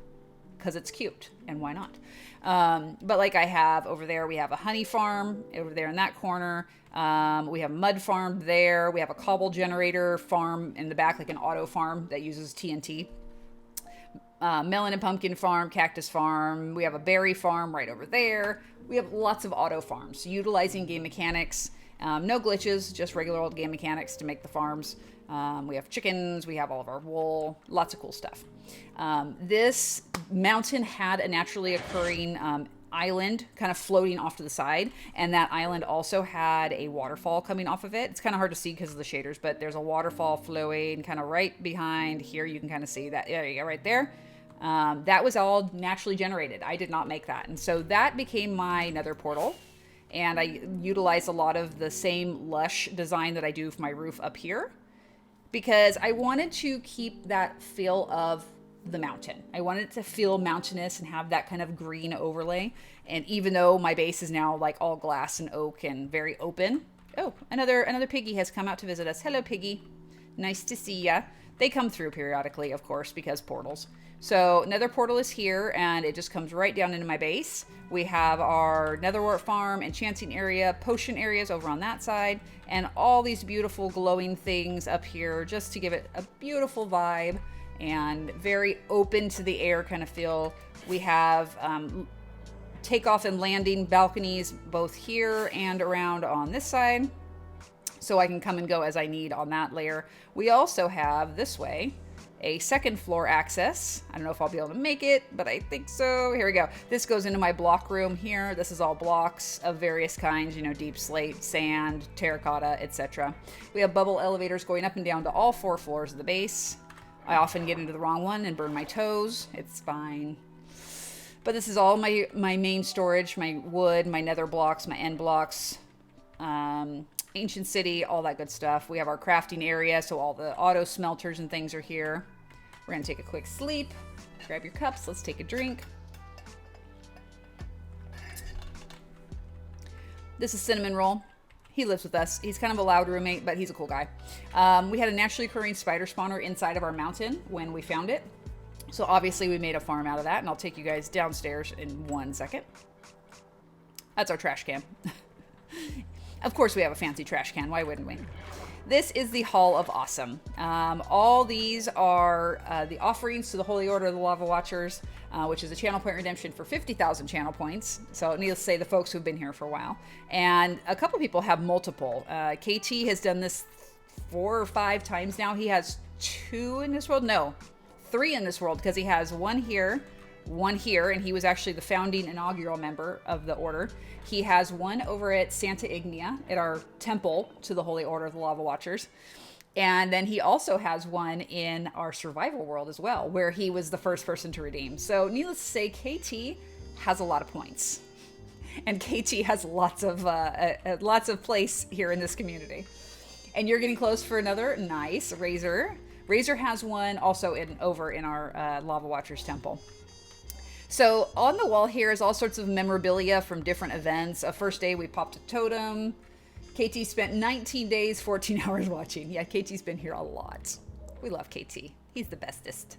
Because it's cute. And why not? But like I have over there, we have a honey farm over there in that corner. We have a mud farm there. We have a cobble generator farm in the back, like an auto farm that uses TNT. Melon and pumpkin farm, cactus farm. We have a berry farm right over there. We have lots of auto farms utilizing game mechanics. No glitches, just regular old game mechanics to make the farms. We have chickens. We have all of our wool. Lots of cool stuff. This mountain had a naturally occurring island kind of floating off to the side. And that island also had a waterfall coming off of it. It's kind of hard to see because of the shaders, but there's a waterfall flowing kind of right behind here. You can kind of see that. There you go, right there. That was all naturally generated. I did not make that. And so that became my nether portal. And I utilized a lot of the same lush design that I do for my roof up here because I wanted to keep that feel of the mountain. I wanted it to feel mountainous and have that kind of green overlay. And even though my base is now like all glass and oak and very open. Oh, another piggy has come out to visit us. Hello, piggy. Nice to see ya. They come through periodically, of course, because portals. So nether portal is here and it just comes right down into my base. We have our netherwort farm, enchanting area, potion areas over on that side, and all these beautiful glowing things up here just to give it a beautiful vibe and very open to the air kind of feel. We have takeoff and landing balconies both here and around on this side. So I can come and go as I need on that layer. We also have this way a second floor access. I don't know if I'll be able to make it, but I think so. Here we go. This goes into my block room here. This is all blocks of various kinds, you know, deep slate, sand, terracotta, etc. We have bubble elevators going up and down to all 4 floors of the base. I often get into the wrong one and burn my toes. It's fine. But this is all my main storage, my wood, my nether blocks, my end blocks, ancient city, all that good stuff. We have our crafting area, so all the auto smelters and things are here. We're gonna take a quick sleep. Grab your cups, let's take a drink. This is Cinnamon Roll. He lives with us. He's kind of a loud roommate, but he's a cool guy. We had a naturally occurring spider spawner inside of our mountain when we found it. So obviously we made a farm out of that, and I'll take you guys downstairs in 1 second. That's our trash can. Of course we have a fancy trash can. Why wouldn't we? This is the Hall of Awesome. All these are the offerings to the Holy Order of the Lava Watchers, which is a channel point redemption for 50,000 channel points. So needless to say, the folks who've been here for a while. And a couple people have multiple. KT has done this 4 or 5 times now. He has 2 in this world. No, 3 in this world, because he has 1 here, 1 here, and he was actually the founding inaugural member of the order. He has 1 over at Santa Ignia, at our temple to the Holy Order of the Lava Watchers. And then he also has 1 in our survival world as well, where he was the first person to redeem. So needless to say, KT has a lot of points. And KT has lots of place here in this community. And you're getting close for another. Nice. Razor. Razor has 1 also over in our Lava Watchers temple. So on the wall here is all sorts of memorabilia from different events. First day we popped a totem. KT spent 19 days, 14 hours watching. Yeah, KT's been here a lot. We love KT. He's the bestest.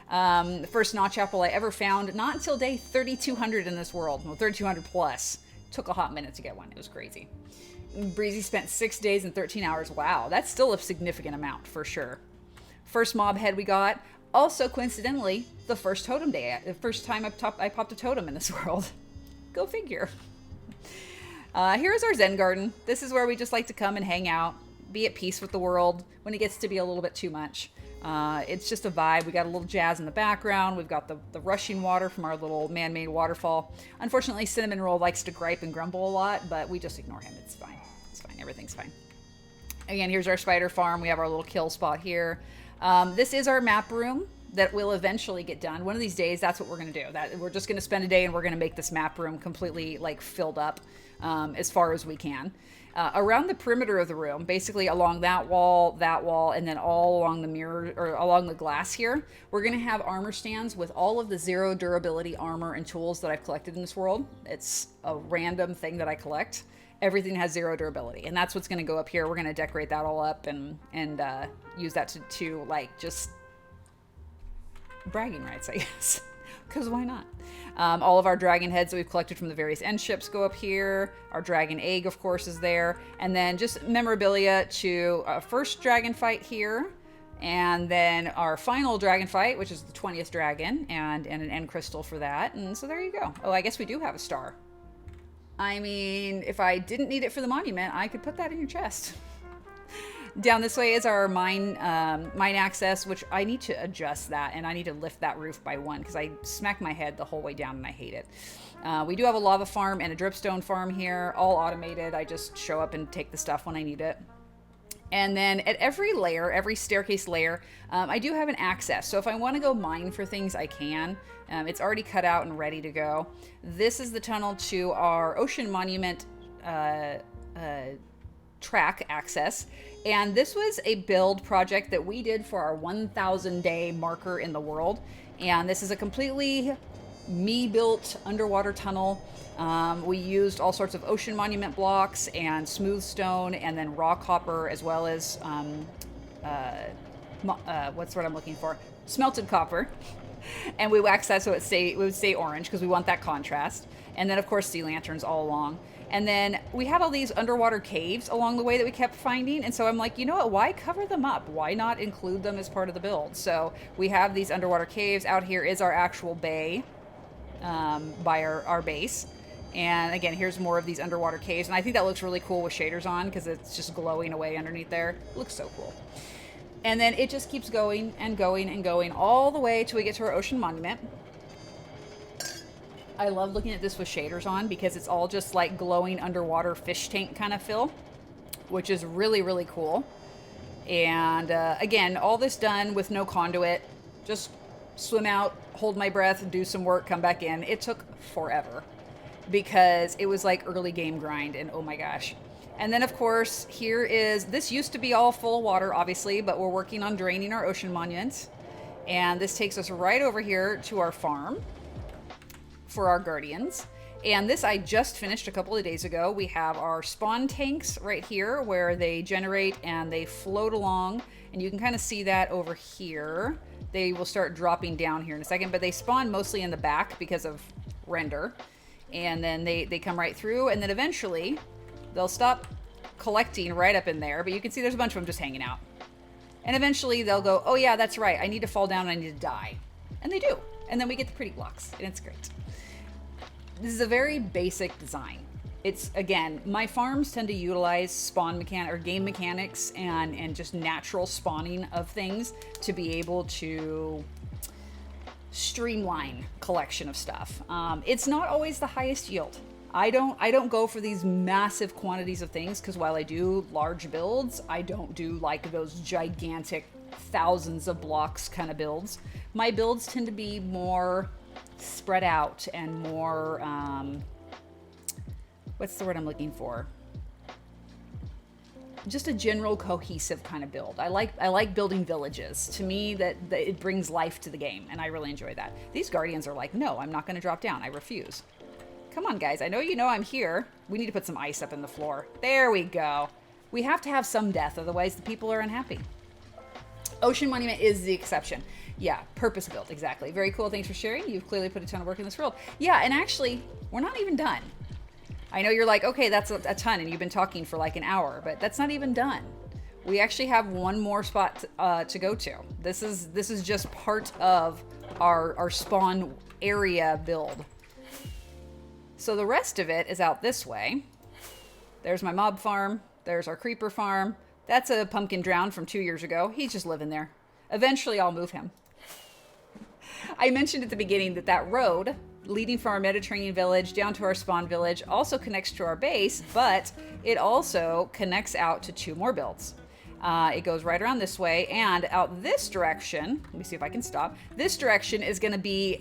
The first notch apple I ever found, not until day 3,200 in this world. Well, 3,200 plus. Took a hot minute to get one. It was crazy. Breezy spent 6 days and 13 hours. Wow, that's still a significant amount for sure. First mob head we got. Also, coincidentally, the first totem day. The first time I popped a totem in this world. Go figure. Here's our Zen garden. This is where we just like to come and hang out, be at peace with the world when it gets to be a little bit too much. It's just a vibe. We got a little jazz in the background. We've got the rushing water from our little man-made waterfall. Unfortunately, Cinnamon Roll likes to gripe and grumble a lot, but we just ignore him. It's fine. It's fine. Everything's fine. Again, here's our spider farm. We have our little kill spot here. This is our map room that will eventually get done. One of these days, that's what we're going to do. That we're just going to spend a day and we're going to make this map room completely like filled up as far as we can. Around the perimeter of the room, basically along that wall, and then all along the mirror or along the glass here, we're going to have armor stands with all of the 0 durability armor and tools that I've collected in this world. It's a random thing that I collect. Everything has 0 durability, and that's what's going to go up here. We're going to decorate that all up and use that to like just bragging rights, I guess, because why not? All of our dragon heads that we've collected from the various end ships go up here. Our dragon egg, of course, is there. And then just memorabilia to our first dragon fight here. And then our final dragon fight, which is the 20th dragon, and an end crystal for that. And so there you go. Oh, I guess we do have a star. I mean, if I didn't need it for the monument, I could put that in your chest. Down this way is our mine access, which I need to adjust that, and I need to lift that roof by 1 because I smack my head the whole way down and I hate it. We do have a lava farm and a dripstone farm here, all automated. I just show up and take the stuff when I need it. And then at every layer, every staircase layer, I do have an access. So if I want to go mine for things, I can. It's already cut out and ready to go. This is the tunnel to our ocean monument track access. And this was a build project that we did for our 1,000 day marker in the world. And this is a completely me-built underwater tunnel. We used all sorts of ocean monument blocks and smooth stone and then raw copper, as well as what's what I'm looking for? Smelted copper. And we waxed that so it would stay orange because we want that contrast. And then of course sea lanterns all along. And then we had all these underwater caves along the way that we kept finding. And so I'm like, you know what? Why cover them up? Why not include them as part of the build? So we have these underwater caves. Out here is our actual bay by our base. And again, here's more of these underwater caves. And I think that looks really cool with shaders on because it's just glowing away underneath there. It looks so cool. And then it just keeps going and going and going all the way till we get to our ocean monument. I love looking at this with shaders on because it's all just like glowing underwater fish tank kind of feel, which is really, really cool. And again, all this done with no conduit. Just swim out, hold my breath, do some work, come back in. It took forever because it was like early game grind and oh my gosh. And then of course, this used to be all full of water, obviously, but we're working on draining our ocean monuments. And this takes us right over here to our farm for our guardians. And this I just finished a couple of days ago. We have our spawn tanks right here where they generate and they float along. And you can kind of see that over here. They will start dropping down here in a second, but they spawn mostly in the back because of render. And then they come right through, and then eventually they'll stop collecting right up in there, but you can see there's a bunch of them just hanging out. And eventually they'll go, oh yeah, that's right, I need to fall down and I need to die. And they do. And then we get the pretty blocks, and it's great. This is a very basic design. It's, again, my farms tend to utilize spawn game mechanics and just natural spawning of things to be able to streamline collection of stuff. It's not always the highest yield. I don't go for these massive quantities of things because while I do large builds, I don't do like those gigantic thousands of blocks kind of builds. My builds tend to be more spread out and more, what's the word I'm looking for? Just a general cohesive kind of build. I like building villages. To me, that it brings life to the game, and I really enjoy that. These guardians are like, no, I'm not going to drop down. I refuse. Come on, guys. I know you know I'm here. We need to put some ice up in the floor. There we go. We have to have some death, otherwise the people are unhappy. Ocean Monument is the exception. Yeah, purpose built, exactly. Very cool. Thanks for sharing. You've clearly put a ton of work in this world. Yeah, and actually, we're not even done. I know you're like, okay, that's a ton, and you've been talking for like an hour, but that's not even done. We actually have one more spot to go to. This is just part of our spawn area build. So the rest of it is out this way. There's my mob farm. There's our creeper farm. That's a pumpkin drown from 2 years ago. He's just living there. Eventually I'll move him. I mentioned at the beginning that that road leading from our Mediterranean village down to our spawn village also connects to our base, but it also connects out to 2 more builds. It goes right around this way and out this direction. Let me see if I can stop. This direction is going to be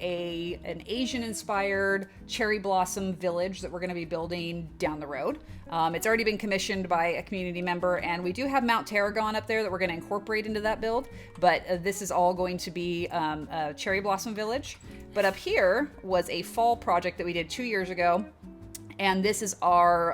an Asian-inspired cherry blossom village that we're going to be building down the road. It's already been commissioned by a community member, and we do have Mount Tarragon up there that we're going to incorporate into that build, but this is all going to be a cherry blossom village. But up here was a fall project that we did 2 years ago. And this is our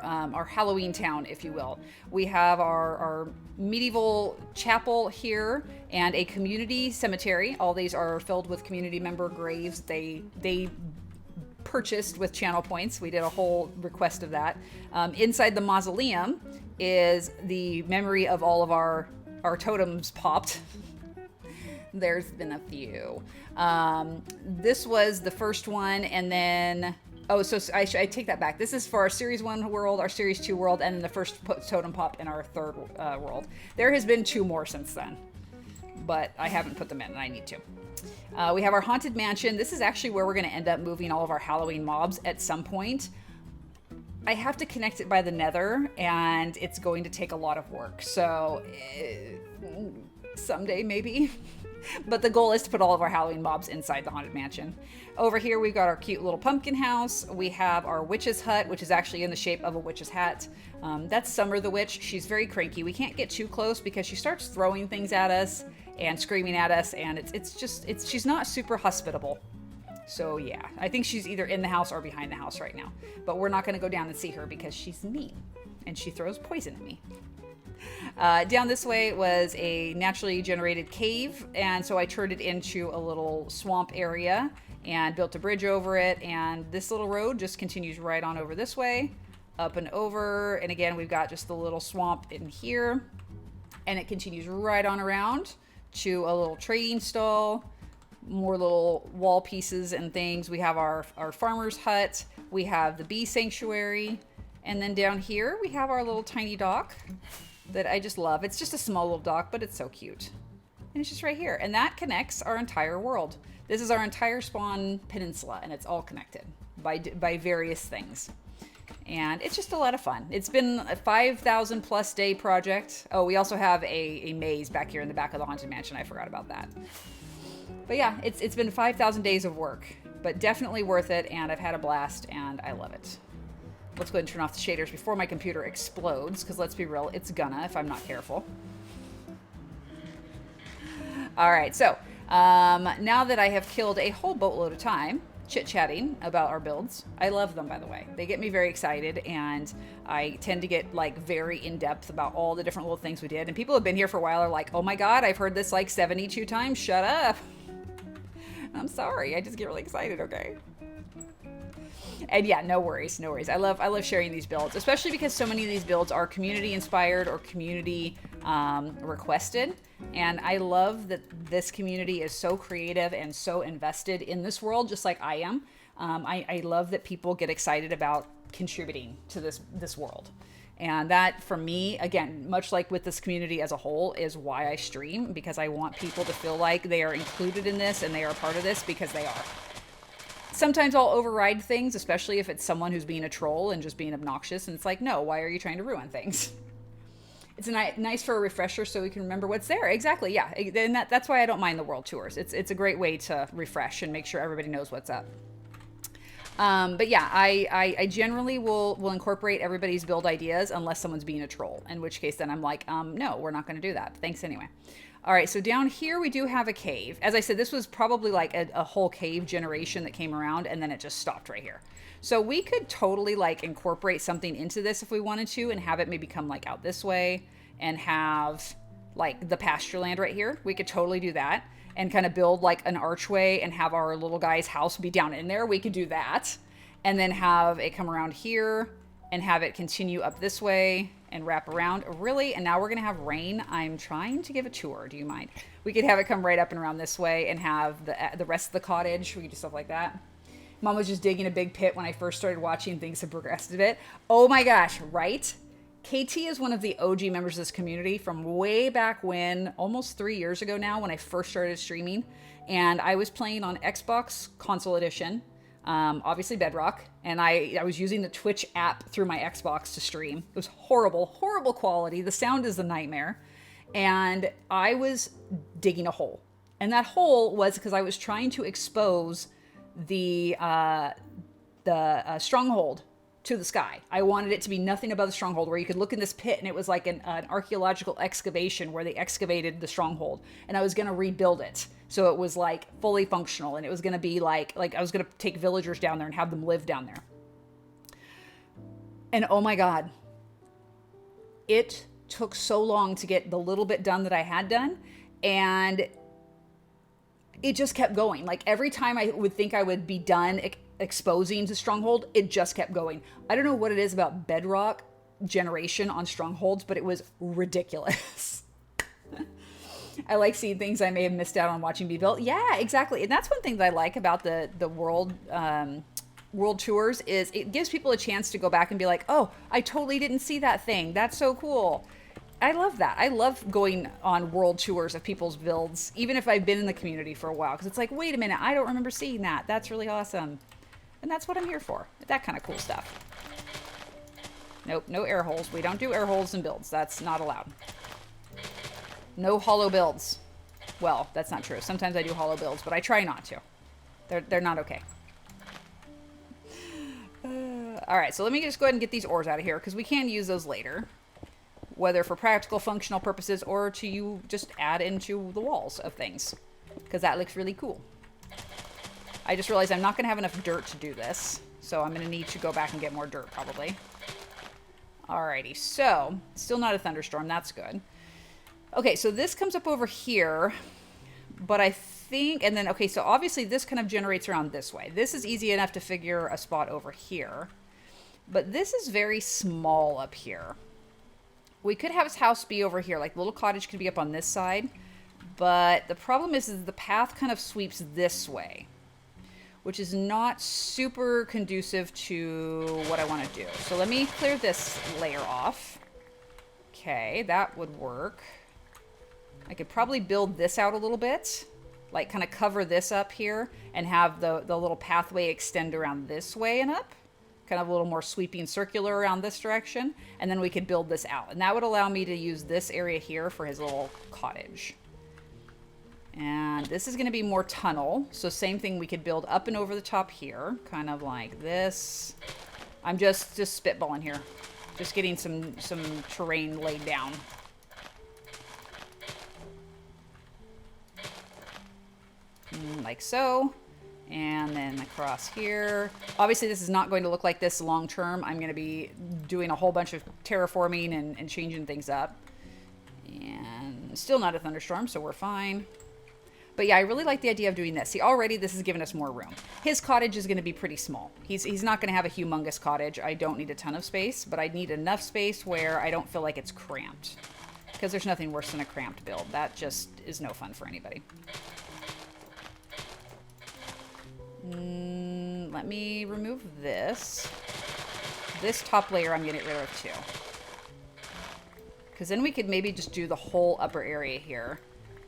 Halloween town, if you will. We have our medieval chapel here and a community cemetery. All these are filled with community member graves. They purchased with channel points. We did a whole request of that. Inside the mausoleum is the memory of all of our totems popped. There's been a few. This was the first one, and then... Oh, so I take that back. This is for our Series 1 world, our Series 2 world, and then the first totem pop in our 3rd world. There has been 2 more since then, but I haven't put them in, and I need to. We have our Haunted Mansion. This is actually where we're going to end up moving all of our Halloween mobs at some point. I have to connect it by the Nether, and it's going to take a lot of work, so someday maybe. But the goal is to put all of our Halloween mobs inside the Haunted Mansion. Over here, we've got our cute little pumpkin house. We have our witch's hut, which is actually in the shape of a witch's hat. That's Summer the witch. She's very cranky. We can't get too close because she starts throwing things at us and screaming at us, and she's not super hospitable. So yeah, I think she's either in the house or behind the house right now. But we're not going to go down and see her because she's mean, and she throws poison at me. Down this way was a naturally generated cave, and so I turned it into a little swamp area and built a bridge over it, and this little road just continues right on over this way, up and over, and again we've got just the little swamp in here, and it continues right on around to a little trading stall, more little wall pieces and things. We have our farmer's hut, we have the bee sanctuary, and then down here we have our little tiny dock that I just love. It's just a small little dock, but it's so cute. And it's just right here. And that connects our entire world. This is our entire spawn peninsula, and it's all connected by various things. And it's just a lot of fun. It's been a 5,000 plus day project. Oh, we also have a maze back here in the back of the Haunted Mansion. I forgot about that. But yeah, it's been 5,000 days of work, but definitely worth it. And I've had a blast, and I love it. Let's go ahead and turn off the shaders before my computer explodes, because let's be real, it's gonna if I'm not careful. All right, so now that I have killed a whole boatload of time chit-chatting about our builds, I love them, by the way. They get me very excited, and I tend to get like very in-depth about all the different little things we did. And people have been here for a while are like, oh my God, I've heard this like 72 times, shut up. I'm sorry, I just get really excited, okay? And yeah, no worries, no worries. I love sharing these builds, especially because so many of these builds are community inspired or community requested. And I love that this community is so creative and so invested in this world, just like I am. I love that people get excited about contributing to this world. And that, for me, again, much like with this community as a whole, is why I stream, because I want people to feel like they are included in this and they are a part of this, because they are. Sometimes I'll override things, especially if it's someone who's being a troll and just being obnoxious. And it's like, no, why are you trying to ruin things? It's nice for a refresher so we can remember what's there. Exactly, yeah. And that's why I don't mind the world tours. It's a great way to refresh and make sure everybody knows what's up. But yeah, I generally will incorporate everybody's build ideas unless someone's being a troll, in which case then I'm like, no, we're not going to do that. Thanks anyway. All right, so down here we do have a cave. As I said, this was probably like a whole cave generation that came around, and then it just stopped right here. So we could totally like incorporate something into this if we wanted to, and have it maybe come like out this way and have like the pasture land right here. We could totally do that and kind of build like an archway and have our little guy's house be down in there. We could do that, and then have it come around here and have it continue up this way and wrap around. Really? And now we're gonna have rain. I'm trying to give a tour. Do you mind? We could have it come right up and around this way and have the rest of the cottage. We could do stuff like that. Mom was just digging a big pit when I first started watching. Things have progressed a bit. Oh my gosh, right? KT is one of the OG members of this community from way back when, almost 3 years ago now, when I first started streaming. And I was playing on Xbox Console Edition, obviously Bedrock, and I was using the Twitch app through my Xbox to stream. It was horrible, horrible quality. The sound is a nightmare. And I was digging a hole. And that hole was because I was trying to expose the stronghold to the sky. I wanted it to be nothing above the stronghold, where you could look in this pit and it was like an archaeological excavation where they excavated the stronghold, and I was going to rebuild it so it was like fully functional, and it was going to be like I was going to take villagers down there and have them live down there. And oh my god, it took so long to get the little bit done that I had done, and it just kept going. Like every time I would think I would be done exposing the stronghold, it just kept going. I don't know what it is about Bedrock generation on strongholds, but it was ridiculous. I like seeing things I may have missed out on watching be built. Yeah, exactly. And that's one thing that I like about the world tours is it gives people a chance to go back and be like, oh, I totally didn't see that thing. That's so cool. I love that. I love going on world tours of people's builds, even if I've been in the community for a while, because it's like, wait a minute, I don't remember seeing that. That's really awesome. And that's what I'm here for. That kind of cool stuff. Nope, no air holes. We don't do air holes in builds. That's not allowed. No hollow builds. Well, that's not true. Sometimes I do hollow builds, but I try not to. They're not okay. All right, so let me just go ahead and get these ores out of here, because we can use those later, whether for practical, functional purposes, or to you just add into the walls of things, because that looks really cool. I just realized I'm not going to have enough dirt to do this, so I'm going to need to go back and get more dirt, probably. Alrighty, so, still not a thunderstorm, that's good. Okay, so this comes up over here, but I think, and then, okay, so obviously this kind of generates around this way. This is easy enough to figure a spot over here, but this is very small up here. We could have his house be over here, like the little cottage could be up on this side, but the problem is the path kind of sweeps this way, which is not super conducive to what I want to do. So let me clear this layer off. Okay, that would work. I could probably build this out a little bit, like kind of cover this up here and have the little pathway extend around this way and up, kind of a little more sweeping circular around this direction, and then we could build this out. And that would allow me to use this area here for his little cottage. And this is going to be more tunnel. So same thing, we could build up and over the top here, kind of like this. I'm just spitballing here. Just getting some terrain laid down. Like so. And then across here. Obviously this is not going to look like this long term. I'm going to be doing a whole bunch of terraforming and changing things up. And still not a thunderstorm, so we're fine. But yeah, I really like the idea of doing this. See, already this has given us more room. His cottage is going to be pretty small. He's not going to have a humongous cottage. I don't need a ton of space, but I need enough space where I don't feel like it's cramped. Because there's nothing worse than a cramped build. That just is no fun for anybody. Let me remove this. This top layer I'm going to get rid of too. Because then we could maybe just do the whole upper area here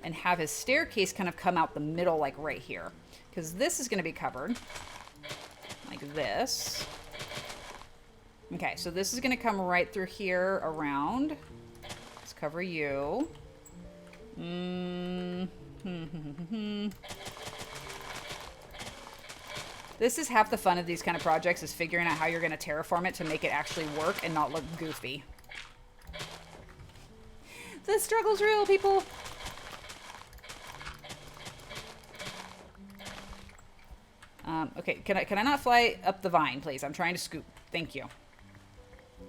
and have his staircase kind of come out the middle, like right here. Because this is going to be covered like this. Okay, so this is going to come right through here around. Let's cover you. This is half the fun of these kind of projects, is figuring out how you're going to terraform it to make it actually work and not look goofy. The struggle's real, people. Okay, can I not fly up the vine, please? I'm trying to scoop. Thank you.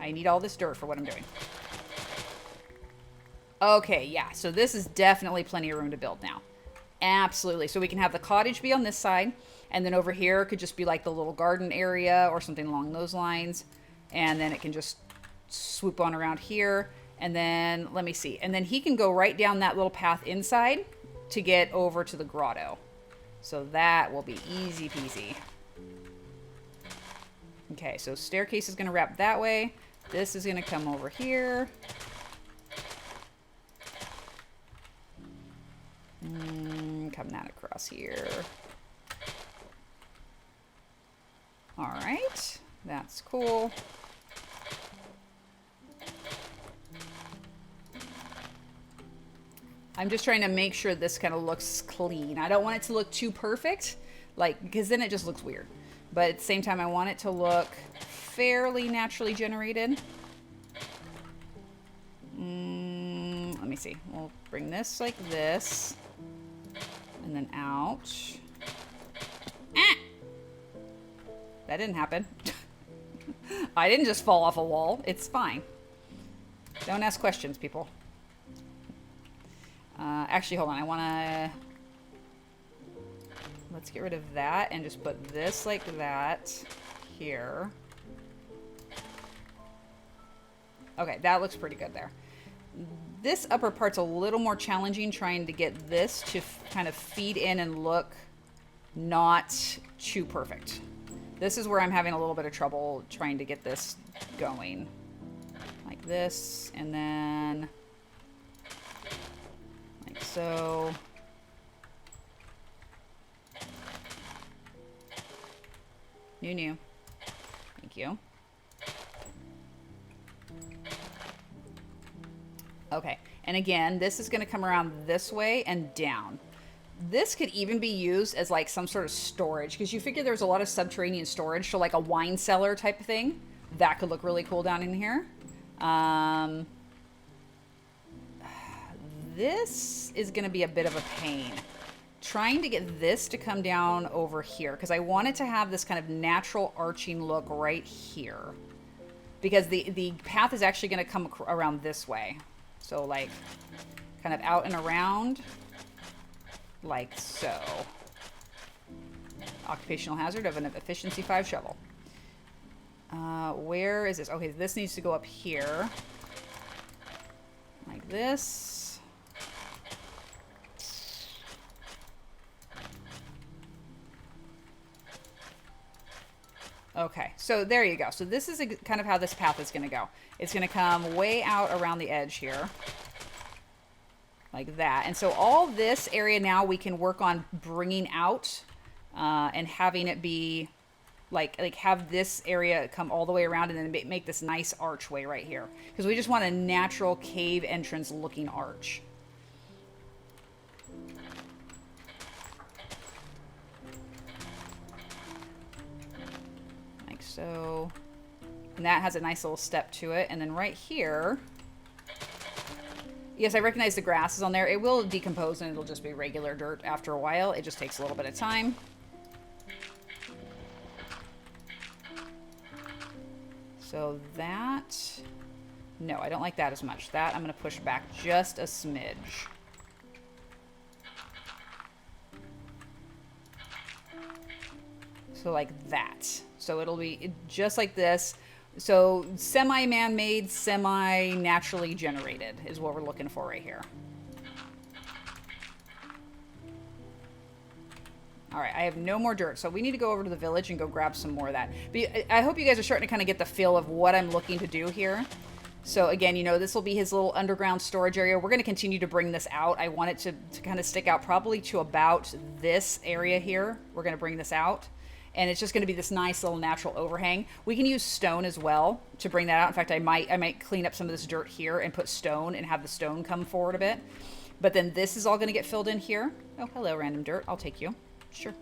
I need all this dirt for what I'm doing. Okay, yeah, so this is definitely plenty of room to build now. Absolutely. So we can have the cottage be on this side, and then over here could just be like the little garden area or something along those lines. And then it can just swoop on around here. And then, let me see. And then he can go right down that little path inside to get over to the grotto. So that will be easy peasy. Okay, so staircase is going to wrap that way. This is going to come over here. Come that across here. All right, that's cool. I'm just trying to make sure this kind of looks clean. I don't want it to look too perfect, like, because then it just looks weird. But at the same time, I want it to look fairly naturally generated. Let me see. We'll bring this like this. And then out. Ah! That didn't happen. I didn't just fall off a wall. It's fine. Don't ask questions, people. Actually, hold on. I want to... Let's get rid of that and just put this like that here. Okay, that looks pretty good there. This upper part's a little more challenging, trying to get this to kind of feed in and look not too perfect. This is where I'm having a little bit of trouble trying to get this going. Like this, and then like so. New. Thank you. Okay, and again, this is going to come around this way and down. This could even be used as like some sort of storage, because you figure there's a lot of subterranean storage, so like a wine cellar type of thing. That could look really cool down in here. This is going to be a bit of a pain. Trying to get this to come down over here, because I want it to have this kind of natural arching look right here. Because the path is actually going to come around this way. So like kind of out and around like so. Occupational hazard of an efficiency 5 shovel. Where is this? Okay, this needs to go up here. Like this. Okay, so there you go. So this is kind of how this path is going to go. It's going to come way out around the edge here. Like that. And so all this area now we can work on bringing out and having it be like have this area come all the way around and then make this nice archway right here. Because we just want a natural cave entrance looking arch. Like so. And that has a nice little step to it. And then right here, yes, I recognize the grass is on there. It will decompose and it'll just be regular dirt after a while. It just takes a little bit of time. So that, no, I don't like that as much. That I'm going to push back just a smidge. So like that. So it'll be just like this. So semi-man-made, semi-naturally generated is what we're looking for right here. All right, I have no more dirt, so we need to go over to the village and go grab some more of that. But I hope you guys are starting to kind of get the feel of what I'm looking to do here. So again, you know, this will be his little underground storage area. We're going to continue to bring this out. I want it to kind of stick out probably to about this area here. We're going to bring this out. And it's just going to be this nice little natural overhang. We can use stone as well to bring that out. In fact, I might clean up some of this dirt here and put stone and have the stone come forward a bit. But then this is all going to get filled in here. Oh, hello, random dirt. I'll take you. Sure.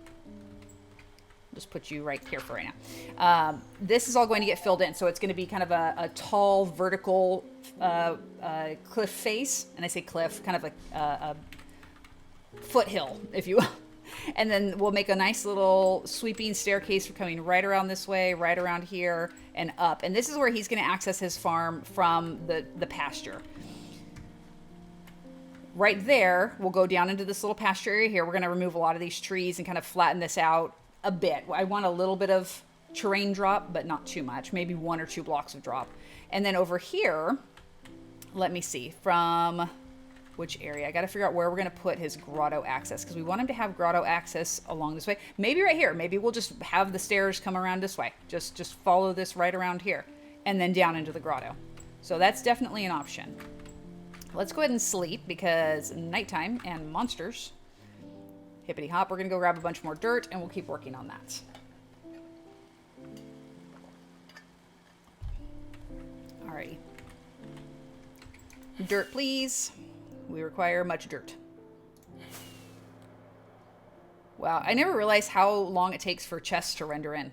Just put you right here for right now. This is all going to get filled in. So it's going to be kind of a tall, vertical cliff face. And I say cliff, kind of like a foothill, if you will. And then we'll make a nice little sweeping staircase for coming right around this way, right around here, and up. And this is where he's going to access his farm from the pasture. Right there, we'll go down into this little pasture area here. We're going to remove a lot of these trees and kind of flatten this out a bit. I want a little bit of terrain drop, but not too much. Maybe 1 or 2 blocks of drop. And then over here, let me see, from which area? I got to figure out where we're going to put his grotto access, because we want him to have grotto access along this way. Maybe right here. Maybe we'll just have the stairs come around this way. Just follow this right around here. and then down into the grotto. So that's definitely an option. Let's go ahead and sleep because nighttime and monsters. Hippity hop. We're going to go grab a bunch more dirt and we'll keep working on that. Alrighty. Dirt, please. We require much dirt. Wow, I never realized how long it takes for chests to render in.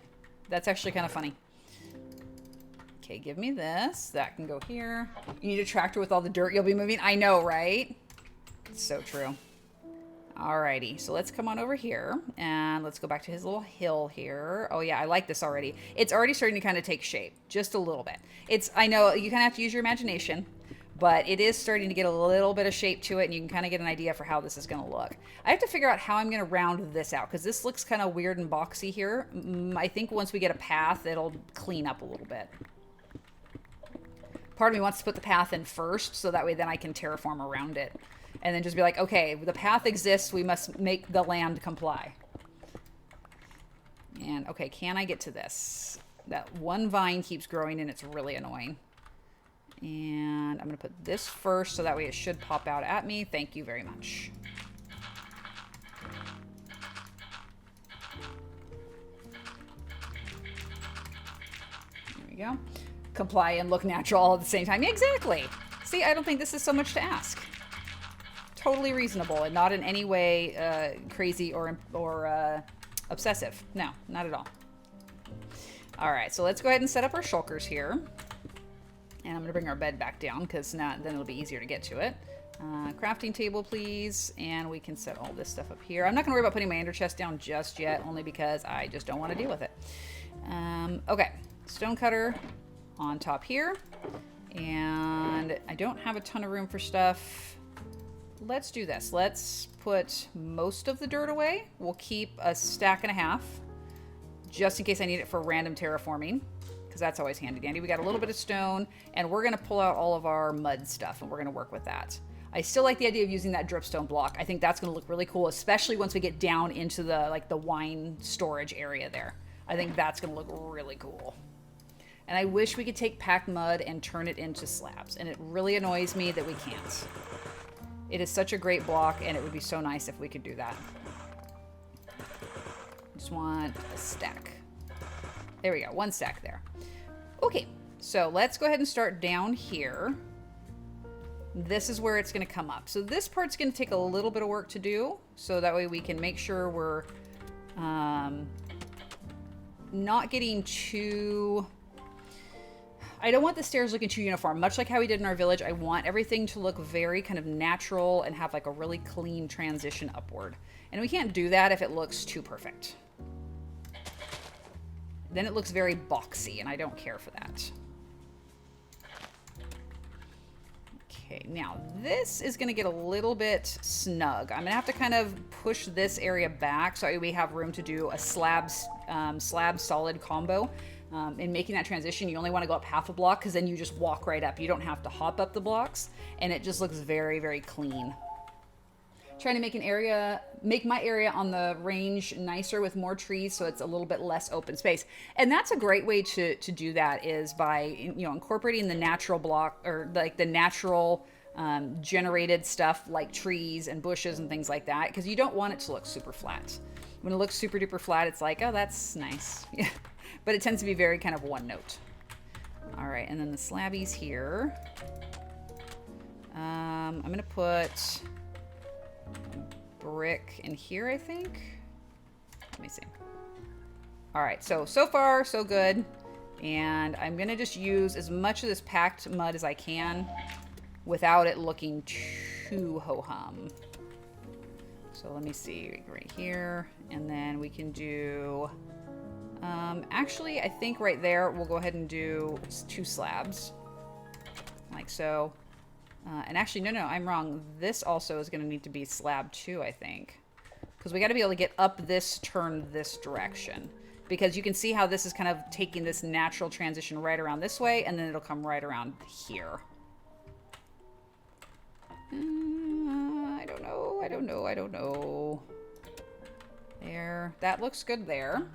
That's actually kind of funny. Okay, give me this. That can go here. You need a tractor with all the dirt you'll be moving. I know, right? It's so true. Alrighty, so let's come on over here and let's go back to his little hill here. Oh yeah, I like this already. It's already starting to kind of take shape, just a little bit. I know you kind of have to use your imagination, but it is starting to get a little bit of shape to it, and you can kind of get an idea for how this is going to look. I have to figure out how I'm going to round this out because this looks kind of weird and boxy here. I think once we get a path, it'll clean up a little bit. Part of me wants to put the path in first, so that way then I can terraform around it. And then just be like, okay, the path exists, we must make the land comply. And, okay, can I get to this? That one vine keeps growing and it's really annoying. And I'm going to put this first, so that way it should pop out at me. Thank you very much. There we go. Comply and look natural all at the same time. Exactly. See, I don't think this is so much to ask. Totally reasonable and not in any way crazy or obsessive. No, not at all. All right, so let's go ahead and set up our shulkers here. And I'm going to bring our bed back down because then it'll be easier to get to it. Crafting table, please. And we can set all this stuff up here. I'm not going to worry about putting my ender chest down just yet, only because I just don't want to deal with it. Okay, stone cutter on top here. And I don't have a ton of room for stuff. Let's do this. Let's put most of the dirt away. We'll keep a stack and a half just in case I need it for random terraforming, because that's always handy dandy. We got a little bit of stone, and we're going to pull out all of our mud stuff, and we're going to work with that. I still like the idea of using that dripstone block. I think that's going to look really cool, especially once we get down into the wine storage area there. I think that's going to look really cool. And I wish we could take packed mud and turn it into slabs, and it really annoys me that we can't. It is such a great block, and it would be so nice if we could do that. Just want a stack. There we go, one stack there. Okay, so let's go ahead and start down here. This is where it's going to come up. So this part's going to take a little bit of work to do, so that way we can make sure we're not getting too... I don't want the stairs looking too uniform. Much like how we did in our village, I want everything to look very kind of natural and have like a really clean transition upward. And we can't do that if it looks too perfect. Then it looks very boxy, and I don't care for that. Okay, now this is going to get a little bit snug. I'm going to have to kind of push this area back so we have room to do a slab solid combo. In making that transition, you only want to go up half a block because then you just walk right up. You don't have to hop up the blocks, and it just looks very, very clean. Trying to make my area on the range nicer with more trees, so it's a little bit less open space. And that's a great way to do that, is by incorporating the natural block, or like the natural generated stuff like trees and bushes and things like that, because you don't want it to look super flat. When it looks super duper flat, it's like, oh, that's nice. Yeah. But it tends to be very kind of one note. All right, and then the slabbies here. I'm going to put brick in here, I think. Let me see. All right, so far, so good. And I'm going to just use as much of this packed mud as I can without it looking too ho-hum. So let me see, right here. And then we can do... actually, I think right there, we'll go ahead and do 2 slabs. Like so. And actually, no, I'm wrong. This also is going to need to be slab 2, I think. Because we got to be able to get up this turn this direction. Because you can see how this is kind of taking this natural transition right around this way, and then it'll come right around here. I don't know. There. That looks good there.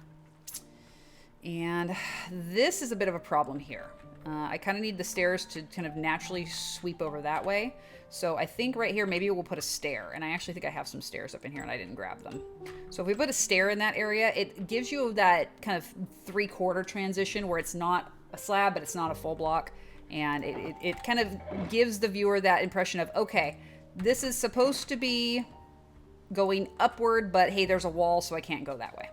And this is a bit of a problem here. I kind of need the stairs to kind of naturally sweep over that way. So I think right here, maybe we'll put a stair. And I actually think I have some stairs up in here and I didn't grab them. So if we put a stair in that area, it gives you that kind of 3/4 transition where it's not a slab, but it's not a full block. And it kind of gives the viewer that impression of, okay, this is supposed to be going upward, but hey, there's a wall, so I can't go that way.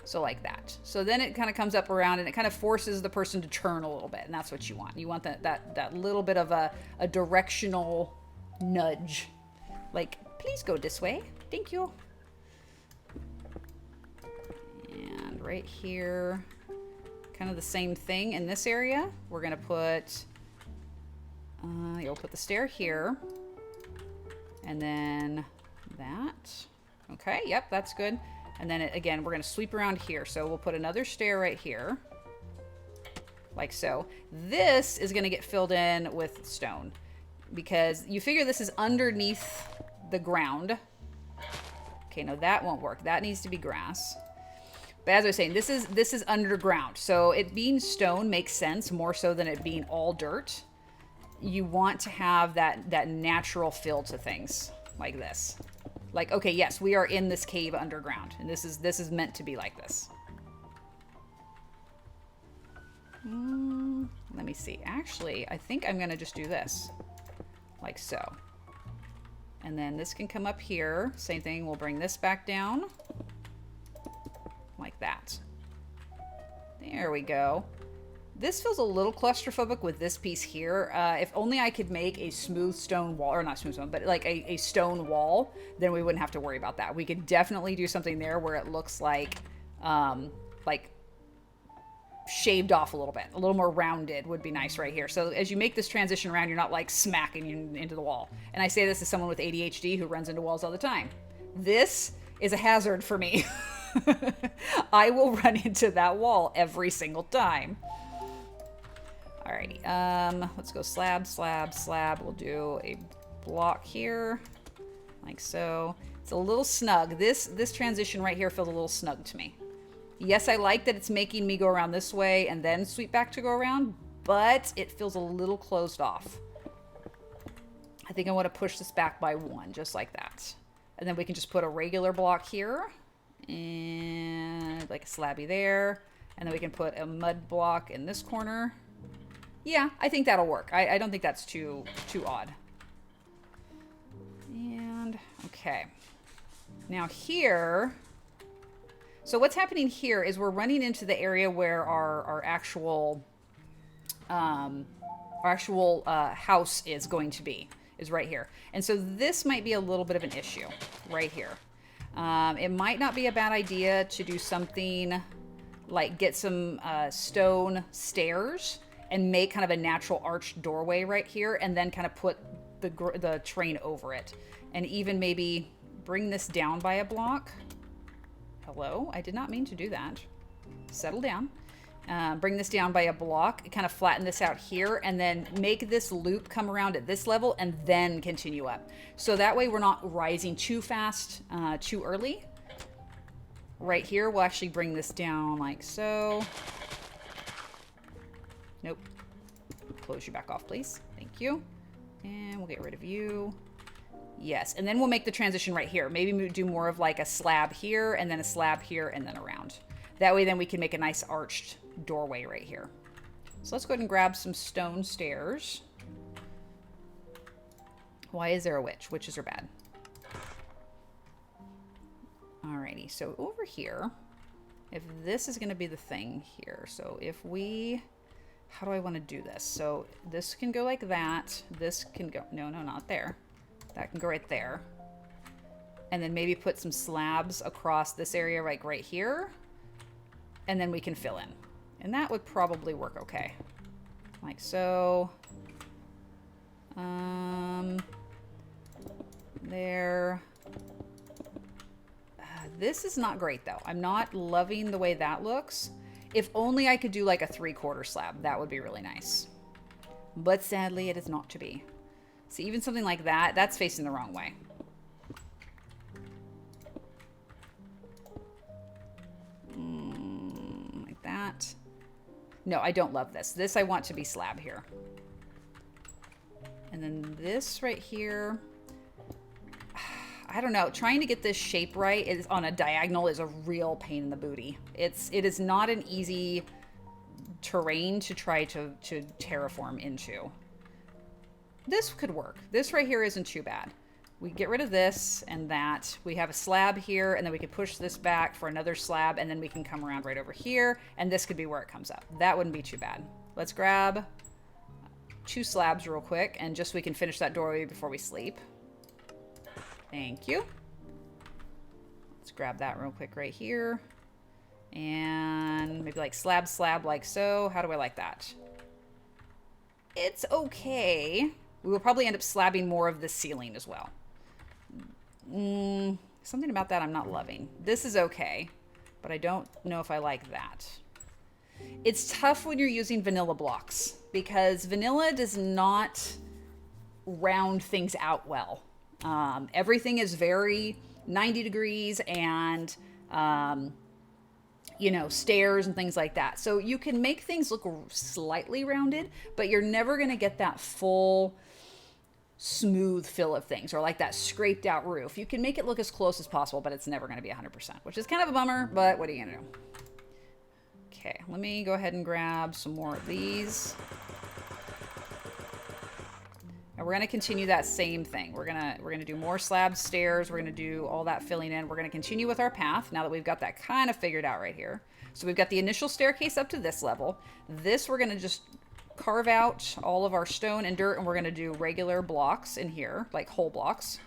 So like that. So then it kind of comes up around and it kind of forces the person to turn a little bit. And that's what you want. You want that little bit of a directional nudge. Like, please go this way. Thank you. And right here, kind of the same thing in this area. We're going to put, you'll put the stair here. And then that. Okay, yep, that's good. And then again, we're going to sweep around here. So we'll put another stair right here. Like so. This is going to get filled in with stone. Because you figure this is underneath the ground. Okay, no, that won't work. That needs to be grass. But as I was saying, this is underground. So it being stone makes sense more so than it being all dirt. You want to have that natural feel to things like this. Like, okay, yes, we are in this cave underground, and this is meant to be like this. Let me see. Actually, I think I'm gonna just do this, like so. And then this can come up here. Same thing. We'll bring this back down, like that. There we go. This feels a little claustrophobic with this piece here. If only I could make a smooth stone wall, or not smooth stone, but like a stone wall, then we wouldn't have to worry about that. We could definitely do something there where it looks like shaved off a little more rounded would be nice right here. So as you make this transition around, you're not like smacking into the wall. And I say this as someone with ADHD who runs into walls all the time. This is a hazard for me. I will run into that wall every single time. Alrighty, let's go slab, slab, slab. We'll do a block here, like so. It's a little snug. This transition right here feels a little snug to me. Yes, I like that it's making me go around this way and then sweep back to go around, but it feels a little closed off. I think I want to push this back by 1, just like that. And then we can just put a regular block here, and like a slabby there. And then we can put a mud block in this corner. Yeah, I think that'll work. I don't think that's too odd. And, okay. Now here, so what's happening here is we're running into the area where our actual house is going to be, is right here. And so this might be a little bit of an issue right here. It might not be a bad idea to do something like get some stone stairs and make kind of a natural arched doorway right here, and then kind of put the terrain over it. And even maybe bring this down by a block. Hello, I did not mean to do that. Settle down. Bring this down by a block, kind of flatten this out here, and then make this loop come around at this level and then continue up. So that way we're not rising too fast, too early. Right here, we'll actually bring this down like so. Nope. Close you back off, please. Thank you. And we'll get rid of you. Yes, and then we'll make the transition right here. Maybe do more of like a slab here, and then a slab here, and then around. That way then we can make a nice arched doorway right here. So let's go ahead and grab some stone stairs. Why is there a witch? Witches are bad. Alrighty, so over here, if this is going to be the thing here, so if we... How do I want to do this? So this can go like that. This can go... No, not there. That can go right there. And then maybe put some slabs across this area like right here. And then we can fill in. And that would probably work okay. Like so. There. This is not great though. I'm not loving the way that looks. If only I could do like a 3/4 slab. That would be really nice. But sadly, it is not to be. See, even something like that, that's facing the wrong way. Like that. No, I don't love this. This I want to be slab here. And then this right here, I don't know. Trying to get this shape right is on a diagonal is a real pain in the booty. It is not an easy terrain to try to terraform into. This could work. This right here isn't too bad. We get rid of this and that. We have a slab here, and then we could push this back for another slab, and then we can come around right over here, and this could be where it comes up. That wouldn't be too bad. Let's grab 2 slabs real quick, and just so we can finish that doorway before we sleep. Thank you. Let's grab that real quick right here. And maybe like slab, like so. How do I like that? It's okay. We will probably end up slabbing more of the ceiling as well. Something about that I'm not loving. This is okay, but I don't know if I like that. It's tough when you're using vanilla blocks because vanilla does not round things out well. Everything is very 90 degrees and, you know, stairs and things like that. So you can make things look slightly rounded, but you're never going to get that full smooth fill of things or like that scraped out roof. You can make it look as close as possible, but it's never going to be 100%, which is kind of a bummer, but what are you going to do? Okay, let me go ahead and grab some more of these. And we're going to continue that same thing. We're going to do more slab stairs. We're going to do all that filling in. We're going to continue with our path now that we've got that kind of figured out right here. So we've got the initial staircase up to this level. This we're going to just carve out all of our stone and dirt, and we're going to do regular blocks in here, like whole blocks.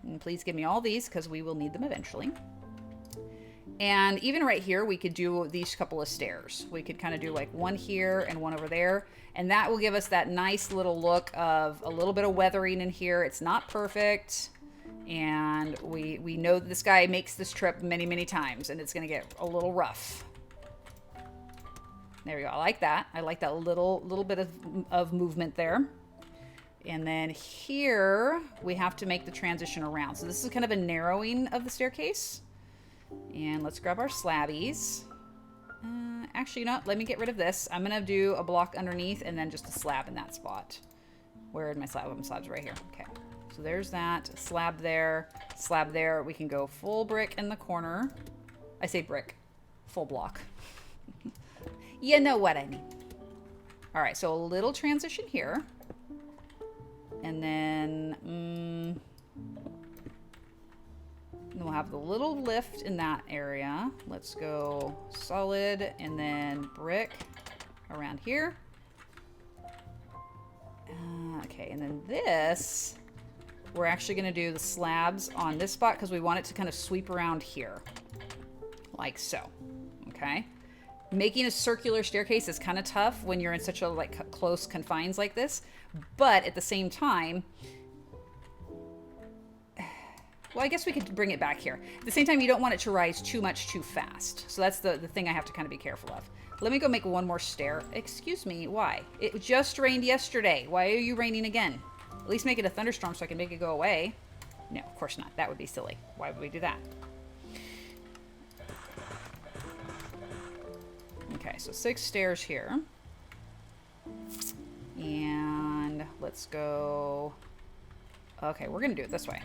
And please give me all these because we will need them eventually. And even right here, we could do these couple of stairs. We could kind of do like one here and one over there. And that will give us that nice little look of a little bit of weathering in here. It's not perfect. And we know that this guy makes this trip many, many times, and it's going to get a little rough. There we go. I like that. I like that little bit of movement there. And then here we have to make the transition around. So this is kind of a narrowing of the staircase. And let's grab our slabbies. Actually, you know what? Let me get rid of this. I'm going to do a block underneath and then just a slab in that spot. Where are my slab? My slabs right here. Okay. So there's that. Slab there. Slab there. We can go full brick in the corner. I say brick. Full block. You know what I mean. All right. So a little transition here. And then we'll have the little lift in that area. Let's go solid and then brick around here. Okay, and then this, we're actually going to do the slabs on this spot because we want it to kind of sweep around here. Like so. Okay. Making a circular staircase is kind of tough when you're in such a like close confines like this. But at the same time, well, I guess we could bring it back here. At the same time, you don't want it to rise too much too fast. So that's the thing I have to kind of be careful of. Let me go make one more stair. Excuse me, why? It just rained yesterday. Why are you raining again? At least make it a thunderstorm so I can make it go away. No, of course not. That would be silly. Why would we do that? Okay, so 6 stairs here. And let's go. Okay, we're going to do it this way.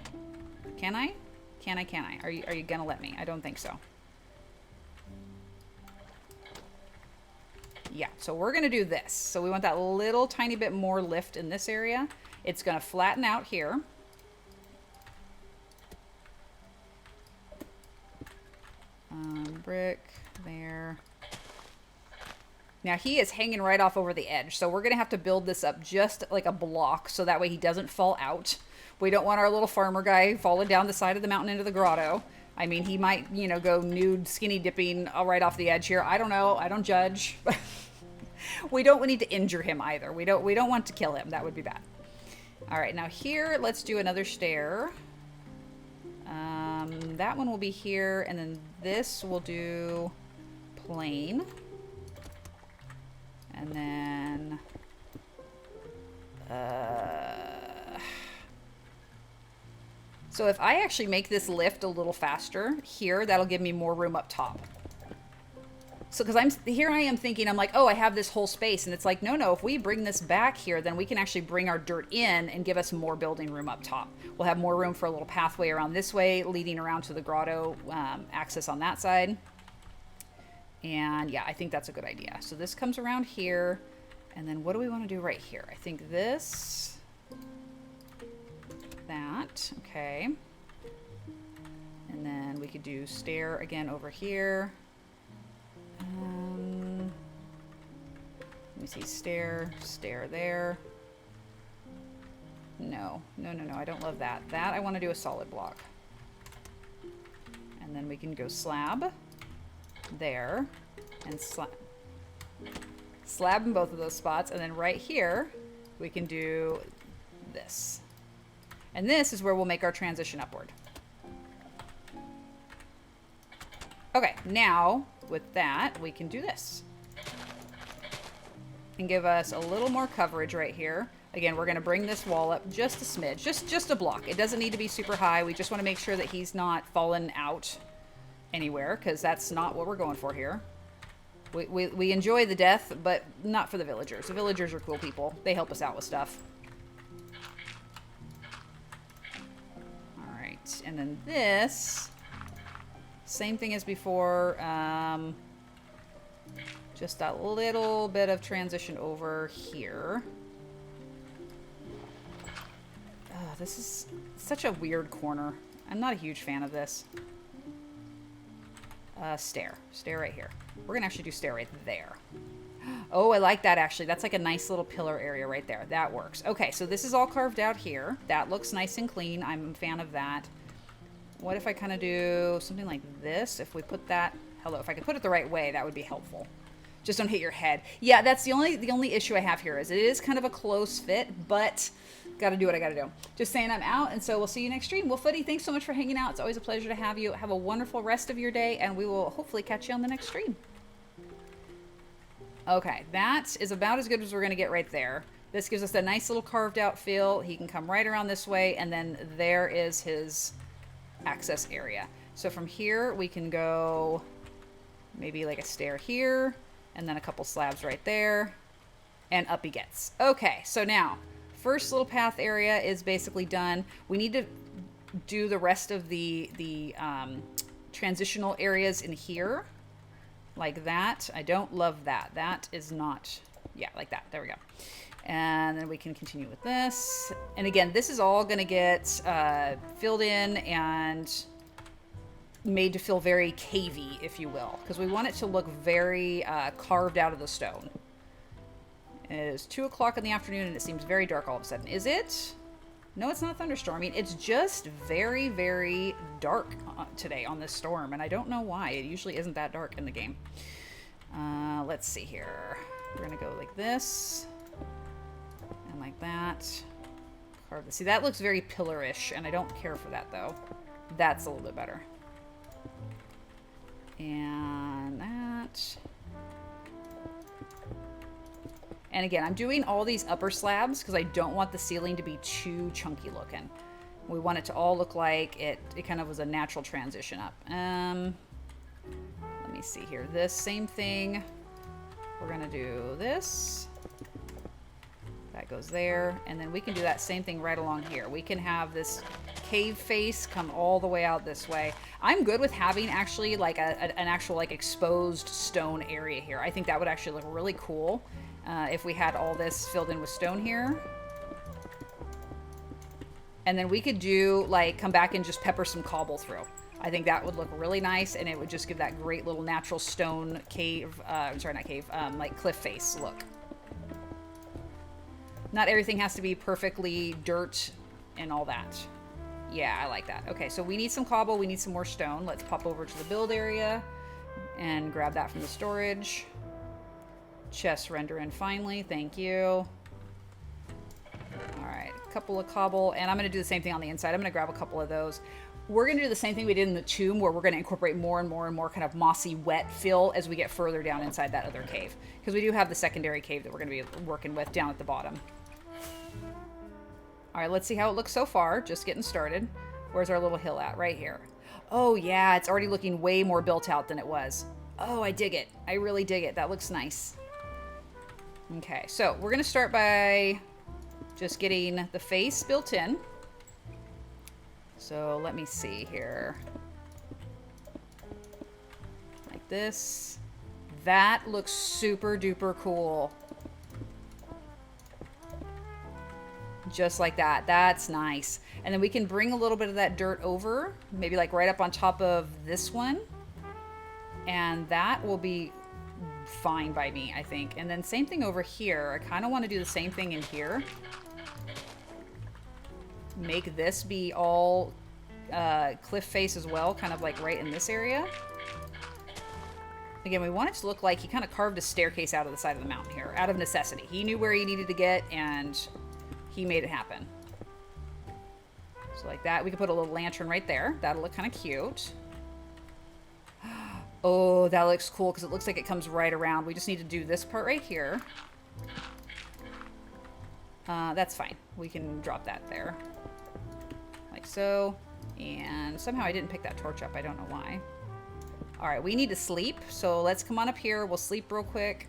Can I? Can I? Are you going to let me? I don't think so. Yeah, so we're going to do this. So we want that little tiny bit more lift in this area. It's going to flatten out here. Brick there. Now he is hanging right off over the edge. So we're going to have to build this up just like a block so that way he doesn't fall out. We don't want our little farmer guy falling down the side of the mountain into the grotto. I mean, he might, you know, go nude skinny dipping right off the edge here. I don't know. I don't judge. We don't need to injure him either. We don't want to kill him. That would be bad. All right, now here, let's do another stair. That one will be here, and then this will do plain. And then so if I actually make this lift a little faster here, that'll give me more room up top. So, because I am thinking, I'm like, oh, I have this whole space. And it's like, no, if we bring this back here, then we can actually bring our dirt in and give us more building room up top. We'll have more room for a little pathway around this way, leading around to the grotto access on that side. And yeah, I think that's a good idea. So this comes around here. And then what do we want to do right here? I think this, that, okay. And then we could do stair again over here. Let me see, stair there. No, I don't love that. That I want to do a solid block. And then we can go slab there and slab in both of those spots. And then right here, we can do this. And this is where we'll make our transition upward. Okay, now with that, we can do this. And give us a little more coverage right here. Again, we're gonna bring this wall up just a smidge, just a block. It doesn't need to be super high. We just wanna make sure that he's not fallen out anywhere, because that's not what we're going for here. We enjoy the death, but not for the villagers. The villagers are cool people. They help us out with stuff. All right, and then this, same thing as before. Just a little bit of transition over here. This is such a weird corner. I'm not a huge fan of this. Stair right here. We're gonna actually do stair right there. Oh, I like that actually. That's like a nice little pillar area right there. That works. Okay, so this is all carved out here. That looks nice and clean. I'm a fan of that. What if I kind of do something like this? If we put that, if I could put it the right way, that would be helpful. Just don't hit your head. Yeah, that's the only issue I have here is it is kind of a close fit, but gotta do what I gotta do. Just saying I'm out, and so we'll see you next stream. Well, Footy, thanks so much for hanging out. It's always a pleasure to have you. Have a wonderful rest of your day, and we will hopefully catch you on the next stream. Okay, that is about as good as we're gonna get right there. This gives us a nice little carved out feel. He can come right around this way, and then there is his access area. So from here, we can go maybe like a stair here, and then a couple slabs right there, and up he gets. Okay, so now, first little path area is basically done. We need to do the rest of the transitional areas in here, like that. I don't love that. That is not, yeah, like that. There we go. And then we can continue with this. And again, this is all gonna get filled in and made to feel very cavey, if you will, because we want it to look very carved out of the stone. It is 2 o'clock in the afternoon and it seems very dark all of a sudden. Is it? No, it's not thunderstorming. It's just very, very dark today on this storm, and I don't know why. It usually isn't that dark in the game. Let's see here. We're gonna go like this and like that. Carve this. See, that looks very pillarish, and I don't care for that though. That's a little bit better. And that. And again, I'm doing all these upper slabs because I don't want the ceiling to be too chunky looking. We want it to all look like it kind of was a natural transition up. Let me see here. This same thing. We're gonna do this. That goes there. And then we can do that same thing right along here. We can have this cave face come all the way out this way. I'm good with having actually like an actual like exposed stone area here. I think that would actually look really cool if we had all this filled in with stone here. And then we could do like come back and just pepper some cobble through. I think that would look really nice, and it would just give that great little natural stone cave, sorry, not cave, like cliff face look. Not everything has to be perfectly dirt and all that. Yeah, I like that. Okay, so we need some cobble, we need some more stone. Let's pop over to the build area and grab that from the storage. Chest render in finally, thank you. All right, a couple of cobble, and I'm gonna do the same thing on the inside. I'm gonna grab a couple of those. We're gonna do the same thing we did in the tomb, where we're gonna incorporate more and more and more kind of mossy, wet fill as we get further down inside that other cave. Because we do have the secondary cave that we're gonna be working with down at the bottom. All right, let's see how it looks so far. Just getting started. Where's our little hill at? Right here. Oh yeah, it's already looking way more built out than it was. Oh, I dig it. I really dig it. That looks nice. Okay, so we're going to start by just getting the face built in. So let me see here. Like this. That looks super duper cool. Just like that. That's nice. And then we can bring a little bit of that dirt over, maybe like right up on top of this one. And that will be fine by me, I think. And then same thing over here. I kind of want to do the same thing in here. Make this be all cliff face as well, kind of like right in this area. Again, we want it to look like he kind of carved a staircase out of the side of the mountain here, out of necessity. He knew where he needed to get, and he made it happen. So like that. We could put a little lantern right there. That'll look kind of cute. Oh, that looks cool because it looks like it comes right around. We just need to do this part right here. That's fine. We can drop that there. Like so. And somehow I didn't pick that torch up. I don't know why. All right, we need to sleep. So let's come on up here. We'll sleep real quick.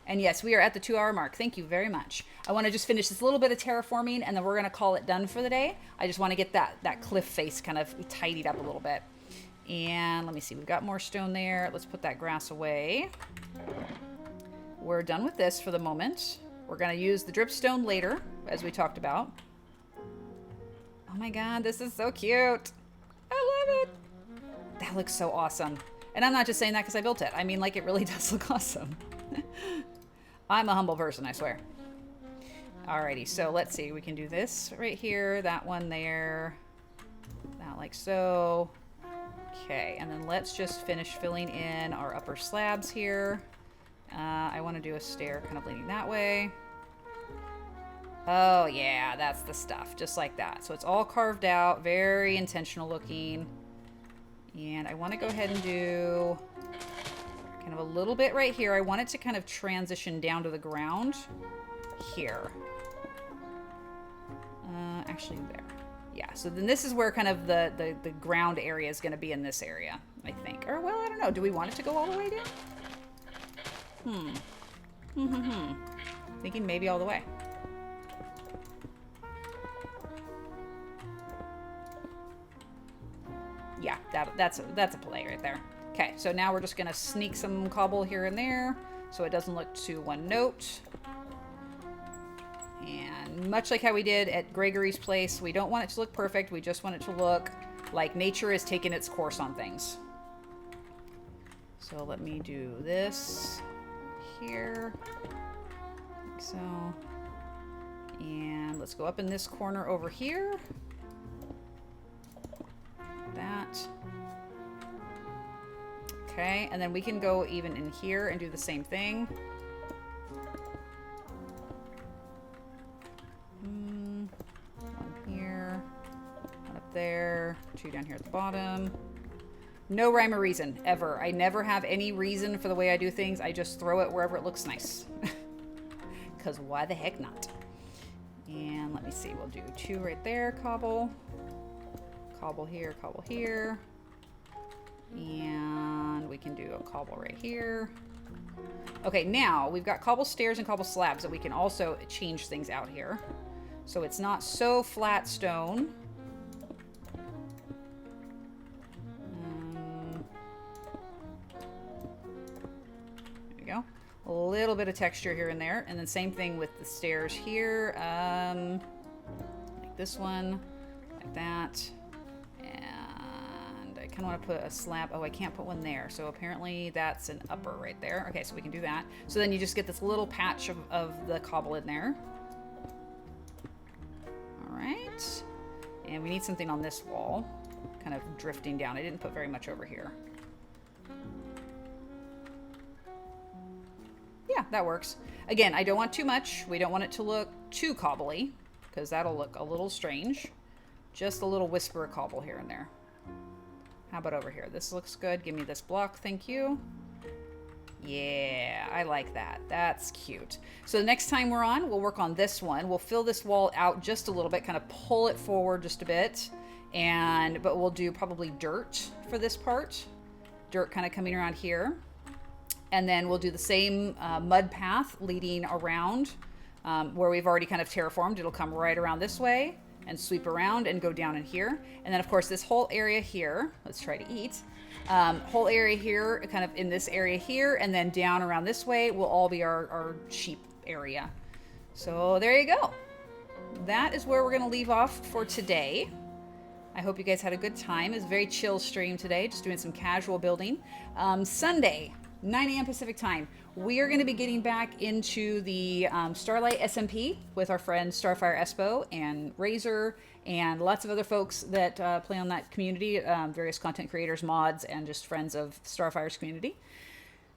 And yes, we are at the 2-hour mark. Thank you very much. I want to just finish this little bit of terraforming, and then we're going to call it done for the day. I just want to get that cliff face kind of tidied up a little bit. And let me see. We've got more stone there. Let's put that grass away. We're done with this for the moment. We're going to use the dripstone later, as we talked about. Oh my god, this is so cute. I love it. That looks so awesome. And I'm not just saying that because I built it. I mean, like, it really does look awesome. I'm a humble person, I swear. Alrighty, so let's see. We can do this right here, that one there, that like so. Okay, and then let's just finish filling in our upper slabs here. I want to do a stair kind of leaning that way. Oh yeah, that's the stuff, just like that. So it's all carved out, very intentional looking. And I want to go ahead and do kind of a little bit right here. I want it to kind of transition down to the ground here. Actually there. Yeah, so then this is where kind of the ground area is going to be in this area, I think. Or, well, I don't know. Do we want it to go all the way down? Thinking maybe all the way. Yeah, that's a play right there. Okay, so now we're just going to sneak some cobble here and there so it doesn't look too one note. And much like how we did at Gregory's place, we don't want it to look perfect. We just want it to look like nature is taking its course on things. So let me do this here, like so. And let's go up in this corner over here. That. Okay, and then we can go even in here and do the same thing. One here, one up there, 2 down here at the bottom. No rhyme or reason, ever. I never have any reason for the way I do things. I just throw it wherever it looks nice. Because why the heck not? And let me see, we'll do 2 right there, cobble. Cobble here, cobble here. And we can do a cobble right here. Okay, now we've got cobble stairs and cobble slabs that we can also change things out here. So it's not so flat stone. There we go. A little bit of texture here and there. And then same thing with the stairs here. Like this one, like that. I kind of want to put a slab. Oh, I can't put one there. So apparently that's an upper right there. Okay, so we can do that. So then you just get this little patch of the cobble in there. All right. And we need something on this wall, kind of drifting down. I didn't put very much over here. Yeah, that works. Again, I don't want too much. We don't want it to look too cobbly because that'll look a little strange. Just a little whisper of cobble here and there. How about over here? This looks good. Give me this block. Thank you. Yeah, I like that. That's cute. So the next time we're on, we'll work on this one. We'll fill this wall out just a little bit, kind of pull it forward just a bit. But we'll do probably dirt for this part. Dirt kind of coming around here. And then we'll do the same mud path leading around where we've already kind of terraformed. It'll come right around this way and sweep around and go down in here. And then of course this whole area here, let's try to eat. Whole area here, kind of in this area here, and then down around this way will all be our sheep area. So there you go. That is where we're going to leave off for today. I hope you guys had a good time. It's a very chill stream today, just doing some casual building. Sunday, 9 a.m. Pacific time, we are going to be getting back into the Starlight SMP with our friend Starfire Espo and Razor and lots of other folks that play on that community, various content creators, mods, and just friends of Starfire's community.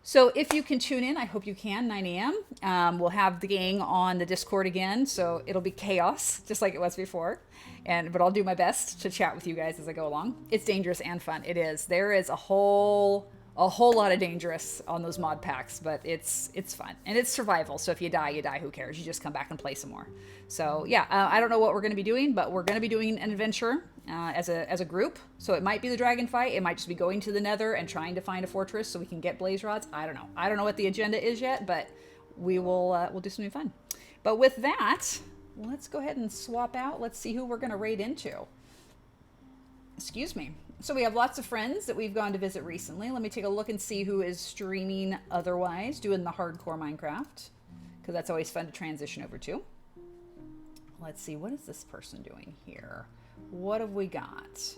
So if you can tune in, I hope you can, 9 a.m. We'll have the gang on the Discord again, so it'll be chaos, just like it was before. But I'll do my best to chat with you guys as I go along. It's dangerous and fun. It is. There is a whole lot of dangerous on those mod packs, but it's fun. And it's survival, so if you die, you die. Who cares? You just come back and play some more. So yeah, I don't know what we're going to be doing, but we're going to be doing an adventure as a group. So it might be the dragon fight. It might just be going to the nether and trying to find a fortress so we can get blaze rods. I don't know. I don't know what the agenda is yet, but we'll do something fun. But with that, let's go ahead and swap out. Let's see who we're going to raid into. Excuse me. So we have lots of friends that we've gone to visit recently. Let me take a look and see who is streaming otherwise, doing the hardcore Minecraft, because that's always fun to transition over to. Let's see, what is this person doing here? What have we got?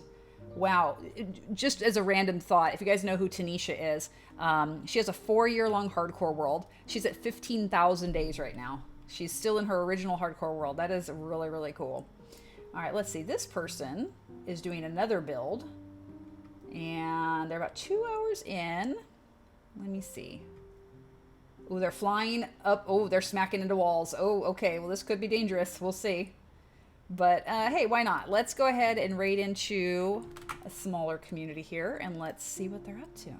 Wow, just as a random thought, if you guys know who Tanisha is, she has a 4-year-long hardcore world. She's at 15,000 days right now. She's still in her original hardcore world. That is really, really cool. All right, let's see. This person is doing another build, and they're about 2 hours in. Let me see. Oh, they're flying up. Oh, they're smacking into walls. Oh, okay. Well, this could be dangerous. We'll see. But hey, why not? Let's go ahead and raid into a smaller community here, and let's see what they're up to.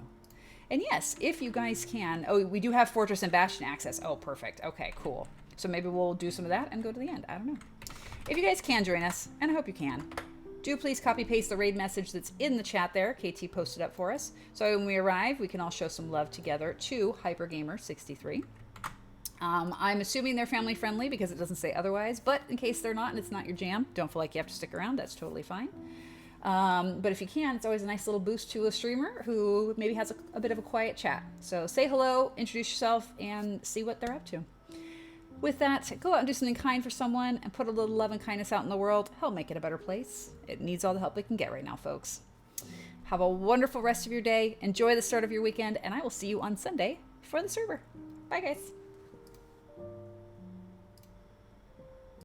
And yes, if you guys can. Oh, we do have Fortress and Bastion access. Oh, perfect. Okay, cool. So maybe we'll do some of that and go to the end. I don't know. If you guys can join us, and I hope you can, do please copy paste the raid message that's in the chat there. KT posted up for us. So when we arrive, we can all show some love together to HyperGamer63. I'm assuming they're family friendly because it doesn't say otherwise, but in case they're not and it's not your jam, don't feel like you have to stick around. That's totally fine. But if you can, it's always a nice little boost to a streamer who maybe has a bit of a quiet chat. So say hello, introduce yourself, and see what they're up to. With that, go out and do something kind for someone and put a little love and kindness out in the world. Help make it a better place. It needs all the help it can get right now, folks. Have a wonderful rest of your day. Enjoy the start of your weekend, and I will see you on Sunday for the server. Bye, guys.